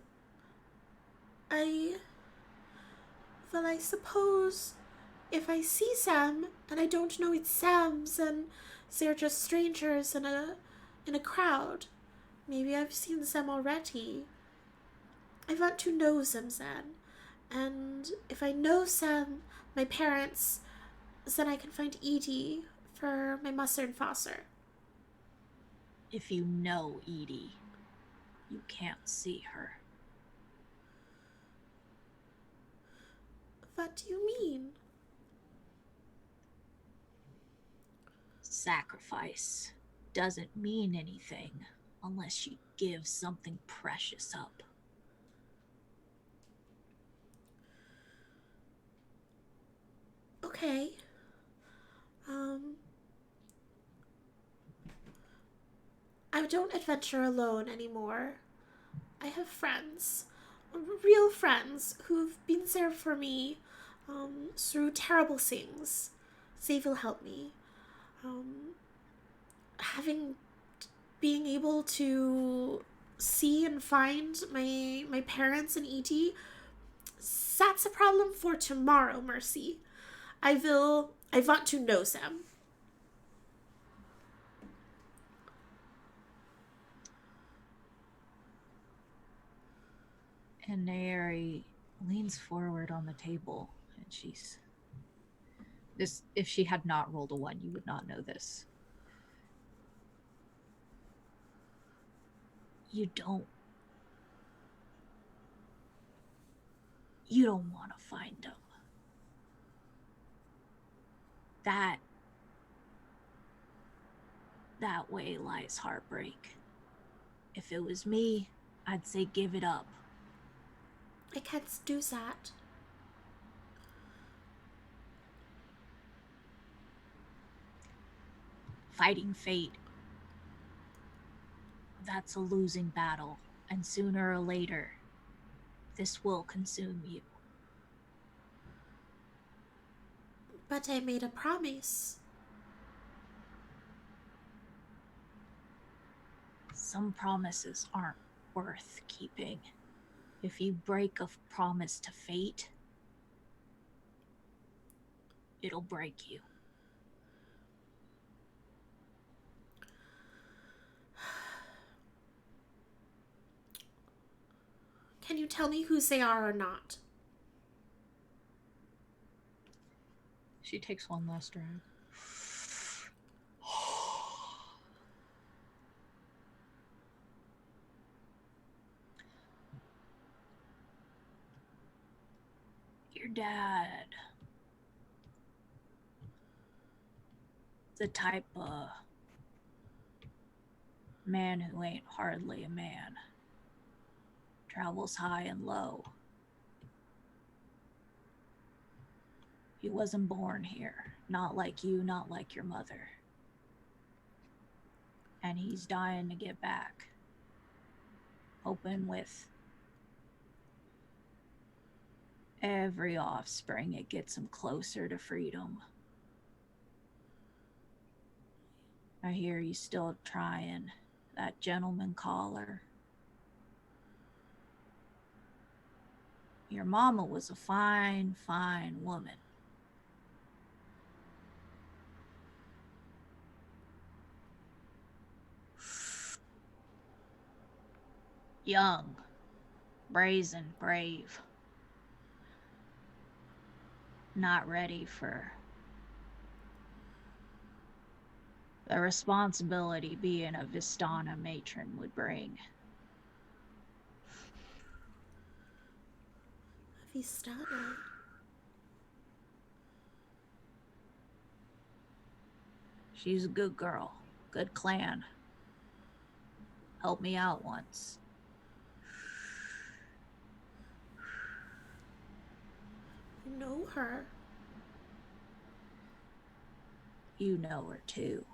Speaker 1: Well, I suppose if I see Sam and I don't know it's Sam's and they're just strangers in a crowd. Maybe I've seen them already. I want to know them then. And if I know Sam, my parents, then I can find Edie for my mother and father.
Speaker 2: If you know Edie, you can't see her.
Speaker 1: What do you mean?
Speaker 2: Sacrifice doesn't mean anything unless you give something precious up.
Speaker 1: Okay. I don't adventure alone anymore. I have friends, real friends, who've been there for me through terrible things. They will help me. Being able to see and find my parents and Edie, that's a problem for tomorrow, Mercy. I want to know them.
Speaker 2: And Nayari leans forward on the table, and if she had not rolled a 1, you would not know this. You don't You don't want to find them. That way lies heartbreak. If it was me, I'd say give it up.
Speaker 1: I can't do that.
Speaker 2: Fighting fate. That's a losing battle, and sooner or later, this will consume you.
Speaker 1: But I made a promise.
Speaker 2: Some promises aren't worth keeping. If you break a promise to fate, it'll break you.
Speaker 1: Can you tell me whose they are or not?
Speaker 2: She takes one last drag. Your dad. The type of man who ain't hardly a man. Travels high and low. He wasn't born here. Not like you, not like your mother. And he's dying to get back. Hoping with every offspring it gets him closer to freedom. I hear he's still trying. That gentleman caller. Your mama was a fine, fine woman. Young, brazen, brave. Not ready for the responsibility being a Vistana matron would bring.
Speaker 1: Vistana.
Speaker 2: She's a good girl, good clan. Helped me out once.
Speaker 1: I know her.
Speaker 2: You know her too.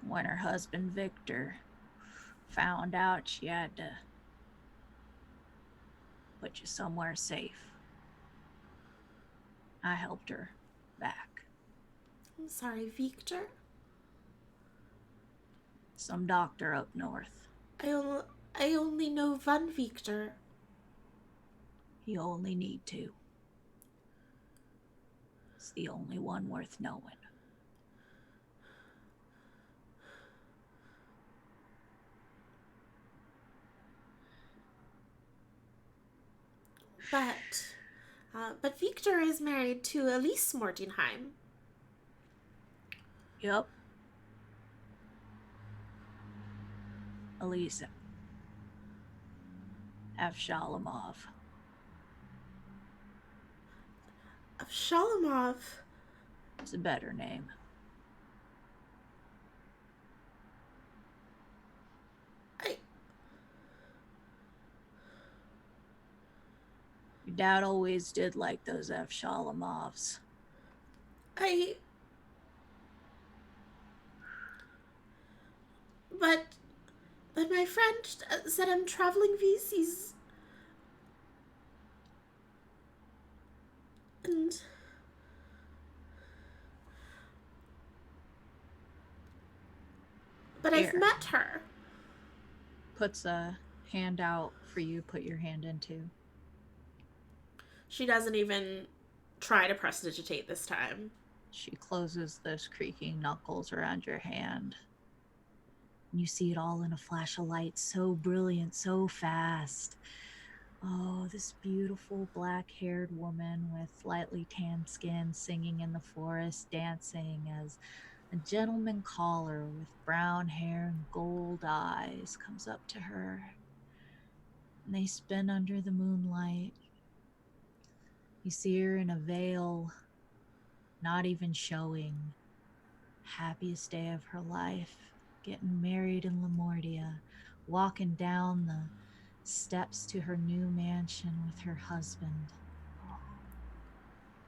Speaker 2: When her husband Victor found out, she had to put you somewhere safe. I helped her back.
Speaker 1: I'm sorry, Victor.
Speaker 2: Some doctor up north.
Speaker 1: I only know one Victor.
Speaker 2: You only need to. It's the only one worth knowing.
Speaker 1: But Victor is married to Elise Mordenheim.
Speaker 2: Yep. Elisa. Avshalamov.
Speaker 1: Avshalamov.
Speaker 2: It's a better name. Your dad always did like those Avshalamovs.
Speaker 1: But my friend said I'm traveling VCs. But
Speaker 2: Here.
Speaker 1: I've met her.
Speaker 2: Puts a hand out for you to put your hand into.
Speaker 1: She doesn't even try to prestidigitate this time.
Speaker 2: She closes those creaking knuckles around your hand. You see it all in a flash of light, so brilliant, so fast. Oh, this beautiful black-haired woman with lightly tanned skin singing in the forest, dancing as a gentleman caller with brown hair and gold eyes comes up to her. And they spin under the moonlight. You see her in a veil, not even showing. Happiest day of her life, getting married in Lamortia, walking down the steps to her new mansion with her husband. Oh,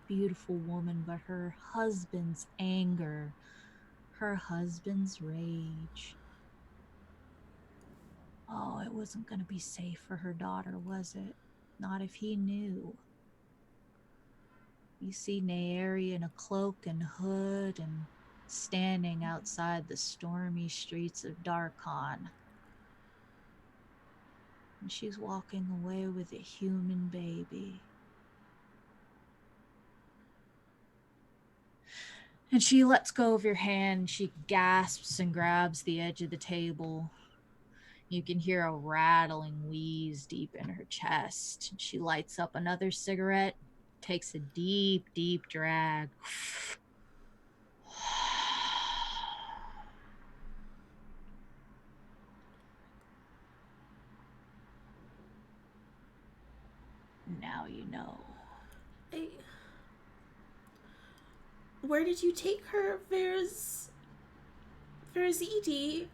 Speaker 2: beautiful woman, but her husband's anger, her husband's rage. Oh, it wasn't going to be safe for her daughter, was it? Not if he knew. You see Naeri in a cloak and hood and standing outside the stormy streets of Darkon. And she's walking away with a human baby. And she lets go of your hand. She gasps and grabs the edge of the table. You can hear a rattling wheeze deep in her chest. She lights up another cigarette, takes a deep, deep drag. Now you know.
Speaker 1: Where did you take her? Where's Edie?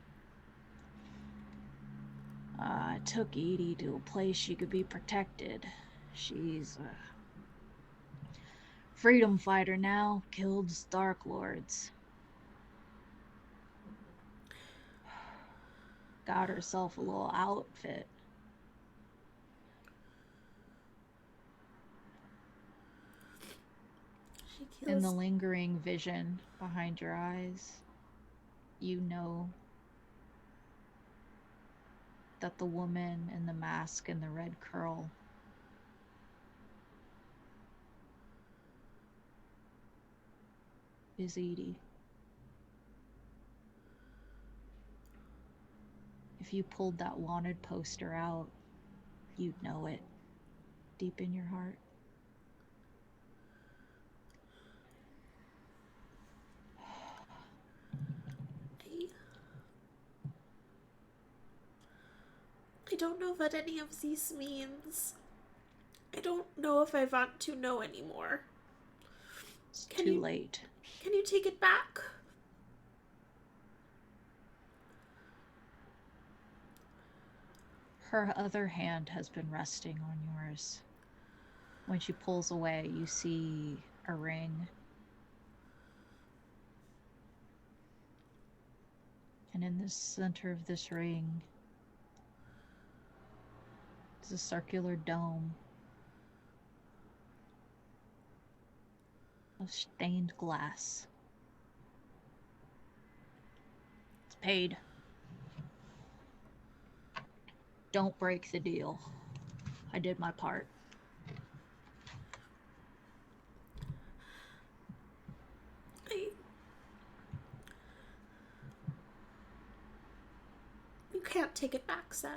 Speaker 2: I took Edie to a place she could be protected. She's a freedom fighter now, killed Dark Lords. Got herself a little outfit. In the lingering vision behind your eyes, you know that the woman in the mask and the red curl is Edie. If you pulled that wanted poster out, you'd know it deep in your heart.
Speaker 1: I don't know what any of this means. I don't know if I want to know anymore.
Speaker 2: It's too late.
Speaker 1: Can you take it back?
Speaker 2: Her other hand has been resting on yours. When she pulls away, you see a ring. And in the center of this ring is a circular dome of stained glass. It's paid. Don't break the deal. I did my part.
Speaker 1: You can't take it back, Sen.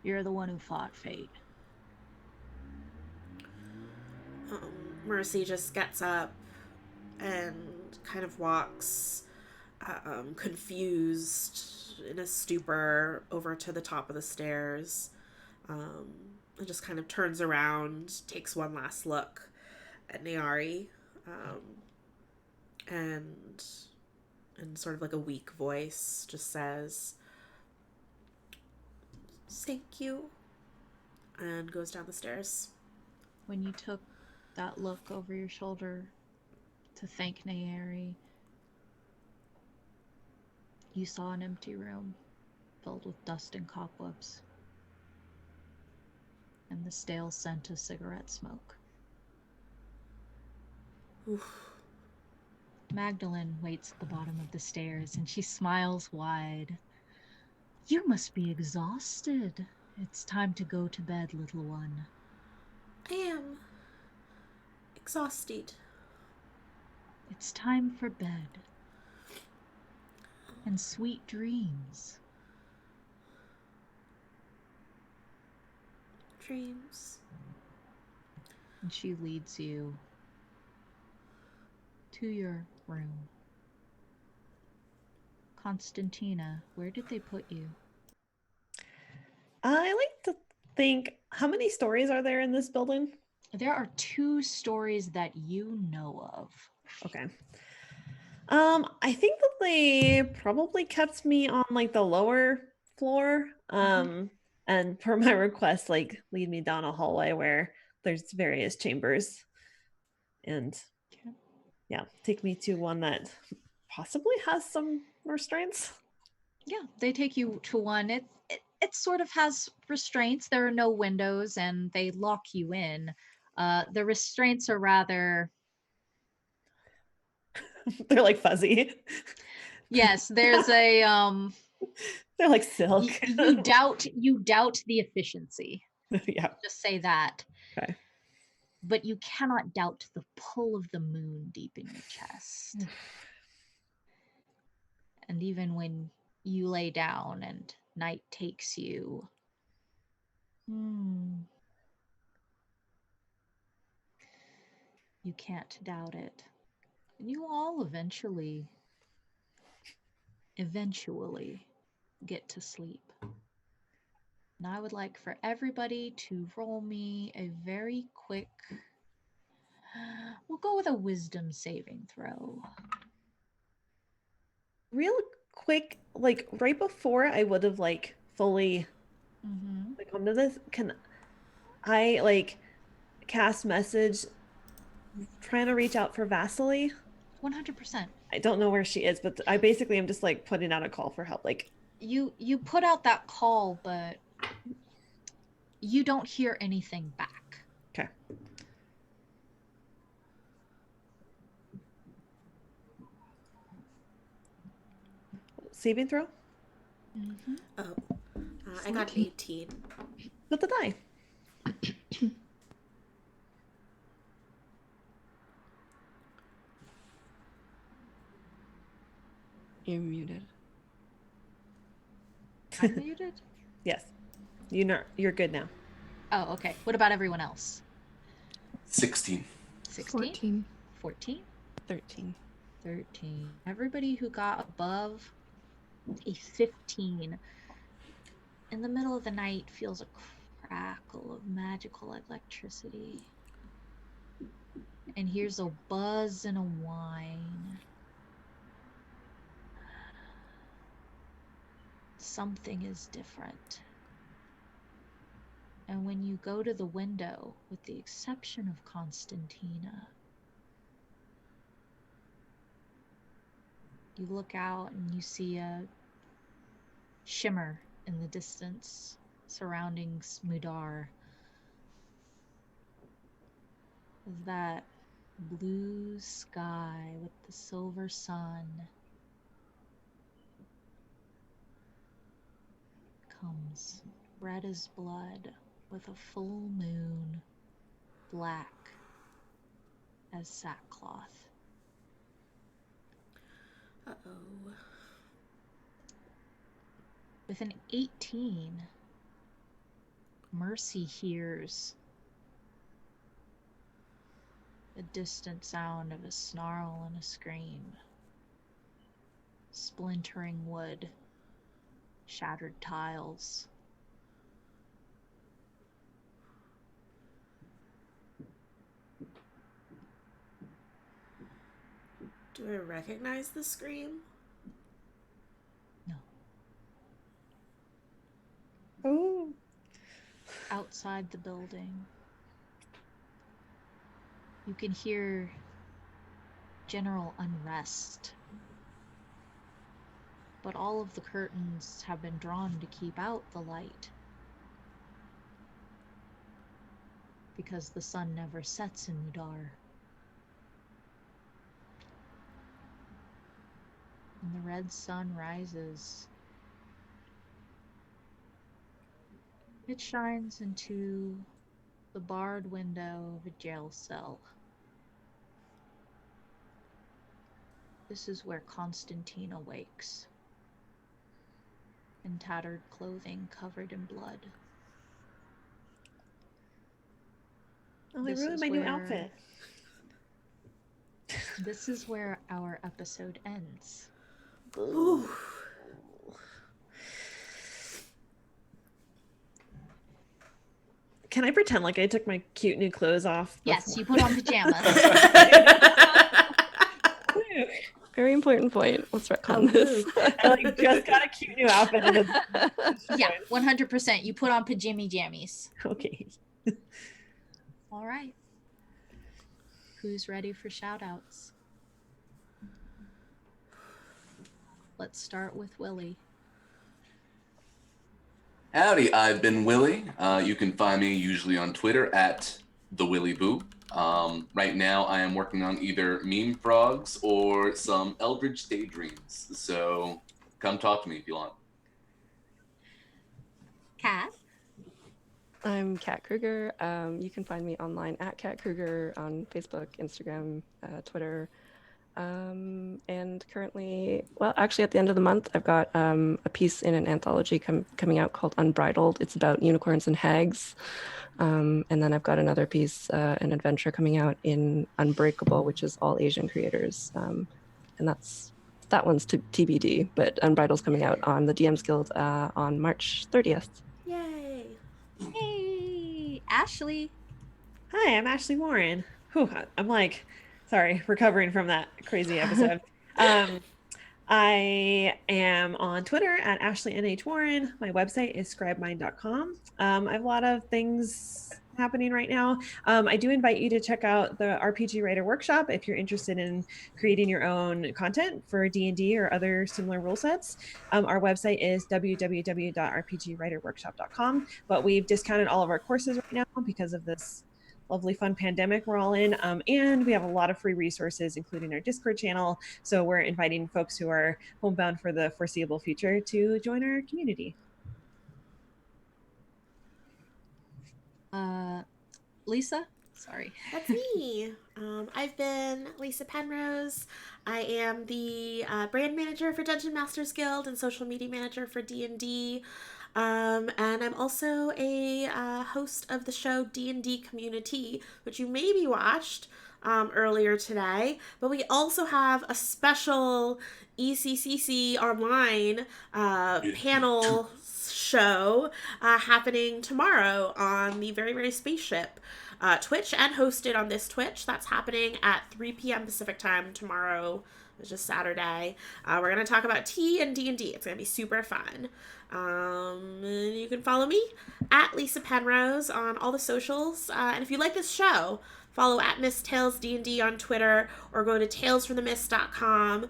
Speaker 2: You're the one who fought fate.
Speaker 1: Mercy just gets up and kind of walks confused in a stupor over to the top of the stairs, and just kind of turns around, takes one last look at Naeri, and in sort of like a weak voice just says, "Thank you," and goes down the stairs.
Speaker 2: When you took that look over your shoulder to thank Naeri, you saw an empty room filled with dust and cobwebs and the stale scent of cigarette smoke.
Speaker 1: Oof.
Speaker 2: Magdalene waits at the bottom of the stairs and she smiles wide. You must be exhausted. It's time to go to bed, little one.
Speaker 1: I am exhausted.
Speaker 2: It's time for bed. And sweet dreams.
Speaker 1: Dreams.
Speaker 2: And she leads you to your room. Constantina, where did they put you?
Speaker 5: I like to think, how many stories are there in this building?
Speaker 2: There are 2 stories that you know of.
Speaker 5: Okay. I think that they probably kept me on like the lower floor. And per my request, like lead me down a hallway where there's various chambers. And
Speaker 2: Okay.
Speaker 5: yeah, take me to one that possibly has some restraints.
Speaker 2: Yeah, they take you to one. It sort of has restraints. There are no windows, and they lock you in. The restraints are rather.
Speaker 5: They're like fuzzy.
Speaker 2: Yes, there's a
Speaker 5: They're like silk.
Speaker 2: you doubt the efficiency.
Speaker 5: Yeah.
Speaker 2: Just say that.
Speaker 5: Okay.
Speaker 2: But you cannot doubt the pull of the moon deep in your chest. And even when you lay down and night takes you, you can't doubt it. And you all eventually get to sleep. And I would like for everybody to roll me a very quick, we'll go with a wisdom saving throw.
Speaker 5: Real quick, like right before I would have like fully like come to this, can I like cast message trying to reach out for Vasily?
Speaker 2: 100%.
Speaker 5: I don't know where she is, but I basically am just like putting out a call for help. Like
Speaker 2: You put out that call, but you don't hear anything back.
Speaker 5: Okay. Saving throw?
Speaker 1: Oh, I got 18.
Speaker 5: With the die.
Speaker 6: You're muted.
Speaker 2: I'm muted?
Speaker 5: Yes. You're good now.
Speaker 2: Oh, okay. What about everyone else?
Speaker 4: 16.
Speaker 2: 16? 14?
Speaker 6: 13.
Speaker 2: 13. Everybody who got above a 15 in the middle of the night feels a crackle of magical electricity and hears a buzz and a whine. Something is different. And when you go to the window, with the exception of Constantina, you look out and you see a shimmer in the distance surrounding Mudar. That blue sky with the silver sun comes red as blood with a full moon, black as sackcloth.
Speaker 1: Uh-oh.
Speaker 2: With an 18, Mercy hears the distant sound of a snarl and a scream. Splintering wood, shattered tiles.
Speaker 1: Do I recognize the scream?
Speaker 2: No.
Speaker 5: Oh.
Speaker 2: Outside the building, you can hear general unrest. But all of the curtains have been drawn to keep out the light. Because the sun never sets in Mudar. And the red sun rises. It shines into the barred window of a jail cell. This is where Constantine awakes, in tattered clothing covered in blood.
Speaker 5: Oh, I ruined my new outfit.
Speaker 2: This is where our episode ends.
Speaker 1: Ooh.
Speaker 5: Can I pretend like I took my cute new clothes off?
Speaker 2: Yes, you put on pajamas.
Speaker 6: Very important point. Let's retcon this.
Speaker 5: I like just got a cute new outfit. And
Speaker 2: Yeah, 100%. You put on pajama jammies.
Speaker 5: Okay.
Speaker 2: All right. Who's ready for shout outs? Let's start with Willie.
Speaker 4: Howdy, I've been Willie. You can find me usually on Twitter at @thewillieboo. Right now, I am working on either meme frogs or some Eldritch daydreams. So come talk to me if you want.
Speaker 2: Kat.
Speaker 6: I'm Kat Kruger. You can find me online at Kat Kruger on Facebook, Instagram, Twitter. And currently, well, actually at the end of the month, I've got a piece in an anthology coming out called Unbridled. It's about unicorns and hags. And then I've got another piece, an adventure coming out in Unbreakable, which is all Asian creators. And that one's TBD, but Unbridled's coming out on the DMs Guild on March 30th.
Speaker 1: Yay.
Speaker 2: Hey, Ashley.
Speaker 5: Hi, I'm Ashley Warren. Whew, I'm like, sorry, recovering from that crazy episode. I am on Twitter at AshleyNHWarren. My website is scribemind.com. I have a lot of things happening right now. I do invite you to check out the RPG Writer Workshop if you're interested in creating your own content for D&D or other similar rule sets. Our website is www.rpgwriterworkshop.com, but we've discounted all of our courses right now because of this lovely fun pandemic we're all in, and we have a lot of free resources, including our Discord channel. So we're inviting folks who are homebound for the foreseeable future to join our community.
Speaker 2: Lisa? Sorry.
Speaker 1: That's me. I've been Lisa Penrose. I am the brand manager for Dungeon Masters Guild and social media manager for D&D. And I'm also a host of the show D&D Community, which you maybe watched earlier today. But we also have a special ECCC online panel show happening tomorrow on the Very Very Spaceship Twitch, and hosted on this Twitch. That's happening at 3 p.m. Pacific time tomorrow. It's just Saturday. We're going to talk about tea and D&D. It's going to be super fun. You can follow me at Lisa Penrose on all the socials. And if you like this show, follow at Miss Tales D&D on Twitter, or go to talesfromthemist.com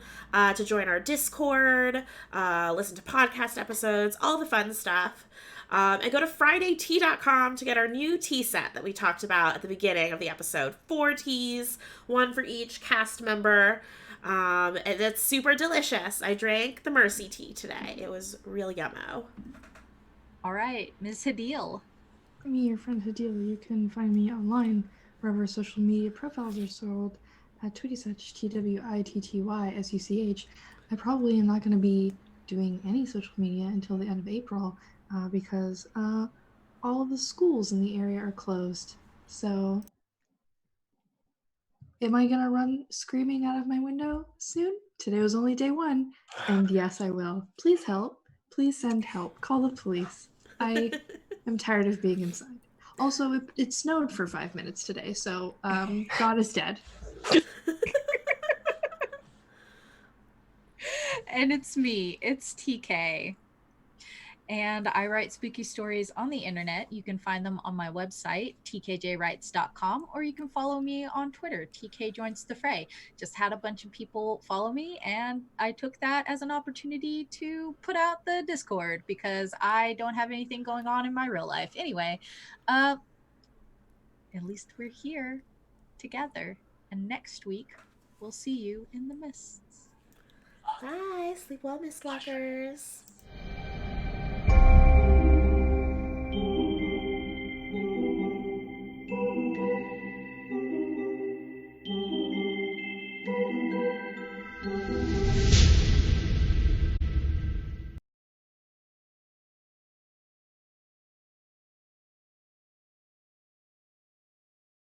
Speaker 1: to join our Discord, listen to podcast episodes, all the fun stuff. And go to FridayTea.com to get our new tea set that we talked about at the beginning of the episode. 4 teas, 1 for each cast member. And it's super delicious. I drank the Mercy tea today. It was real yummo.
Speaker 2: All right, Ms. Hadil.
Speaker 3: Me, your friend Hadil. You can find me online wherever social media profiles are sold at Twittysuch, TWITTYSUCH. I probably am not going to be doing any social media until the end of April because all of the schools in the area are closed. So, am I going to run screaming out of my window soon? Today was only day 1. And yes, I will. Please help. Please send help. Call the police. I am tired of being inside. Also, it snowed for 5 minutes today, so God is dead.
Speaker 2: And it's me. It's TK. And I write spooky stories on the internet. You can find them on my website, tkjwrites.com, or you can follow me on Twitter, TK Joins the Fray. Just had a bunch of people follow me, and I took that as an opportunity to put out the Discord because I don't have anything going on in my real life. Anyway, at least we're here together, and next week we'll see you in the mists.
Speaker 1: Bye. Sleep well, Mistwalkers.